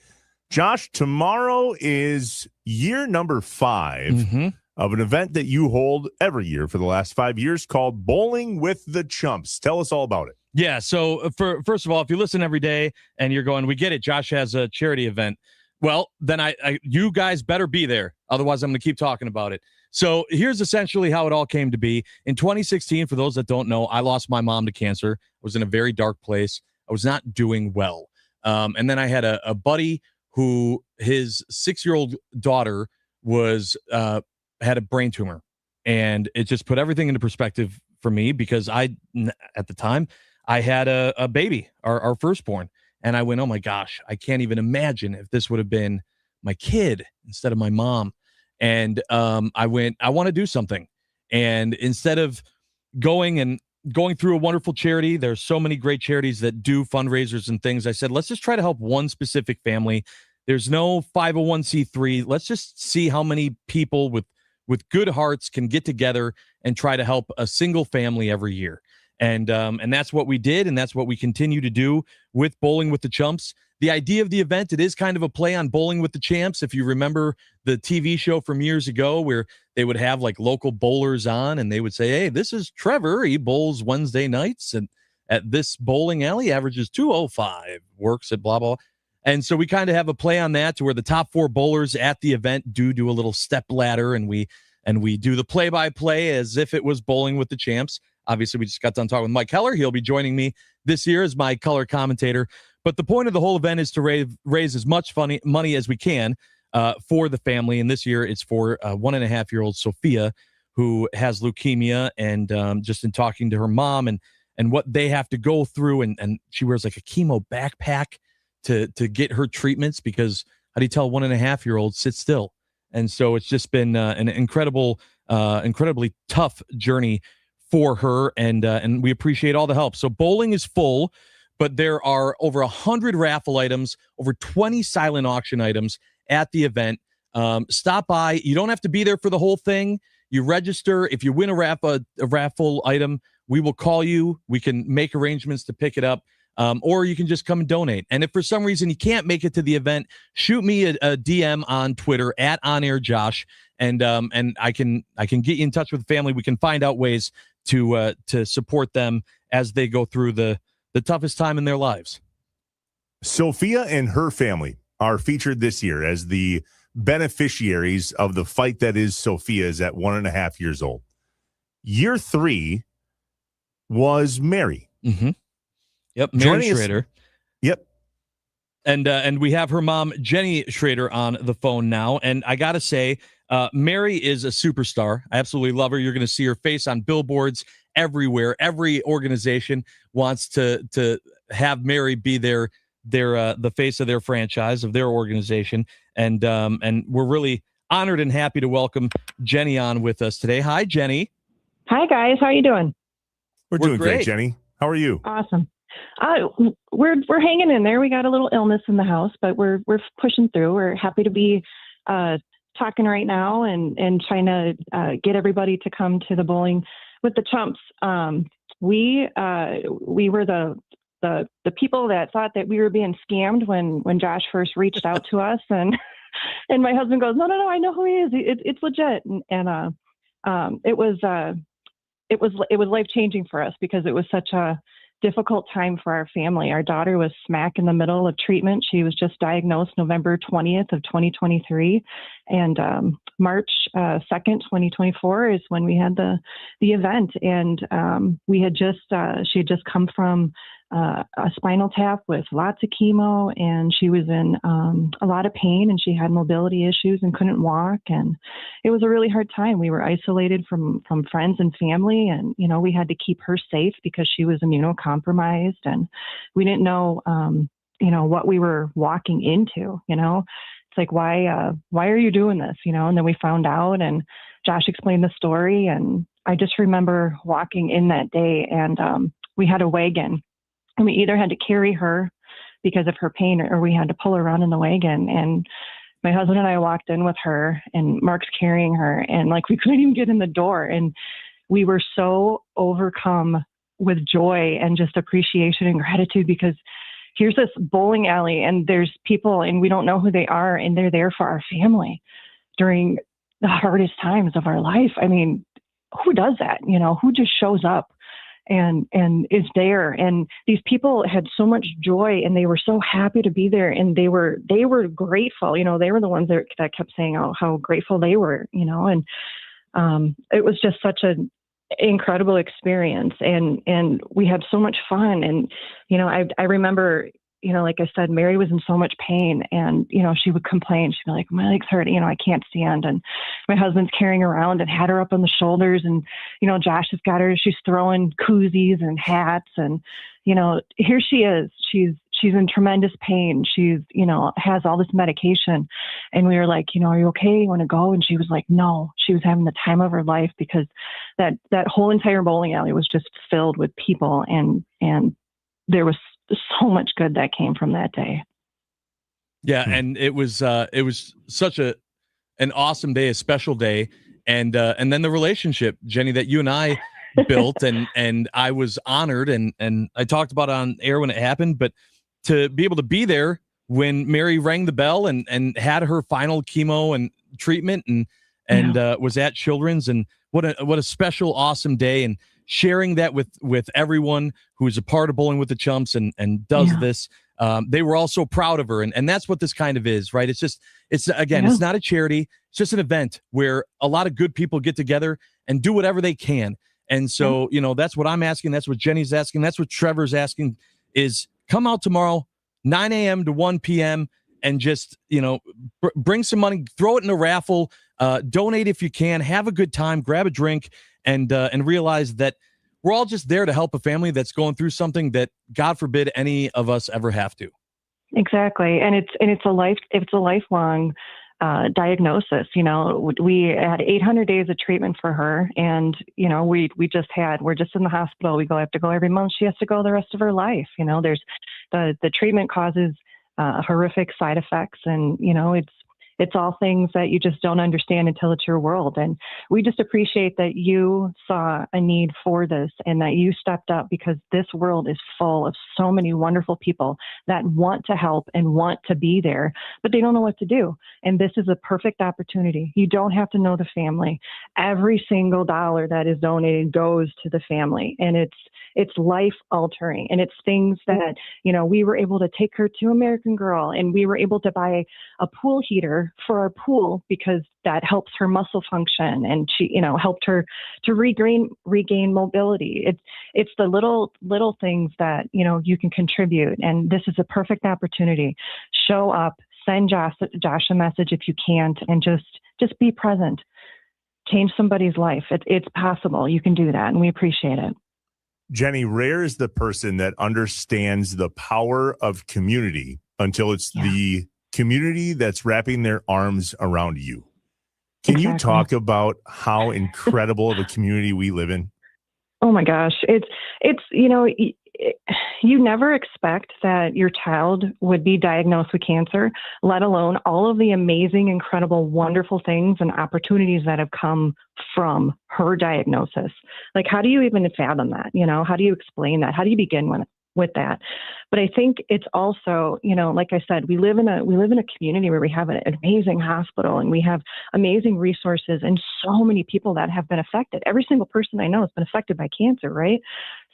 Josh, tomorrow is year number 5 of an event that you hold every year for the last 5 years called Bowling with the Chumps. Tell us all about it.
Yeah, so first of all, if you listen every day and you're going, we get it, Josh has a charity event. Well, then you guys better be there. Otherwise, I'm going to keep talking about it. So here's essentially how it all came to be. In 2016, for those that don't know, I lost my mom to cancer. I was in a very dark place. I was not doing well. And then I had a buddy who his 6-year-old daughter was had a brain tumor. And it just put everything into perspective for me because at the time, I had a baby, our firstborn. And I went, oh my gosh, I can't even imagine if this would have been my kid instead of my mom. And I went, I want to do something. And instead of going through a wonderful charity, there's so many great charities that do fundraisers and things. I said, let's just try to help one specific family. There's no 501c3. Let's just see how many people with good hearts can get together and try to help a single family every year. And that's what we did, and that's what we continue to do with Bowling with the Chumps. The idea of the event, it is kind of a play on Bowling with the Champs. If you remember the TV show from years ago where they would have like local bowlers on and they would say, hey, this is Trevor. He bowls Wednesday nights and at this bowling alley, averages 205, works at blah, blah. And so we kind of have a play on that to where the top 4 bowlers at the event do a little step ladder, and we do the play-by-play as if it was Bowling with the Champs. Obviously, we just got done talking with Mike Heller. He'll be joining me this year as my color commentator. But the point of the whole event is to raise as much money as we can for the family. And this year it's for 1.5-year-old Sophia, who has leukemia. And just in talking to her mom and what they have to go through, and she wears like a chemo backpack to get her treatments because how do you tell a 1.5-year-old sit still? And so it's just been an incredibly tough journey for her, and we appreciate all the help. So bowling is full, but there are over 100 raffle items, over 20 silent auction items at the event. Stop by. You don't have to be there for the whole thing. You register. If you win a raffle item, we will call you. We can make arrangements to pick it up, or you can just come and donate. And if for some reason you can't make it to the event, shoot me a DM on Twitter at OnAirJosh, and I can get you in touch with the family. We can find out ways to support them as they go through the toughest time in their lives.
Sophia and her family are featured this year as the beneficiaries of the fight that is Sophia's at 1.5 years old. Year 3 was Mary.
Mm-hmm. Yep, Mary Schrader.
Yep.
And we have her mom, Jenny Schrader, on the phone now. And I got to say, Mary is a superstar. I absolutely love her. You're going to see her face on billboards everywhere. Every organization wants to have Mary be the face of their franchise, of their organization. And we're really honored and happy to welcome Jenny on with us today. Hi, Jenny.
Hi, guys. How are you doing?
We're doing great, Jenny. How are you?
Awesome. We're hanging in there. We got a little illness in the house, but we're pushing through. We're happy to be talking right now and trying to get everybody to come to the Bowling with the Chumps. We were the people that thought that we were being scammed when Josh first reached out to us, and my husband goes, no, I know who he is. It's legit, and it was life-changing for us because it was such a difficult time for our family. Our daughter was smack in the middle of treatment. She was just diagnosed November 20th of 2023, and March 2nd, 2024 is when we had the event. And she had just come from a spinal tap with lots of chemo, and she was in a lot of pain, and she had mobility issues and couldn't walk, and it was a really hard time. We were isolated from friends and family, and we had to keep her safe because she was immunocompromised, and we didn't know what we were walking into. It's like, why are you doing this? And then we found out, and Josh explained the story, and I just remember walking in that day, and we had a wagon. And we either had to carry her because of her pain, or we had to pull her around in the wagon. And my husband and I walked in with her, and Mark's carrying her, and we couldn't even get in the door. And we were so overcome with joy and just appreciation and gratitude, because here's this bowling alley and there's people and we don't know who they are, and they're there for our family during the hardest times of our life. I mean, who does that? You know, who just shows up and is there? And these people had so much joy and they were so happy to be there, and they were grateful. You know, they were the ones that kept saying how grateful they were, you know, and it was just such an incredible experience, and we had so much fun. And, you know, I remember, you know, like I said, Mary was in so much pain, and, you know, she would complain. She'd be like, my legs hurt, you know, I can't stand. And my husband's carrying her around and had her up on the shoulders. And, you know, Josh has got her, she's throwing koozies and hats. And, you know, here she is, she's in tremendous pain. She's, you know, has all this medication. And we were like, you know, are you okay? You want to go? And she was like, no. She was having the time of her life, because that whole entire bowling alley was just filled with people. And there was so much good that came from that day.
Yeah, and it was such an awesome day, a special day, and then the relationship, Jenny, that you and I built, and I was honored, and I talked about it on air when it happened, but to be able to be there when Mary rang the bell and had her final chemo and treatment, and was at Children's, and what a special, awesome day, and sharing that with everyone who is a part of Bowling with the Chumps and does this. They were all so proud of her. And that's what this kind of is, right? It's not a charity. It's just an event where a lot of good people get together and do whatever they can. And so, you know, that's what I'm asking. That's what Jenny's asking. That's what Trevor's asking, is come out tomorrow, 9 a.m. to 1 p.m. and just, you know, bring some money, throw it in a raffle, donate if you can, have a good time, grab a drink, and realize that we're all just there to help a family that's going through something that, God forbid, any of us ever have to.
Exactly. And it's a lifelong diagnosis. You know, we had 800 days of treatment for her, and, you know, we're just in the hospital. We have to go every month. She has to go the rest of her life. You know, there's the treatment causes horrific side effects, and, you know, it's all things that you just don't understand until it's your world. And we just appreciate that you saw a need for this and that you stepped up, because this world is full of so many wonderful people that want to help and want to be there, but they don't know what to do. And this is a perfect opportunity. You don't have to know the family. Every single dollar that is donated goes to the family, and it's life altering. And it's things that, you know, we were able to take her to American Girl, and we were able to buy a pool heater for our pool, because that helps her muscle function, and she, you know, helped her to regain mobility. It's the little things that, you know, you can contribute. And this is a perfect opportunity. Show up, send Josh a message if you can't, and just be present. Change somebody's life. It's possible. You can do that, and we appreciate it.
Jenny, rare is the person that understands the power of community until it's the community that's wrapping their arms around you. Can you talk about how incredible of a community we live in?
Oh my gosh. It's, you know, you never expect that your child would be diagnosed with cancer, let alone all of the amazing, incredible, wonderful things and opportunities that have come from her diagnosis. Like, how do you even fathom that? You know, how do you explain that? How do you begin with that? But I think it's also, you know, like I said, we live in a community where we have an amazing hospital, and we have amazing resources, and so many people that have been affected. Every single person I know has been affected by cancer, right?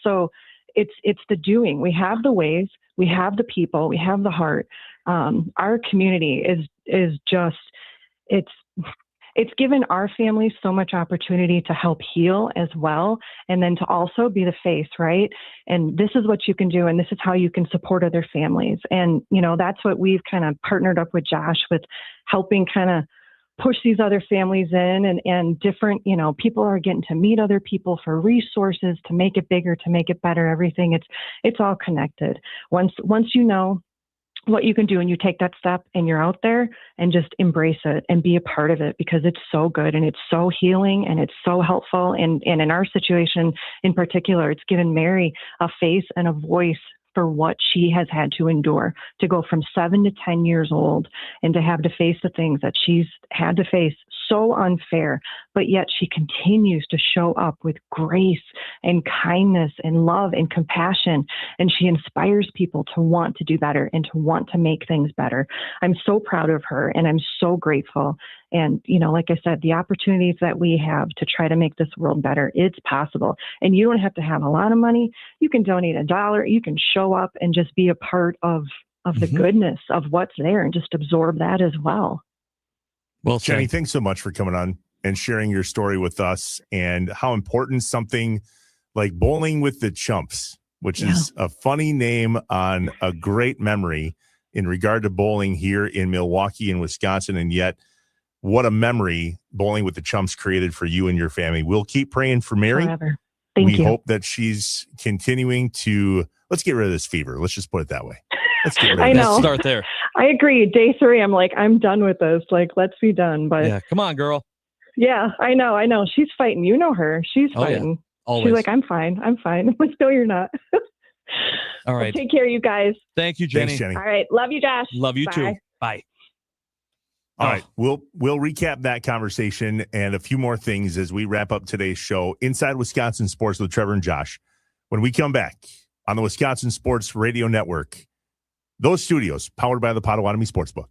So it's the doing. We have the ways, we have the people, we have the heart. Our community is just, it's given our families so much opportunity to help heal as well, and then to also be the face, right? And this is what you can do, and this is how you can support other families. And, you know, that's what we've kind of partnered up with Josh with, helping kind of push these other families in, and different, you know, people are getting to meet other people for resources to make it bigger, to make it better, everything. It's all connected. Once you know what you can do and you take that step and you're out there, and just embrace it and be a part of it, because it's so good and it's so healing and it's so helpful. And in our situation in particular, it's given Mary a face and a voice for what she has had to endure to go from 7 to 10 years old and to have to face the things that she's had to face. So unfair, but yet she continues to show up with grace and kindness and love and compassion. And she inspires people to want to do better and to want to make things better. I'm so proud of her and I'm so grateful. And, like I said, the opportunities that we have to try to make this world better, it's possible. And you don't have to have a lot of money. You can donate $1. You can show up and just be a part of the goodness of what's there and just absorb that as well.
Well, Jenny, thanks so much for coming on and sharing your story with us and how important something like Bowling with the Chumps, which is a funny name on a great memory in regard to bowling here in Milwaukee and Wisconsin. And yet, what a memory Bowling with the Chumps created for you and your family. We'll keep praying for Mary.
Forever. Thank
we
you.
hope that she's continuing to, let's get rid of this fever. Let's just put it that way. Let's get rid of
I know.
Let's start there.
I agree. Day 3, I'm like, I'm done with this. Like, let's be done. But
Yeah, come on, girl.
yeah, I know. She's fighting. You know her. She's fighting.
Always.
She's like, I'm fine. I'm like, no, you're not.
All right.
Well, take care, you guys.
Thank you, Jenny.
Thanks, Jenny.
All right. Love you, Josh.
Love you
Bye.
too. Bye.
All right. We'll recap that conversation and a few more things as we wrap up today's show, Inside Wisconsin Sports with Trevor and Josh. When we come back on the Wisconsin Sports Radio Network, those studios powered by the Potawatomi Sportsbook.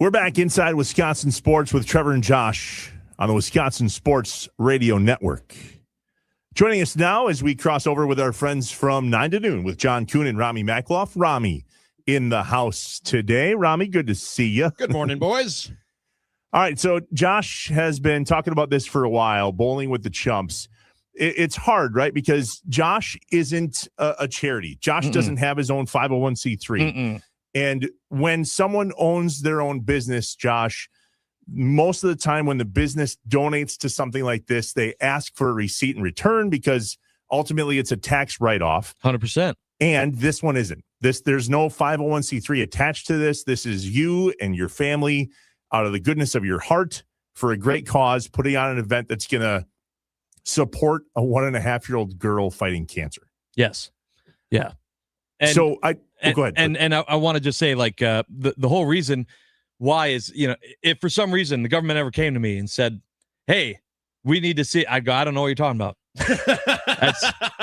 We're back inside Wisconsin Sports with Trevor and Josh on the Wisconsin Sports Radio Network. Joining us now as we cross over with our friends from 9 to noon with John Kuhn and Rami Makloff. Rami in the house today. Rami, good to see you.
Good morning, boys.
All right, so Josh has been talking about this for a while, bowling with the chumps. It's hard, right? Because Josh isn't a charity. Josh doesn't have his own 501c3. And when someone owns their own business, Josh, most of the time when the business donates to something like this, they ask for a receipt in return because ultimately it's a tax write-off.
100%.
And this one isn't. There's no 501c3 attached to this. This is you and your family out of the goodness of your heart for a great cause, putting on an event that's going to support a 1.5-year-old girl fighting cancer.
Yes. Yeah. And,
so go ahead.
And I want to just say, like, the whole reason why is, if for some reason the government ever came to me and said, hey, we need to see, I go, I don't know what you're talking about.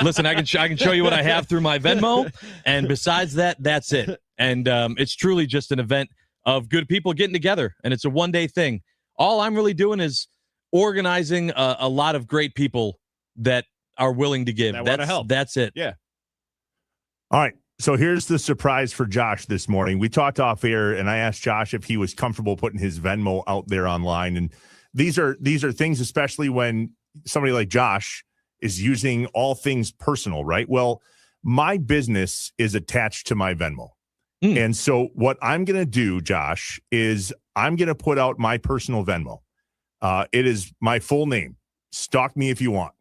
Listen, I can show you what I have through my Venmo. And besides that, that's it. And it's truly just an event of good people getting together. And it's a one-day thing. All I'm really doing is organizing a lot of great people that are willing to give.
That want to help.
That's it.
Yeah.
All right. So here's the surprise for Josh this morning. We talked off air, and I asked Josh if he was comfortable putting his Venmo out there online. And these are things, especially when somebody like Josh is using all things personal, right? Well, my business is attached to my Venmo. And so what I'm going to do, Josh, is I'm going to put out my personal Venmo. It is my full name. Stalk me if you want.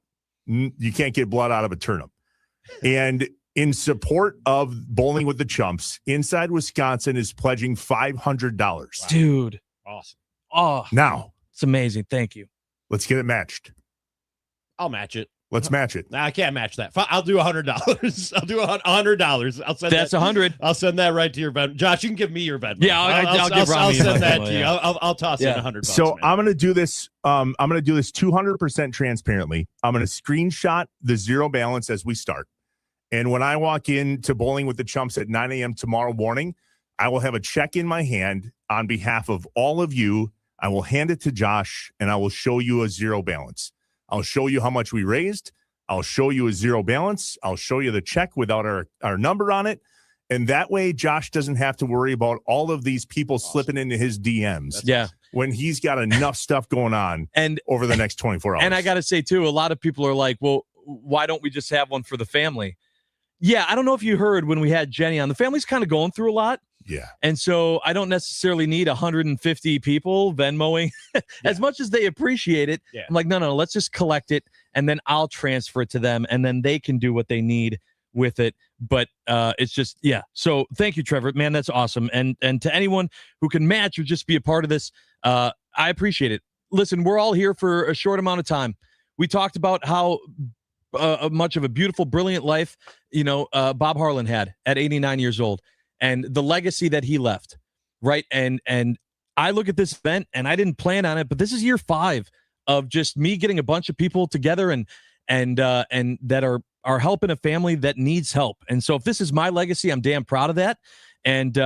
You can't get blood out of a turnip. And in support of Bowling with the Chumps, Inside Wisconsin is pledging $500. Wow.
Dude.
Awesome.
Oh,
now
it's amazing. Thank you.
Let's get it matched.
I'll match it.
Let's match it.
I can't match that. I'll do $100. I'll do $100. I'll send
that's 100.
I'll send that right to your Venmo. Josh, you can give me your Venmo.
Yeah, I'll give Rami.
I'll send that
Venmo,
to you.
yeah.
I'll toss in $100.
So
man.
I'm going to do this. I'm going to do this 200% transparently. I'm going to screenshot the zero balance as we start. And when I walk in to Bowling with the Chumps at 9 a.m. tomorrow morning, I will have a check in my hand on behalf of all of you. I will hand it to Josh, and I will show you a zero balance. I'll show you how much we raised. I'll show you a zero balance. I'll show you the check without our number on it. And that way, Josh doesn't have to worry about all of these people slipping into his DMs.
Yeah.
When he's got enough stuff going on
and
over the next 24 hours.
And I got to say, too, a lot of people are like, well, why don't we just have one for the family? Yeah, I don't know if you heard when we had Jenny on. The family's kind of going through a lot.
Yeah.
And so I don't necessarily need 150 people Venmoing as much as they appreciate it.
Yeah.
I'm like, no, let's just collect it and then I'll transfer it to them and then they can do what they need with it. But it's just, yeah. So thank you, Trevor. Man, that's awesome. And to anyone who can match or just be a part of this, I appreciate it. Listen, we're all here for a short amount of time. We talked about how much of a beautiful, brilliant life, Bob Harlan had at 89 years old and the legacy that he left. Right. And I look at this event and I didn't plan on it, but this is year 5 of just me getting a bunch of people together and that are helping a family that needs help. And so if this is my legacy, I'm damn proud of that. And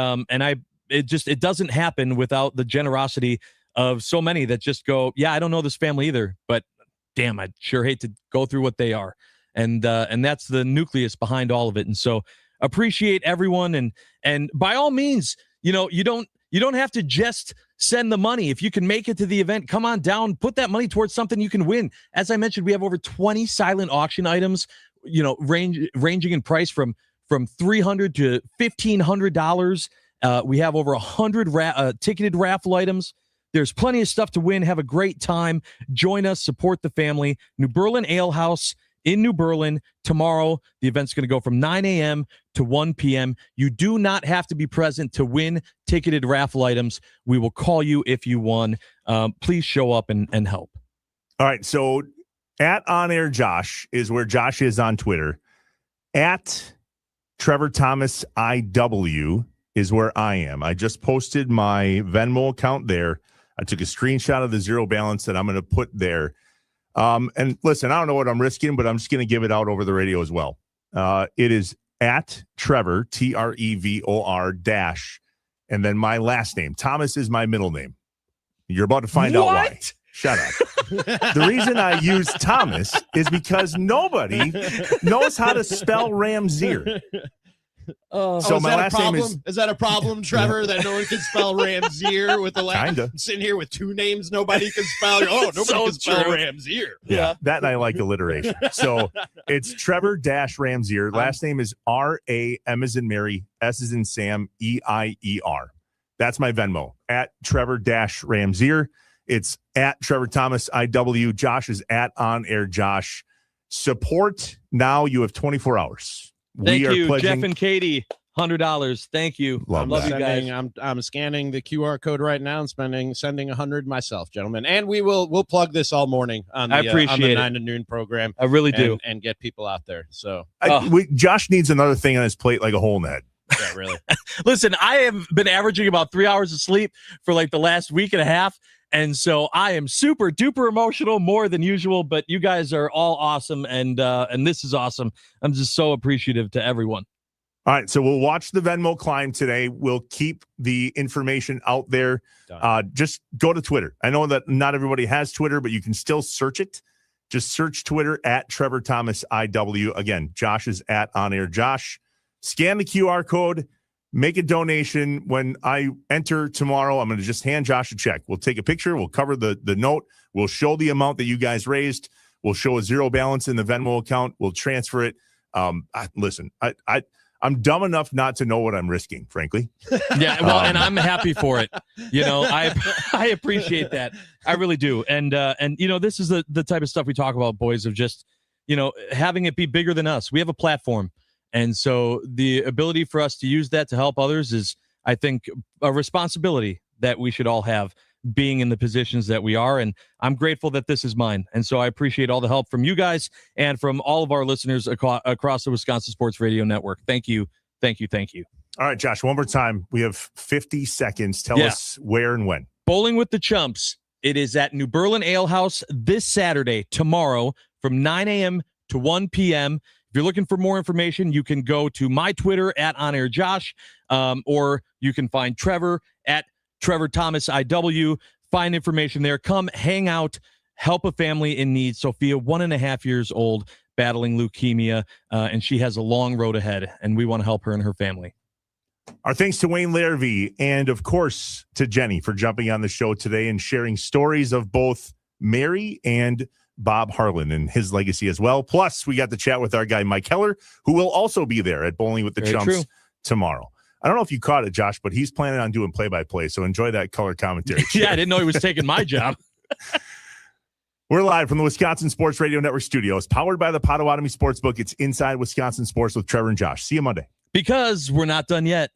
it doesn't happen without the generosity of so many that just go, yeah, I don't know this family either, but damn, I'd sure hate to go through what they are. And that's the nucleus behind all of it. And so appreciate everyone. And by all means, you don't have to just send the money. If you can make it to the event, come on down, put that money towards something you can win. As I mentioned, we have over 20 silent auction items, ranging in price from $300 to $1,500. We have over 100 ticketed raffle items. There's plenty of stuff to win. Have a great time. Join us. Support the family. New Berlin Ale House in New Berlin tomorrow. The event's going to go from 9 a.m. to 1 p.m. You do not have to be present to win ticketed raffle items. We will call you if you won. Please show up and help.
All right. So at On Air Josh is where Josh is on Twitter. At Trevor Thomas IW is where I am. I just posted my Venmo account there. I took a screenshot of the zero balance that I'm going to put there. And listen, I don't know what I'm risking, but I'm just going to give it out over the radio as well. It is at Trevor, Trevor and then my last name. Thomas is my middle name. You're about to find out why. Shut up. The reason I use Thomas is because nobody knows how to spell Ramsier. So my last name
is that a problem, Trevor? That no one can spell Ramsier with the last
Kinda.
sitting here with two names nobody can spell. Oh, nobody can spell Ramsier.
Yeah, that and I like alliteration. So it's Trevor-Ramsier. Last name is R-A-M as in Mary, S as in Sam, E-I-E-R. That's my Venmo at Trevor-Ramsier. It's at Trevor Thomas IW. Josh is at On Air Josh. Support now. You have 24 hours.
Thank you,
pledging-
Jeff and Katie. $100. Thank you.
Love
you guys.
I'm scanning the QR code right now and sending 100 myself, gentlemen. And we'll plug this all morning on the,
I appreciate
on the
it.
9 to noon program.
I really do.
And get people out there. So
Josh needs another thing on his plate like a hole in the head.
yeah, really.
Listen, I have been averaging about 3 hours of sleep for like the last week and a half. And so I am super duper emotional, more than usual, but you guys are all awesome. And this is awesome. I'm just so appreciative to everyone.
All right. So we'll watch the Venmo climb today. We'll keep the information out there. Just go to Twitter. I know that not everybody has Twitter, but you can still search it. Just search Twitter at Trevor Thomas IW. Again, Josh is at On Air Josh. Scan the QR code. Make a donation. When I enter tomorrow, I'm going to just hand Josh a check. We'll take a picture. We'll cover the note. We'll show the amount that you guys raised. We'll show a zero balance in the Venmo account. We'll transfer it. Listen, I'm dumb enough not to know what I'm risking, frankly.
Yeah, well, and I'm happy for it. You know, I appreciate that. I really do. And you know, this is the type of stuff we talk about, boys, of just, you know, having it be bigger than us. We have a platform. And so the ability for us to use that to help others is, I think, a responsibility that we should all have, being in the positions that we are. And I'm grateful that this is mine. And so I appreciate all the help from you guys and from all of our listeners across the Wisconsin Sports Radio Network. Thank you. Thank you. Thank you.
All right, Josh, one more time. We have 50 seconds. Tell us where and when.
Bowling with the Chumps. It is at New Berlin Ale House this Saturday, tomorrow, from 9 a.m. to 1 p.m. If you're looking for more information, you can go to my Twitter at OnAirJosh, or you can find Trevor at Trevor Thomas IW. Find information there. Come hang out, help a family in need. Sophia, 1.5 years old, battling leukemia, and she has a long road ahead, and we want to help her and her family.
Our thanks to Wayne Larrivee and, of course, to Jenny for jumping on the show today and sharing stories of both Mary and Bob Harlan and his legacy as well. Plus, we got to chat with our guy, Mike Heller, who will also be there at Bowling with the Chumps tomorrow. I don't know if you caught it, Josh, but he's planning on doing play-by-play, so enjoy that color commentary.
Yeah, I didn't know he was taking my job.
We're live from the Wisconsin Sports Radio Network studios, powered by the Potawatomi Sportsbook. It's Inside Wisconsin Sports with Trevor and Josh. See you Monday.
Because we're not done yet.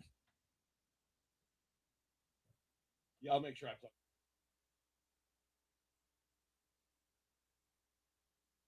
Yeah, I'll make sure I play.